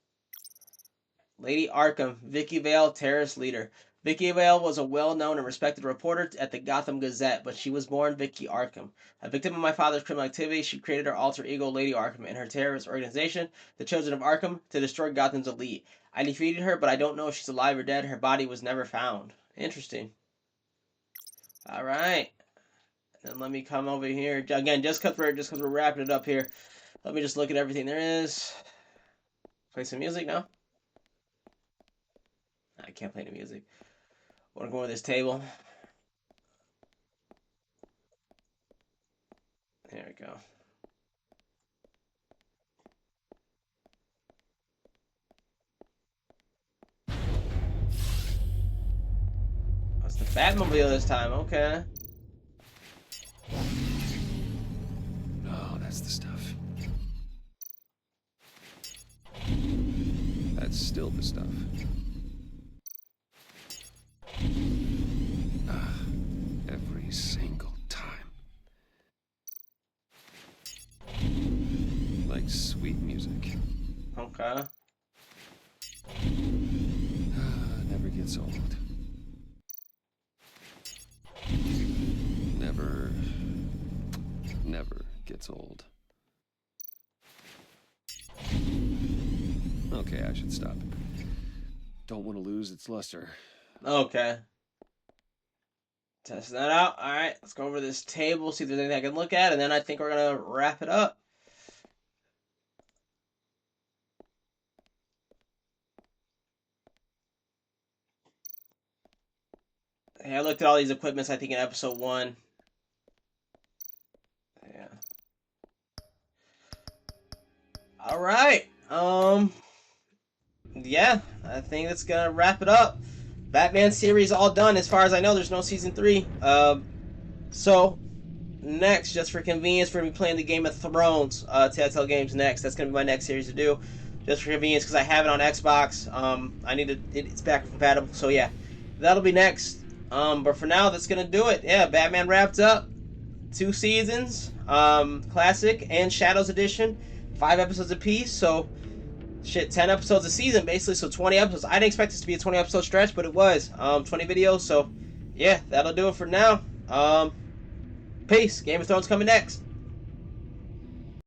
Lady Arkham, Vicky Vale, terrorist leader. Vicky Vale was a well-known and respected reporter at the Gotham Gazette, but she was born Vicky Arkham. A victim of my father's criminal activity, she created her alter ego, Lady Arkham, and her terrorist organization, the Children of Arkham, to destroy Gotham's elite. I defeated her, but I don't know if she's alive or dead. Her body was never found. Interesting. All right. And let me come over here. Again, just because we're wrapping it up here, let me just look at everything there is. Play some music now. I can't play any music. I want to go over this table. There we go. That's the Batmobile this time, okay. Oh, that's the stuff. That's still the stuff. Every single time. Like sweet music. Okay. Never gets old. Never gets old. Okay, I should stop. Don't want to lose its luster. Okay. Test that out. Alright, let's go over this table, see if there's anything I can look at, and then I think we're going to wrap it up. Hey, I looked at all these equipments, I think, in episode 1. Yeah. Alright. Yeah, I think that's gonna wrap it up. Batman series all done. As far as I know, there's no season 3. So next, just for convenience, we're gonna be playing the Game of Thrones Telltale Games next. That's gonna be my next series to do, just for convenience, because I have it on Xbox. I need to. It's backwards compatible, so yeah, that'll be next. But for now, that's gonna do it. Yeah, Batman wrapped up. 2 seasons, classic and Shadows edition, 5 episodes apiece. So shit, 10 episodes a season basically, so 20 episodes. I didn't expect this to be a 20 episode stretch, but it was 20 videos. So yeah, that'll do it for now. Peace. Game of Thrones coming next.